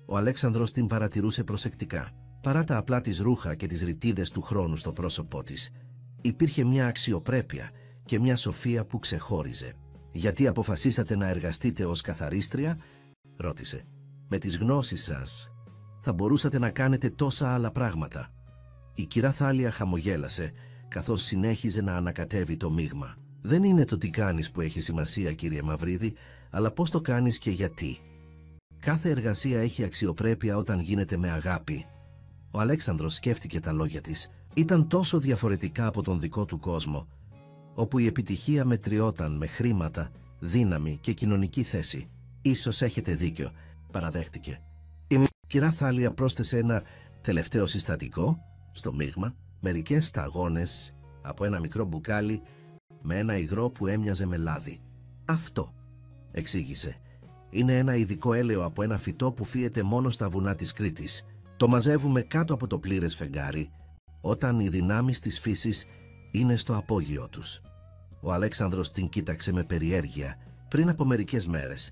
Ο Αλέξανδρος την παρατηρούσε προσεκτικά. Παρά τα απλά της ρούχα και τις ρητίδες του χρόνου στο πρόσωπό της, υπήρχε μια αξιοπρέπεια και μια σοφία που ξεχώριζε. «Γιατί αποφασίσατε να εργαστείτε ως καθαρίστρια?» ρώτησε. «Με τις γνώσεις σας θα μπορούσατε να κάνετε τόσα άλλα πράγματα». Η κυρά Θάλια χαμογέλασε, καθώς συνέχιζε να ανακατεύει το μείγμα. «Δεν είναι το τι κάνεις που έχει σημασία, κύριε Μαυρίδη, αλλά πώς το κάνεις και γιατί. Κάθε εργασία έχει αξιοπρέπεια όταν γίνεται με αγάπη». Ο Αλέξανδρος σκέφτηκε τα λόγια της. Ήταν τόσο διαφορετικά από τον δικό του κόσμο, όπου η επιτυχία μετριόταν με χρήματα, δύναμη και κοινωνική θέση. «Ίσως έχετε δίκιο», παραδέχτηκε. Η κυρά Θάλια πρόσθεσε ένα τελευταίο συστατικό στο μείγμα, μερικές σταγόνες από ένα μικρό μπουκάλι με ένα υγρό που έμοιαζε με λάδι. «Αυτό», εξήγησε, «είναι ένα ειδικό έλαιο από ένα φυτό που φύεται μόνο στα βουνά της Κρήτης. Το μαζεύουμε κάτω από το πλήρες φεγγάρι, όταν οι δυνάμεις της φύσης είναι στο απόγειό τους». Ο Αλέξανδρος την κοίταξε με περιέργεια. Πριν από μερικές μέρες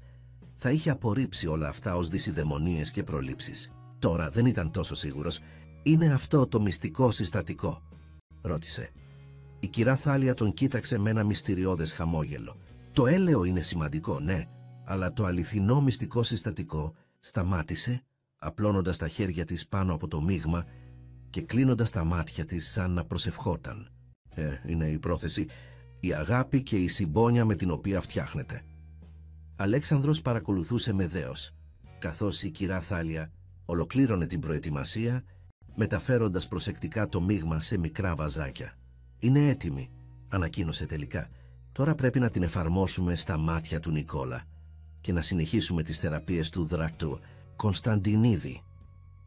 θα είχε απορρίψει όλα αυτά ως δυσιδαιμονίες και προλήψεις. Τώρα δεν ήταν τόσο σίγουρος. «Είναι αυτό το μυστικό συστατικό?» ρώτησε. Η κυρά Θάλια τον κοίταξε με ένα μυστηριώδες χαμόγελο. «Το έλαιο είναι σημαντικό, ναι, αλλά το αληθινό μυστικό συστατικό», σταμάτησε, απλώνοντας τα χέρια της πάνω από το μείγμα και κλείνοντας τα μάτια της σαν να προσευχόταν. «Είναι η πρόθεση, η αγάπη και η συμπόνια με την οποία φτιάχνεται». Αλέξανδρος παρακολουθούσε με δέος, καθώς η κυρά Θάλια ολοκλήρωνε την προετοιμασία, μεταφέροντας προσεκτικά το μείγμα σε μικρά βαζάκια. «Είναι έτοιμη», ανακοίνωσε τελικά. «Τώρα πρέπει να την εφαρμόσουμε στα μάτια του Νικόλα και να συνεχίσουμε τις θεραπείες του δράκτου Κωνσταντινίδη».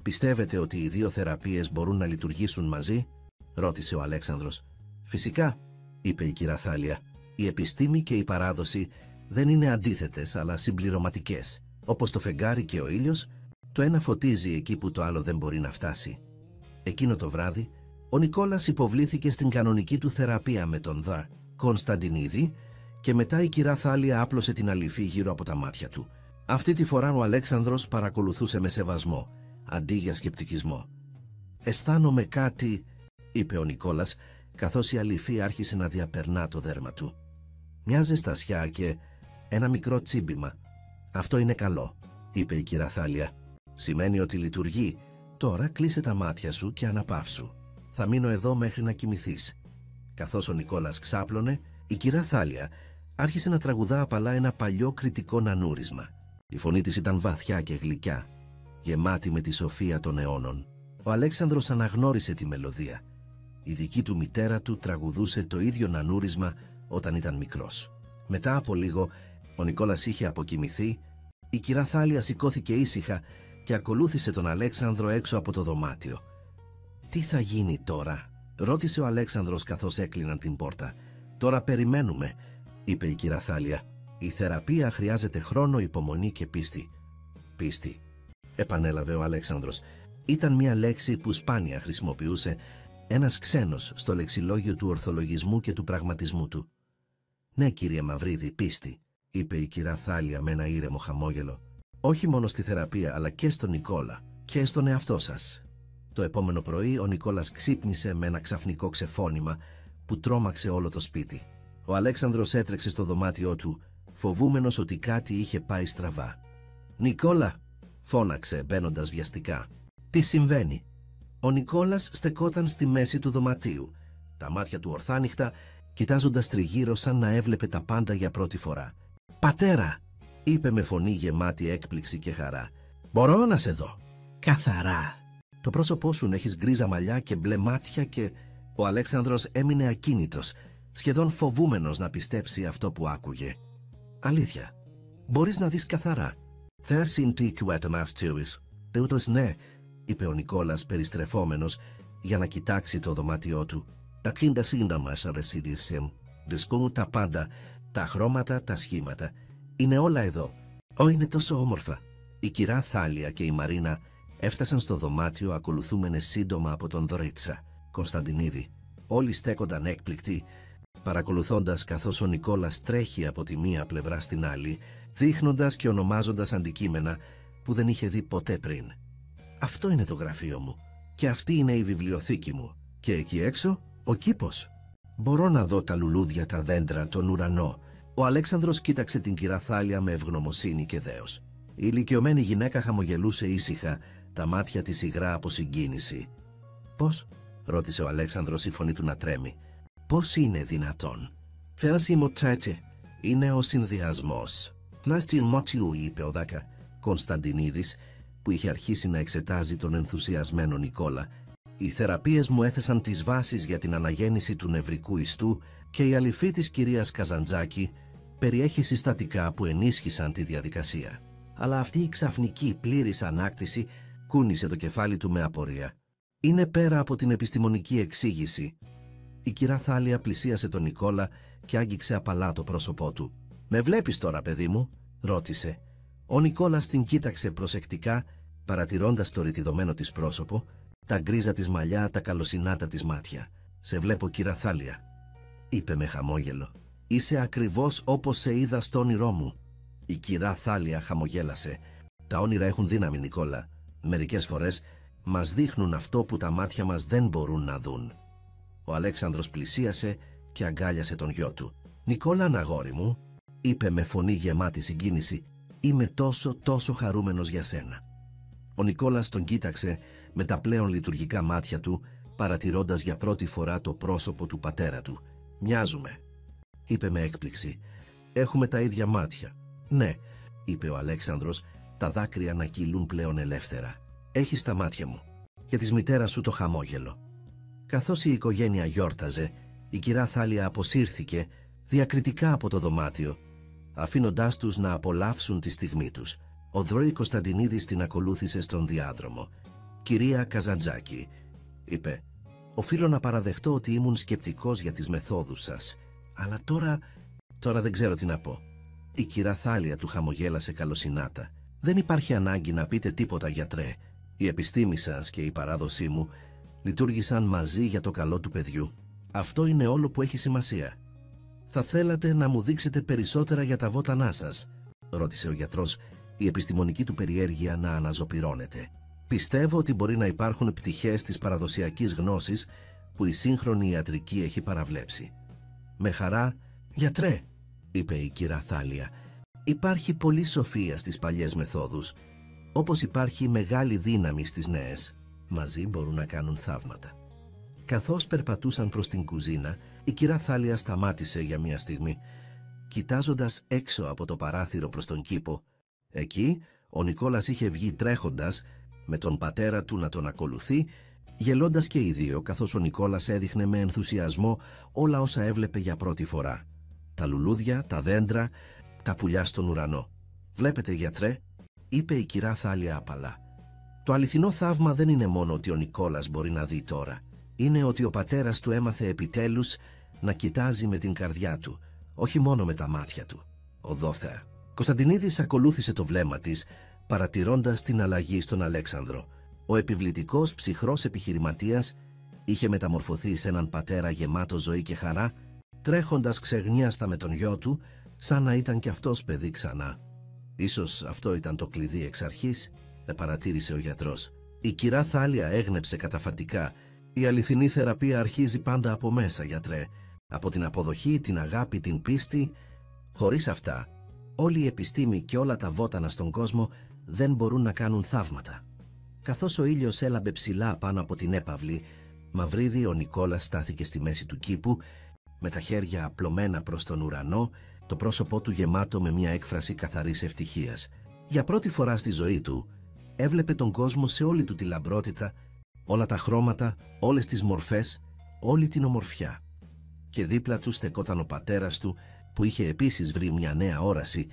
«Πιστεύετε ότι οι δύο θεραπείες μπορούν να λειτουργήσουν μαζί?» ρώτησε ο Αλέξανδρος. «Φυσικά», είπε η κυρά Θάλια. «Η επιστήμη και η παράδοση δεν είναι αντίθετες, αλλά συμπληρωματικές. Όπως το φεγγάρι και ο ήλιος, το ένα φωτίζει εκεί που το άλλο δεν μπορεί να φτάσει». Εκείνο το βράδυ, ο Νικόλας υποβλήθηκε στην κανονική του θεραπεία με τον Δ. Κωνσταντινίδη και μετά η κυρά Θάλια άπλωσε την αληφή γύρω από τα μάτια του. Αυτή τη φορά ο Αλέξανδρος παρακολουθούσε με σεβασμό, αντί για σκεπτικισμό. «Αισθάνομαι κάτι», είπε ο Νικόλας, καθώς η αληφή άρχισε να διαπερνά το δέρμα του. «Μια ζεστασιά και ένα μικρό τσίμπημα. Αυτό είναι καλό», είπε η κυρά Θάλια. «Σημαίνει ότι λειτουργεί. Τώρα κλείσε τα μάτια σου και αναπαύσου. Θα μείνω εδώ μέχρι να κοιμηθείς». Καθώς ο Νικόλας ξάπλωνε, η κυρά Θάλια άρχισε να τραγουδά απαλά ένα παλιό κριτικό νανούρισμα. Η φωνή της ήταν βαθιά και γλυκιά, γεμάτη με τη σοφία των αιώνων. Ο Αλέξανδρος αναγνώρισε τη μελωδία. Η δική του μητέρα του τραγουδούσε το ίδιο νανούρισμα όταν ήταν μικρός. Μετά από λίγο, ο Νικόλας είχε αποκοιμηθεί, η κυρά Θάλια σηκώθηκε ήσυχα και ακολούθησε τον Αλέξανδρο έξω από το δωμάτιο. «Τι θα γίνει τώρα?» ρώτησε ο Αλέξανδρος καθώς έκλειναν την πόρτα. «Τώρα περιμένουμε», είπε η κυρά Θάλια. «Η θεραπεία χρειάζεται χρόνο, υπομονή και πίστη». «Πίστη», επανέλαβε ο Αλέξανδρος. Ήταν μια λέξη που σπάνια χρησιμοποιούσε ένας ξένος στο λεξιλόγιο του ορθολογισμού και του πραγματισμού του. «Ναι, κύριε Μαυρίδη, πίστη», είπε η κυρά Θάλια με ένα ήρεμο χαμόγελο. «Όχι μόνο στη θεραπεία, αλλά και στον Νικόλα και στον εαυτό σας». Το επόμενο πρωί ο Νικόλας ξύπνησε με ένα ξαφνικό ξεφώνημα που τρόμαξε όλο το σπίτι. Ο Αλέξανδρος έτρεξε στο δωμάτιό του, φοβούμενος ότι κάτι είχε πάει στραβά. «Νικόλα», φώναξε μπαίνοντας βιαστικά. «Τι συμβαίνει?» Ο Νικόλας στεκόταν στη μέση του δωματίου, τα μάτια του ορθάνυχτα, κοιτάζοντας τριγύρω σαν να έβλεπε τα πάντα για πρώτη φορά. «Πατέρα», είπε με φωνή γεμάτη έκπληξη και χαρά. «Μπορώ να σε δω?» «Καθαρά. Το πρόσωπό σου έχεις γκρίζα μαλλιά και μπλε μάτια» και ο Αλέξανδρος έμεινε ακίνητος, σχεδόν φοβούμενος να πιστέψει αυτό που άκουγε. «Αλήθεια, μπορείς να δεις καθαρά?» «Θα συντύχει μας τούις». «Τούτος ναι», είπε ο Νικόλας περιστρεφόμενος για να κοιτάξει το δωμάτιό του. «Τα κίντα σύντομα αρεσίδισιμ. Δισκούν τα πάντα, τα χρώματα, τα σχήματα. Είναι όλα εδώ. Είναι τόσο όμορφα». Η κυρά Θάλια και η Μαρίνα έφτασαν στο δωμάτιο ακολουθούμενες σύντομα από τον Δωρίτσα Κωνσταντινίδη. Όλοι στέκονταν έκπληκτοι, παρακολουθώντας καθώς ο Νικόλας τρέχει από τη μία πλευρά στην άλλη, δείχνοντας και ονομάζοντας αντικείμενα που δεν είχε δει ποτέ πριν. «Αυτό είναι το γραφείο μου και αυτή είναι η βιβλιοθήκη μου και εκεί έξω ο κήπος. Μπορώ να δω τα λουλούδια, τα δέντρα, τον ουρανό». Ο Αλέξανδρος κοίταξε την κυρά Θάλια με ευγνωμοσύνη και δέος. Η ηλικιωμένη γυναίκα χαμογελούσε ήσυχα, τα μάτια της υγρά από συγκίνηση. «Πώς?» ρώτησε ο Αλέξανδρος, η φωνή του να τρέμει. «Πώς είναι δυνατόν?» «Φέρασι μου τέτοια. Είναι ο συνδυασμός». «Να στην μότιου», είπε ο Δάκα Κωνσταντινίδης, που είχε αρχίσει να εξετάζει τον ενθουσιασμένο Νικόλα. «Οι θεραπείες μου έθεσαν τις βάσεις για την αναγέννηση του νευρικού ιστού και η αληφή της κυρίας Καζαντζάκη περιέχει συστατικά που ενίσχυσαν τη διαδικασία». Αλλά αυτή η ξαφνική πλήρης ανάκτηση κούνησε το κεφάλι του με απορία. «Είναι πέρα από την επιστημονική εξήγηση». Η κυρά Θάλια πλησίασε τον Νικόλα και άγγιξε απαλά το πρόσωπό του. «Με βλέπεις τώρα, παιδί μου?» ρώτησε. Ο Νικόλας την κοίταξε προσεκτικά, παρατηρώντας το ρητιδωμένο της πρόσωπο, τα γκρίζα της μαλλιά, τα καλοσυνάτα της μάτια. «Σε βλέπω, κυρά Θάλια», είπε με χαμόγελο. «Είσαι ακριβώς όπως σε είδα στο όνειρό μου». Η κυρά Θάλια χαμογέλασε. «Τα όνειρα έχουν δύναμη, Νικόλα. Μερικές φορές μας δείχνουν αυτό που τα μάτια μας δεν μπορούν να δουν». Ο Αλέξανδρος πλησίασε και αγκάλιασε τον γιο του. «Νικόλα, αγόρι μου», είπε με φωνή γεμάτη συγκίνηση, «είμαι τόσο χαρούμενος για σένα». Ο Νικόλας τον κοίταξε με τα πλέον λειτουργικά μάτια του, παρατηρώντας για πρώτη φορά το πρόσωπο του πατέρα του. «Μοιάζουμε», είπε με έκπληξη. «Έχουμε τα ίδια μάτια». «Ναι», είπε ο Αλέξανδρος, τα δάκρυα να κυλούν πλέον ελεύθερα. «Έχεις τα μάτια μου». Και της μητέρας σου το χαμόγελο. Καθώς η οικογένεια γιόρταζε, η κυρά Θάλια αποσύρθηκε διακριτικά από το δωμάτιο, αφήνοντάς τους να απολαύσουν τη στιγμή τους. Ο Δωρή Κωνσταντινίδης την ακολούθησε στον διάδρομο. «Κυρία Καζαντζάκη», είπε, «οφείλω να παραδεχτώ ότι ήμουν σκεπτικός για τις μεθόδους σας, αλλά τώρα δεν ξέρω τι να πω». Η κυρά Θάλια του χαμογέλασε καλοσυνάτα. «Δεν υπάρχει ανάγκη να πείτε τίποτα, γιατρέ. Η επιστήμη σας και η παράδοσή μου λειτουργήσαν μαζί για το καλό του παιδιού. Αυτό είναι όλο που έχει σημασία». «Θα θέλατε να μου δείξετε περισσότερα για τα βότανά σας?» ρώτησε ο γιατρός, η επιστημονική του περιέργεια να αναζωπυρώνεται. «Πιστεύω ότι μπορεί να υπάρχουν πτυχές της παραδοσιακής γνώσης που η σύγχρονη ιατρική έχει παραβλέψει». «Με χαρά, γιατρέ», είπε η κυρά Θάλια. «Υπάρχει πολλή σοφία στις παλιές μεθόδους, όπως υπάρχει μεγάλη δύναμη στις νέες. Μαζί μπορούν να κάνουν θαύματα». Καθώς περπατούσαν προς την κουζίνα, η κυρά Θάλια σταμάτησε για μια στιγμή, κοιτάζοντας έξω από το παράθυρο προς τον κήπο. Εκεί ο Νικόλας είχε βγει τρέχοντας, με τον πατέρα του να τον ακολουθεί, γελώντας και οι δύο, καθώς ο Νικόλας έδειχνε με ενθουσιασμό όλα όσα έβλεπε για πρώτη φορά. Τα λουλούδια, τα δέντρα, τα πουλιά στον ουρανό. «Βλέπετε, γιατρέ», είπε η κυρά Θάλια απαλά. «Το αληθινό θαύμα δεν είναι μόνο ότι ο Νικόλας μπορεί να δει τώρα. Είναι ότι ο πατέρας του έμαθε επιτέλους να κοιτάζει με την καρδιά του, όχι μόνο με τα μάτια του. Οδόθεα». Κωνσταντινίδης ακολούθησε το βλέμμα της, παρατηρώντας την αλλαγή στον Αλέξανδρο. Ο επιβλητικός, ψυχρός επιχειρηματίας είχε μεταμορφωθεί σε έναν πατέρα γεμάτο ζωή και χαρά, τρέχοντας ξεγνιάστα με τον γιο του, σαν να ήταν κι αυτός παιδί ξανά. «Ίσως αυτό ήταν το κλειδί εξ αρχής», παρατήρησε ο γιατρός. Η κυρά Θάλια έγνεψε καταφατικά. «Η αληθινή θεραπεία αρχίζει πάντα από μέσα, γιατρέ. Από την αποδοχή, την αγάπη, την πίστη. Χωρίς αυτά Όλη η επιστήμη και όλα τα βότανα στον κόσμο δεν μπορούν να κάνουν θαύματα. Καθώς ο ήλιος έλαμπε ψηλά πάνω από την έπαυλη, Μαυρίδη ο Νικόλας στάθηκε στη μέση του κήπου, με τα χέρια απλωμένα προς τον ουρανό, το πρόσωπό του γεμάτο με μια έκφραση καθαρής ευτυχίας. Για πρώτη φορά στη ζωή του, έβλεπε τον κόσμο σε όλη του τη λαμπρότητα, όλα τα χρώματα, όλες τις μορφές, όλη την ομορφιά. Και δίπλα του στεκόταν ο πατέρας του, που είχε επίσης βρει μια νέα όραση,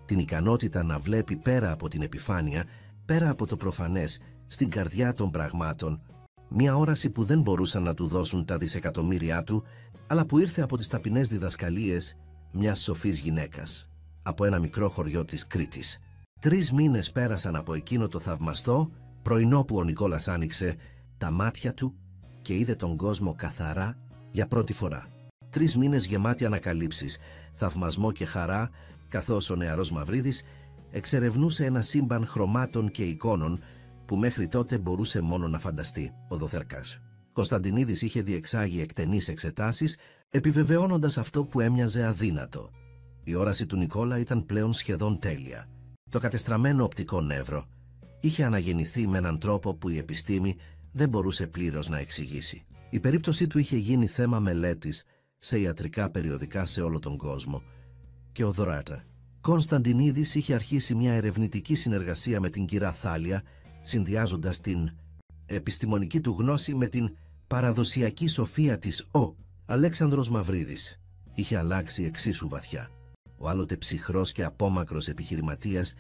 την ικανότητα να βλέπει πέρα από την επιφάνεια, πέρα από το προφανές, στην καρδιά των πραγμάτων, μια όραση που δεν μπορούσαν να του δώσουν τα δισεκατομμύρια του, αλλά που ήρθε από τις ταπεινές διδασκαλίες μιας σοφής γυναίκας, από ένα μικρό χωριό της Κρήτης. 3 μήνες πέρασαν από εκείνο το θαυμαστό πρωινό που ο Νικόλας άνοιξε τα μάτια του και είδε τον κόσμο καθαρά για πρώτη φορά. 3 μήνες γεμάτοι ανακαλύψεις, θαυμασμό και χαρά, καθώς ο νεαρός Μαυρίδης εξερευνούσε ένα σύμπαν χρωμάτων και εικόνων που μέχρι τότε μπορούσε μόνο να φανταστεί ο Δοθερκάς. Κωνσταντινίδης είχε διεξάγει εκτενείς εξετάσεις, επιβεβαιώνοντας αυτό που έμοιαζε αδύνατο. Η όραση του Νικόλα ήταν πλέον σχεδόν τέλεια. Το κατεστραμμένο οπτικό νεύρο είχε αναγεννηθεί με έναν τρόπο που η επιστήμη δεν μπορούσε πλήρως να εξηγήσει. Η περίπτωσή του είχε γίνει θέμα μελέτης σε ιατρικά περιοδικά σε όλο τον κόσμο και ο Δωράτα Κωνσταντινίδης είχε αρχίσει μια ερευνητική συνεργασία με την κυρά Θάλια, συνδυάζοντας την επιστημονική του γνώση με την παραδοσιακή σοφία της. Ο Αλέξανδρος Μαυρίδης είχε αλλάξει εξίσου βαθιά. Ο άλλοτε ψυχρός και απόμακρος επιχειρηματίας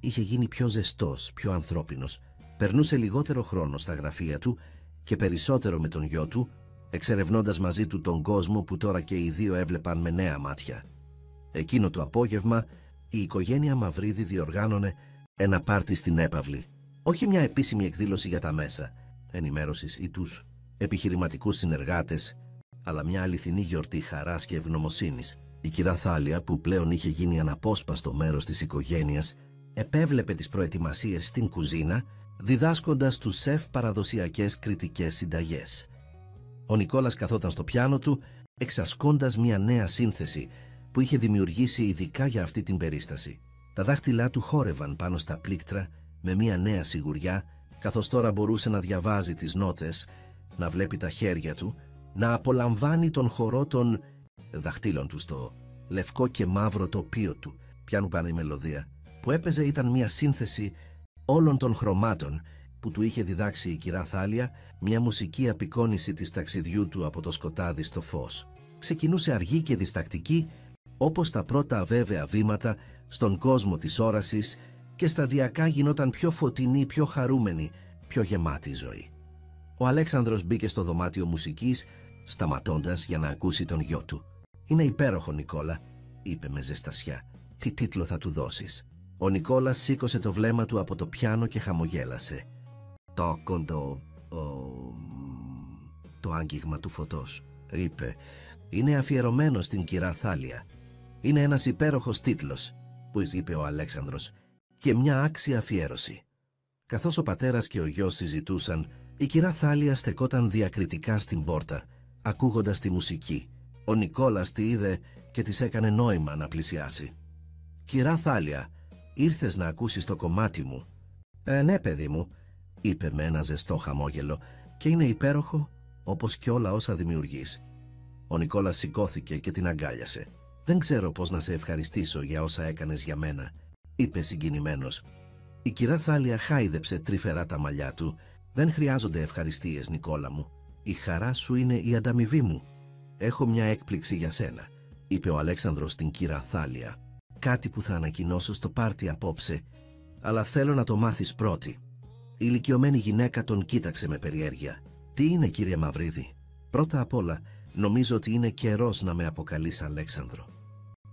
είχε γίνει πιο ζεστός, πιο ανθρώπινος. Περνούσε λιγότερο χρόνο στα γραφεία του και περισσότερο με τον γιο του, εξερευνώντας μαζί του τον κόσμο που τώρα και οι δύο έβλεπαν με νέα μάτια. Εκείνο το απόγευμα η οικογένεια Μαυρίδη διοργάνωνε ένα πάρτι στην έπαυλη. Όχι μια επίσημη εκδήλωση για τα μέσα ενημέρωσης ή τους επιχειρηματικούς συνεργάτες, αλλά μια αληθινή γιορτή χαράς και ευγνωμοσύνης. Η κυρά Θάλια, που πλέον είχε γίνει αναπόσπαστο μέρος της οικογένειας, επέβλεπε τις προετοιμασίες στην κουζίνα, διδάσκοντας τους σεφ παραδοσιακές κριτικές συνταγές. Ο Νικόλας καθόταν στο πιάνο του, εξασκώντας μια νέα σύνθεση που είχε δημιουργήσει ειδικά για αυτή την περίσταση. Τα δάχτυλά του χόρευαν πάνω στα πλήκτρα με μια νέα σιγουριά, καθώς τώρα μπορούσε να διαβάζει τις νότες, να βλέπει τα χέρια του, να απολαμβάνει τον χορό των δαχτύλων του στο λευκό και μαύρο τοπίο του. Πιάνου πάνε η μελωδία που έπαιζε ήταν μια σύνθεση όλων των χρωμάτων που του είχε διδάξει η κυρά Θάλια, μια μουσική απεικόνιση της ταξιδιού του από το σκοτάδι στο φως. Ξεκινούσε αργή και διστακτική, όπως τα πρώτα αβέβαια βήματα στον κόσμο της όρασης, και σταδιακά γινόταν πιο φωτεινή, πιο χαρούμενη, πιο γεμάτη ζωή. Ο Αλέξανδρος μπήκε στο δωμάτιο μουσικής, σταματώντας για να ακούσει τον γιο του. «Είναι υπέροχο, Νικόλα», είπε με ζεστασιά. «Τι τίτλο θα του δώσεις?» Ο Νικόλας σήκωσε το βλέμμα του από το πιάνο και χαμογέλασε. «Το κοντό, το άγγιγμα του φωτός», είπε. «Είναι αφιερωμένο στην κυρά Θάλια. Είναι ένας υπέροχος τίτλος», που είπε ο Αλέξανδρος, «και μια άξια αφιέρωση». Καθώς ο πατέρας και ο γιος συζητούσαν, η κυρά Θάλια στεκόταν διακριτικά στην πόρτα, ακούγοντας τη μουσική. Ο Νικόλας τη είδε και της έκανε νόημα να πλησιάσει. «Κυρά Θάλια, ήρθες να ακούσεις το κομμάτι μου?» Ναι, παιδί μου», είπε με ένα ζεστό χαμόγελο, «και είναι υπέροχο όπως κι όλα όσα δημιουργείς». Ο Νικόλας σηκώθηκε και την αγκάλιασε. «Δεν ξέρω πώς να σε ευχαριστήσω για όσα έκανες για μένα», είπε συγκινημένος. Η κυρά Θάλια χάιδεψε τρυφερά τα μαλλιά του. «Δεν χρειάζονται ευχαριστίες, Νικόλα μου. Η χαρά σου είναι η ανταμοιβή μου. Έχω μια έκπληξη για σένα», είπε ο Αλέξανδρος στην κυρά Θάλια. «Κάτι που θα ανακοινώσω στο πάρτι απόψε, αλλά θέλω να το μάθεις πρώτη». Η ηλικιωμένη γυναίκα τον κοίταξε με περιέργεια. «Τι είναι, κύριε Μαυρίδη?» «Πρώτα απ' όλα, νομίζω ότι είναι καιρός να με αποκαλείς Αλέξανδρο»,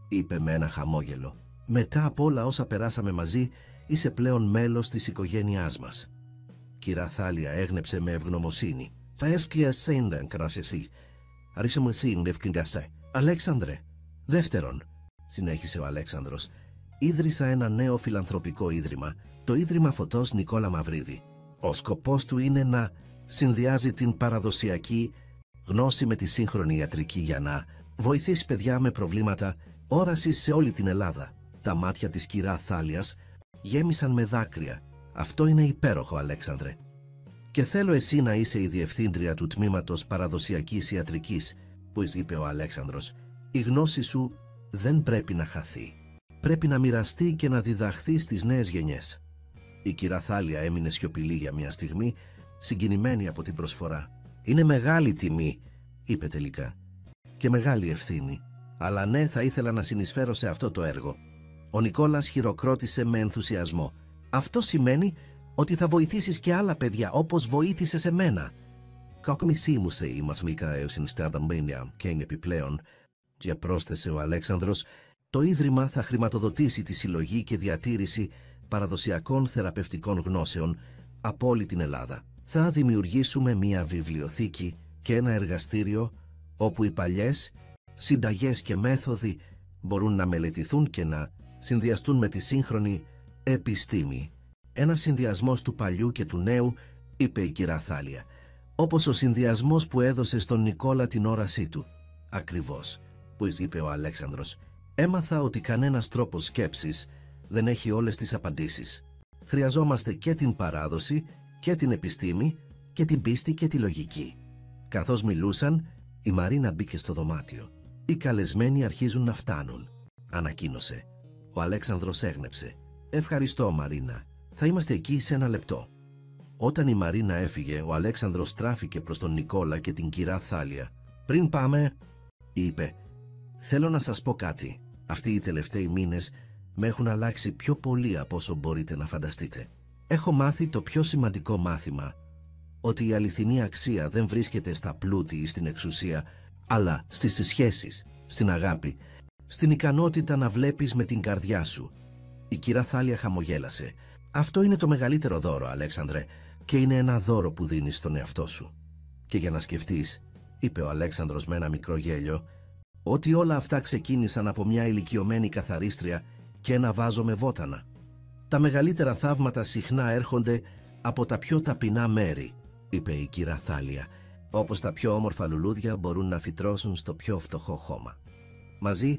είπε με ένα χαμόγελο. «Μετά από όλα όσα περάσαμε μαζί, είσαι πλέον μέλος της οικογένειάς μας». Κυρά Θάλια έγνεψε με ευγνωμοσύνη. «Θα έσκυα σένταν, κράσεσαι. Αρίσε μου εσύ, νευκυγκασέ. Αλέξανδρε». «Δεύτερον», συνέχισε ο Αλέξανδρος, «ίδρυσα ένα νέο φιλανθρωπικό ίδρυμα, το Ίδρυμα Φωτός Νικόλα Μαυρίδη. Ο σκοπός του είναι να συνδυάζει την παραδοσιακή γνώση με τη σύγχρονη ιατρική για να βοηθήσει παιδιά με προβλήματα όρασης σε όλη την Ελλάδα. Τα μάτια της κυρά Θάλιας γέμισαν με δάκρυα. «Αυτό είναι υπέροχο, Αλέξανδρε. Και θέλω εσύ να είσαι η διευθύντρια του τμήματος παραδοσιακής ιατρικής», που είπε ο Αλέξανδρος. «Η γνώση σου δεν πρέπει να χαθεί. Πρέπει να μοιραστεί και να διδαχθεί στις νέες γενιές». Η κυρά Θάλια έμεινε σιωπηλή για μια στιγμή, συγκινημένη από την προσφορά. «Είναι μεγάλη τιμή», είπε τελικά, «και μεγάλη ευθύνη. Αλλά ναι, θα ήθελα να συνεισφέρω σε αυτό το έργο». Ο Νικόλας χειροκρότησε με ενθουσιασμό. «Αυτό σημαίνει ότι θα βοηθήσεις και άλλα παιδιά όπως βοήθησες εμένα». «Κακομισήμουσε μας Μικαέωσιν σταδαμπένια και είναι επιπλέον», και πρόσθεσε ο Αλέξανδρος, «το Ίδρυμα θα χρηματοδοτήσει τη συλλογή και διατήρηση παραδοσιακών θεραπευτικών γνώσεων από όλη την Ελλάδα. Θα δημιουργήσουμε μία βιβλιοθήκη και ένα εργαστήριο όπου οι παλιές συνταγές και μέθοδοι μπορούν να μελετηθούν και να συνδυαστούν με τη σύγχρονη επιστήμη. Ένας συνδυασμός του παλιού και του νέου», είπε η κυρά Θάλια, «όπως ο συνδυασμός που έδωσε στον Νικόλα την όρασή του». «Ακριβώς», που είπε ο Αλέξανδρος. «Έμαθα ότι κανένας τρόπος σκέψης δεν έχει όλες τις απαντήσεις. Χρειαζόμαστε και την παράδοση και την επιστήμη και την πίστη και τη λογική». Καθώς μιλούσαν, η Μαρίνα μπήκε στο δωμάτιο. «Οι καλεσμένοι αρχίζουν να φτάνουν», ανακοίνωσε. Ο Αλέξανδρος έγνεψε. «Ευχαριστώ, Μαρίνα. Θα είμαστε εκεί σε 1 λεπτό». Όταν η Μαρίνα έφυγε, ο Αλέξανδρος στράφηκε προς τον Νικόλα και την κυρά Θάλια. «Πριν πάμε», είπε, «θέλω να σας πω κάτι. Αυτοί οι τελευταίοι μήνες με έχουν αλλάξει πιο πολύ από όσο μπορείτε να φανταστείτε. Έχω μάθει το πιο σημαντικό μάθημα, ότι η αληθινή αξία δεν βρίσκεται στα πλούτη ή στην εξουσία, αλλά στις σχέσεις, στην αγάπη, στην ικανότητα να βλέπεις με την καρδιά σου». Η κυρά Θάλια χαμογέλασε. «Αυτό είναι το μεγαλύτερο δώρο, Αλέξανδρε, και είναι ένα δώρο που δίνεις στον εαυτό σου. Και για να σκεφτείς», είπε ο Αλέξανδρος με ένα μικρό γέλιο, «ότι όλα αυτά ξεκίνησαν από μια ηλικιωμένη καθαρίστρια και ένα βάζο με βότανα. Τα μεγαλύτερα θαύματα συχνά έρχονται από τα πιο ταπεινά μέρη», είπε η κυρά Θάλια, «όπως τα πιο όμορφα λουλούδια μπορούν να φυτρώσουν στο πιο φτωχό χώμα». Μαζί,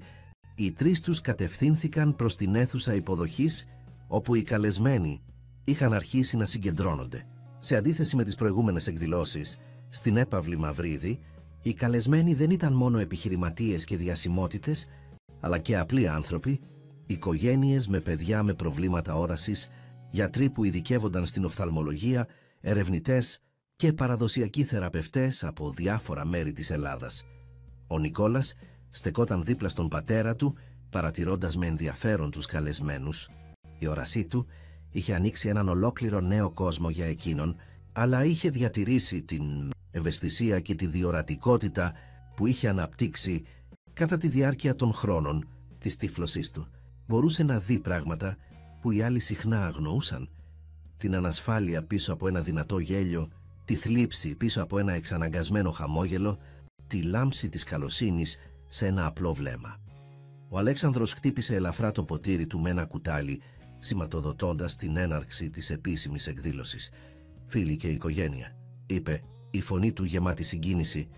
οι 3 τους κατευθύνθηκαν προς την αίθουσα υποδοχής, όπου οι καλεσμένοι είχαν αρχίσει να συγκεντρώνονται. Σε αντίθεση με τις προηγούμενες εκδηλώσεις, στην έπαυλη Μαυρίδη, οι καλεσμένοι δεν ήταν μόνο επιχειρηματίες και διασημότητες, αλλά και απλοί άνθρωποι, οικογένειες με παιδιά με προβλήματα όρασης, γιατροί που ειδικεύονταν στην οφθαλμολογία, ερευνητές και παραδοσιακοί θεραπευτές από διάφορα μέρη της Ελλάδας. Ο Νικόλας στεκόταν δίπλα στον πατέρα του, παρατηρώντας με ενδιαφέρον τους καλεσμένους. Η όρασή του είχε ανοίξει έναν ολόκληρο νέο κόσμο για εκείνον, αλλά είχε διατηρήσει την ευαισθησία και τη διορατικότητα που είχε αναπτύξει κατά τη διάρκεια των χρόνων της τύφλωσής του. Μπορούσε να δει πράγματα που οι άλλοι συχνά αγνοούσαν. Την ανασφάλεια πίσω από ένα δυνατό γέλιο, τη θλίψη πίσω από ένα εξαναγκασμένο χαμόγελο, τη λάμψη της καλοσύνης σε ένα απλό βλέμμα. Ο Αλέξανδρος χτύπησε ελαφρά το ποτήρι του με ένα κουτάλι, σηματοδοτώντας την έναρξη της επίσημης εκδήλωσης. «Φίλοι και οικογένεια», είπε, η φωνή του γεμάτη συγκίνηση,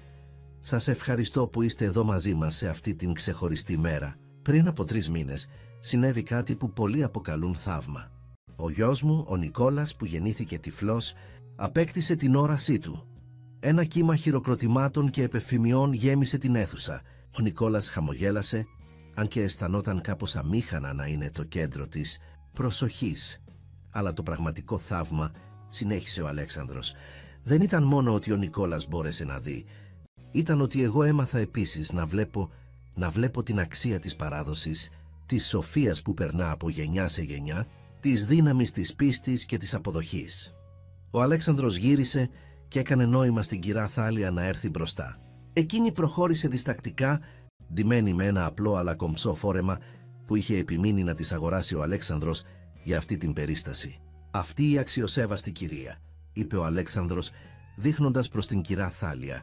«σας ευχαριστώ που είστε εδώ μαζί μας σε αυτή την ξεχωριστή μέρα. Πριν από 3 μήνες συνέβη κάτι που πολλοί αποκαλούν θαύμα. Ο γιος μου, ο Νικόλας, που γεννήθηκε τυφλός, απέκτησε την όρασή του. Ένα κύμα χειροκροτημάτων και επεφημιών γέμισε την αίθουσα. Ο Νικόλας χαμογέλασε, αν και αισθανόταν κάπως αμήχανα να είναι το κέντρο της προσοχής. Αλλά το πραγματικό θαύμα», συνέχισε ο Αλέξανδρος, «δεν ήταν μόνο ότι ο Νικόλας μπόρεσε να δει. Ήταν ότι εγώ έμαθα επίσης να βλέπω την αξία της παράδοσης, της σοφίας που περνά από γενιά σε γενιά, της δύναμης της πίστης και της αποδοχής». Ο Αλέξανδρος γύρισε και έκανε νόημα στην κυρά Θάλια να έρθει μπροστά. Εκείνη προχώρησε διστακτικά, ντυμένη με ένα απλό αλλά κομψό φόρεμα που είχε επιμείνει να της αγοράσει ο Αλέξανδρος για αυτή την περίσταση. «Αυτή η αξιοσέβαστη κυρία», είπε ο Αλέξανδρος δείχνοντας προς την κυρά Θάλια,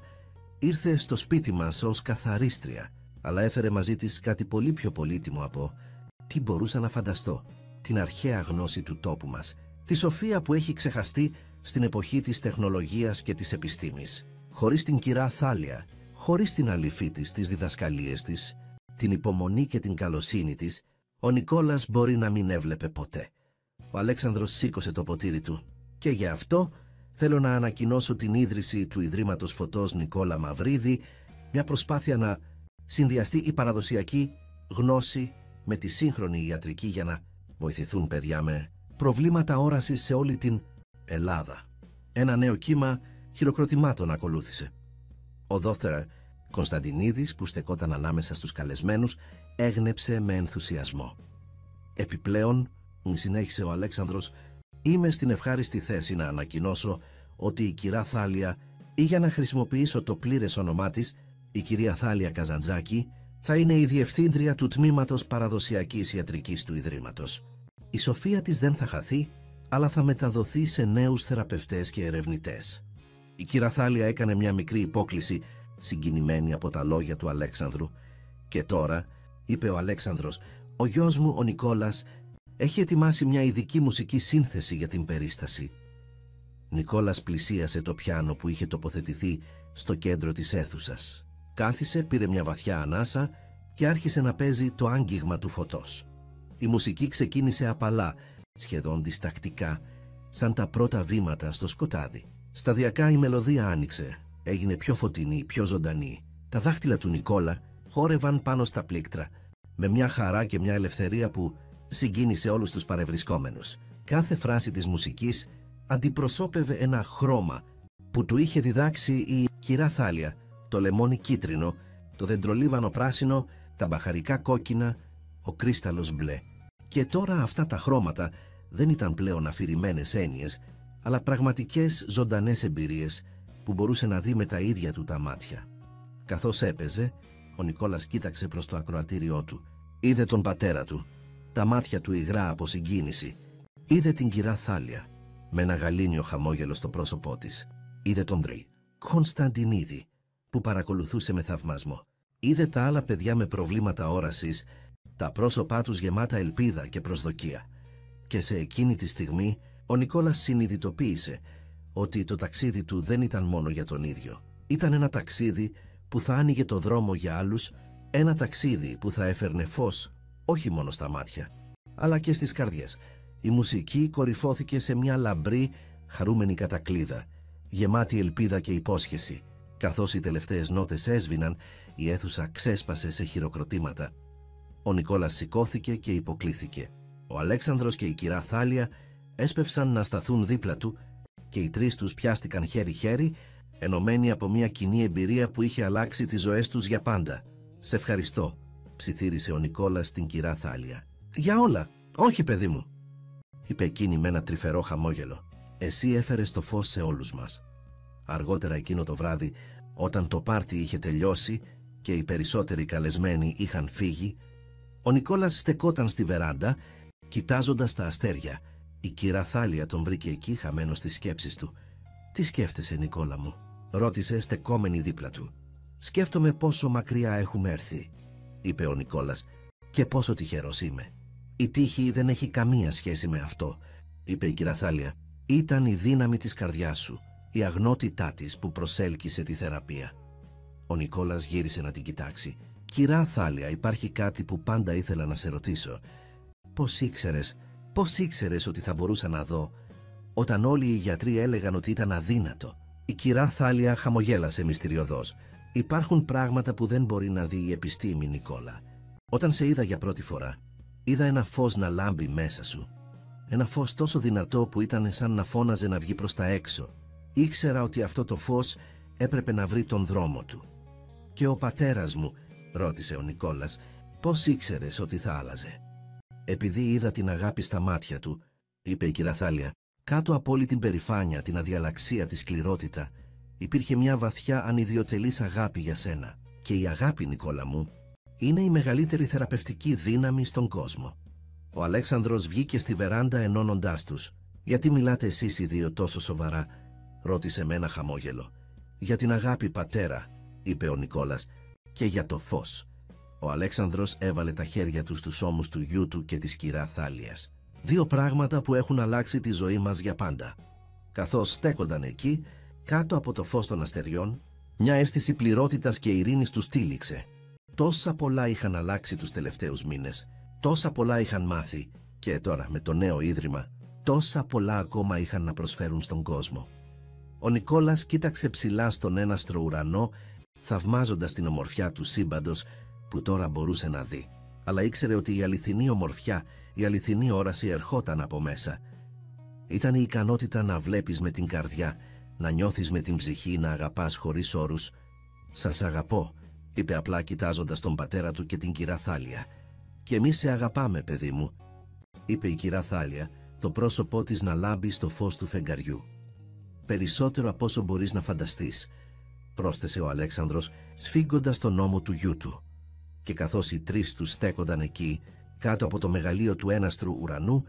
«ήρθε στο σπίτι μας ως καθαρίστρια, αλλά έφερε μαζί της κάτι πολύ πιο πολύτιμο από τι μπορούσα να φανταστώ, την αρχαία γνώση του τόπου μας, τη σοφία που έχει ξεχαστεί στην εποχή της τεχνολογίας και της επιστήμης. Χωρίς την κυρά Θάλια, χωρίς την αλήφή της, τις διδασκαλίες της, την υπομονή και την καλοσύνη της, Ο Νικόλας μπορεί να μην έβλεπε ποτέ. Ο Αλέξανδρος σήκωσε το ποτήρι του. Και γι' αυτό θέλω να ανακοινώσω την ίδρυση του Ιδρύματος Φωτός Νικόλα Μαυρίδη, μια προσπάθεια να συνδυαστεί η παραδοσιακή γνώση με τη σύγχρονη ιατρική για να βοηθηθούν παιδιά με προβλήματα όρασης σε όλη την Ελλάδα. Ένα νέο κύμα χειροκροτημάτων ακολούθησε. Ο Δόκτωρ Κωνσταντινίδης, που στεκόταν ανάμεσα στους καλεσμένους, έγνεψε με ενθουσιασμό. Επιπλέον, συνέχισε ο Αλέξανδρος, είμαι στην ευχάριστη θέση να ανακοινώσω ότι η κυρά Θάλια, ή για να χρησιμοποιήσω το πλήρες όνομά της, η κυρία Θάλια Καζαντζάκη, θα είναι η διευθύντρια του τμήματος παραδοσιακής ιατρικής του Ιδρύματος. Η σοφία της δεν θα χαθεί, αλλά θα μεταδοθεί σε νέους θεραπευτές και ερευνητές. Η κυρία Θάλια έκανε μια μικρή υπόκλιση, συγκινημένη από τα λόγια του Αλέξανδρου. Και τώρα, είπε ο Αλέξανδρος, ο γιος μου ο Νικόλας έχει ετοιμάσει μια ειδική μουσική σύνθεση για την περίσταση. Νικόλας πλησίασε το πιάνο που είχε τοποθετηθεί στο κέντρο της αίθουσας. Κάθισε, πήρε μια βαθιά ανάσα και άρχισε να παίζει το άγγιγμα του φωτός. Η μουσική ξεκίνησε απαλά, σχεδόν διστακτικά, σαν τα πρώτα βήματα στο σκοτάδι. Σταδιακά η μελωδία άνοιξε, έγινε πιο φωτεινή, πιο ζωντανή. Τα δάχτυλα του Νικόλα χόρευαν πάνω στα πλήκτρα, με μια χαρά και μια ελευθερία που συγκίνησε όλους τους παρευρισκόμενους. Κάθε φράση της μουσικής αντιπροσώπευε ένα χρώμα που του είχε διδάξει η κυρά Θάλια, το λεμόνι κίτρινο, το δεντρολίβανο πράσινο, τα μπαχαρικά κόκκινα, ο κρίσταλος μπλε. Και τώρα αυτά τα χρώματα δεν ήταν πλέον αφηρημένες έννοιες, αλλά πραγματικές ζωντανές εμπειρίες που μπορούσε να δει με τα ίδια του τα μάτια. Καθώς έπαιζε, ο Νικόλας κοίταξε προς το ακροατήριό του. Είδε τον πατέρα του, τα μάτια του υγρά από συγκίνηση. Είδε την κυρά Θάλια, με ένα γαλήνιο χαμόγελο στο πρόσωπό της. Είδε τον Δρή Κωνσταντινίδη, που παρακολουθούσε με θαυμασμό. Είδε τα άλλα παιδιά με προβλήματα όρασης, τα πρόσωπά τους γεμάτα ελπίδα και προσδοκία. Και σε εκείνη τη στιγμή ο Νικόλας συνειδητοποίησε ότι το ταξίδι του δεν ήταν μόνο για τον ίδιο. Ήταν ένα ταξίδι που θα άνοιγε το δρόμο για άλλους, ένα ταξίδι που θα έφερνε φως όχι μόνο στα μάτια, αλλά και στις καρδιές. Η μουσική κορυφώθηκε σε μια λαμπρή, χαρούμενη κατακλείδα, γεμάτη ελπίδα και υπόσχεση. Καθώς οι τελευταίες νότες έσβηναν, η αίθουσα ξέσπασε σε χειροκροτήματα. Ο Νικόλας σηκώθηκε και υποκλήθηκε. Ο Αλέξανδρος και η κυρά Θάλια έσπευσαν να σταθούν δίπλα του και οι τρεις τους πιάστηκαν χέρι-χέρι, ενωμένοι από μια κοινή εμπειρία που είχε αλλάξει τις ζωές τους για πάντα. «Σε ευχαριστώ», ψιθύρισε ο Νικόλας στην κυρά Θάλια. «Για όλα, όχι παιδί μου», είπε εκείνη με ένα τρυφερό χαμόγελο. «Εσύ έφερες το φως σε όλους μας». Αργότερα εκείνο το βράδυ, όταν το πάρτι είχε τελειώσει και οι περισσότεροι καλεσμένοι είχαν φύγει, ο Νικόλας στεκόταν στη βεράντα, κοιτάζοντας τα αστέρια. Η κυρά Θάλια τον βρήκε εκεί χαμένο στις σκέψεις του. «Τι σκέφτεσαι, Νικόλα μου?» ρώτησε στεκόμενη δίπλα του. «Σκέφτομαι πόσο μακριά έχουμε έρθει», είπε ο Νικόλας, «και πόσο τυχερός είμαι». «Η τύχη δεν έχει καμία σχέση με αυτό», είπε η κυρά Θάλια. «Ήταν η δύναμη της καρδιάς σου, η αγνότητά της που προσέλκυσε τη θεραπεία». Ο Νικόλας γύρισε να την κοιτάξει. «Κυρά Θάλια, υπάρχει κάτι που πάντα ήθελα να σε ρωτήσω. Πώς ήξερες ότι θα μπορούσα να δω όταν όλοι οι γιατροί έλεγαν ότι ήταν αδύνατο?» Η κυρά Θάλια χαμογέλασε μυστηριωδώς. «Υπάρχουν πράγματα που δεν μπορεί να δει η επιστήμη, Νικόλα. Όταν σε είδα για πρώτη φορά, είδα ένα φως να λάμπει μέσα σου. Ένα φως τόσο δυνατό που ήταν σαν να φώναζε να βγει προς τα έξω. Ήξερα ότι αυτό το φως έπρεπε να βρει τον δρόμο του». «Και ο πατέρας μου», ρώτησε ο Νικόλας, «πώς ήξερες ότι θα άλλαζε?» «Επειδή είδα την αγάπη στα μάτια του», είπε η κυρά Θάλια. «Κάτω από όλη την περηφάνεια, την αδιαλαξία, τη σκληρότητα, υπήρχε μια βαθιά ανιδιοτελής αγάπη για σένα. Και η αγάπη, Νικόλα μου, είναι η μεγαλύτερη θεραπευτική δύναμη στον κόσμο». Ο Αλέξανδρος βγήκε στη βεράντα ενώνοντάς τους. «Γιατί μιλάτε εσείς οι δύο τόσο σοβαρά?» ρώτησε με ένα χαμόγελο. «Για την αγάπη, πατέρα», είπε ο Νικόλας, «και για το φως». Ο Αλέξανδρος έβαλε τα χέρια του στους ώμους του γιού του και της κυρά Θάλιας. Δύο πράγματα που έχουν αλλάξει τη ζωή μας για πάντα. Καθώς στέκονταν εκεί, κάτω από το φως των αστεριών, μια αίσθηση πληρότητας και ειρήνης τους τύλιξε. Τόσα πολλά είχαν αλλάξει τους τελευταίους μήνες. Τόσα πολλά είχαν μάθει και τώρα με το νέο ίδρυμα, τόσα πολλά ακόμα είχαν να προσφέρουν στον κόσμο. Ο Νικόλας κοίταξε ψηλά στον έναστρο ουρανό, θαυμάζοντας την ομορφιά του σύμπαντος που τώρα μπορούσε να δει. Αλλά ήξερε ότι η αληθινή ομορφιά, η αληθινή όραση ερχόταν από μέσα. Ήταν η ικανότητα να βλέπεις με την καρδιά, να νιώθεις με την ψυχή, να αγαπάς χωρίς όρους. «Σας αγαπώ», είπε απλά κοιτάζοντας τον πατέρα του και την κυρά Θάλια. «Και εμείς σε αγαπάμε, παιδί μου», είπε η κυρά Θάλια, το πρόσωπό της να λάμπει στο φως του φεγγαριού. «Περισσότερο από όσο μπορείς να φανταστείς», πρόσθεσε ο Αλέξανδρος, σφίγγοντας τον ώμο του γιού του. Και καθώς οι τρεις τους στέκονταν εκεί, κάτω από το μεγαλείο του έναστρου ουρανού,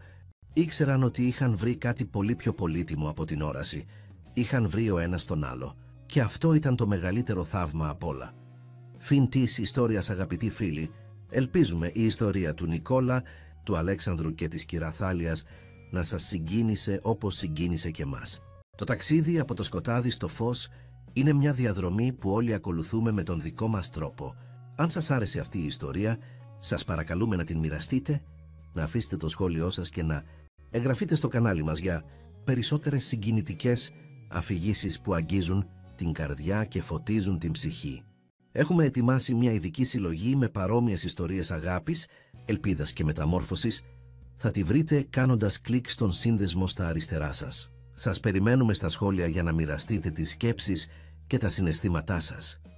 ήξεραν ότι είχαν βρει κάτι πολύ πιο πολύτιμο από την όραση. Είχαν βρει ο ένας τον άλλο. Και αυτό ήταν το μεγαλύτερο θαύμα απ' όλα. Φιν της ιστορίας, αγαπητοί φίλοι, ελπίζουμε η ιστορία του Νικόλα, του Αλέξανδρου και της κυρά Θάλιας να σας συγκίνησε όπως συγκίνησε και μας. Το ταξίδι από το σκοτάδι στο φως είναι μια διαδρομή που όλοι ακολουθούμε με τον δικό μας τρόπο. Αν σας άρεσε αυτή η ιστορία, σας παρακαλούμε να την μοιραστείτε, να αφήσετε το σχόλιο σας και να εγγραφείτε στο κανάλι μας για περισσότερες συγκινητικές αφηγήσεις που αγγίζουν την καρδιά και φωτίζουν την ψυχή. Έχουμε ετοιμάσει μια ειδική συλλογή με παρόμοιες ιστορίες αγάπης, ελπίδας και μεταμόρφωσης. Θα τη βρείτε κάνοντας κλικ στον σύνδεσμο στα αριστερά σας. Σας περιμένουμε στα σχόλια για να μοιραστείτε τις σκέψεις και τα συναισθήματά σας.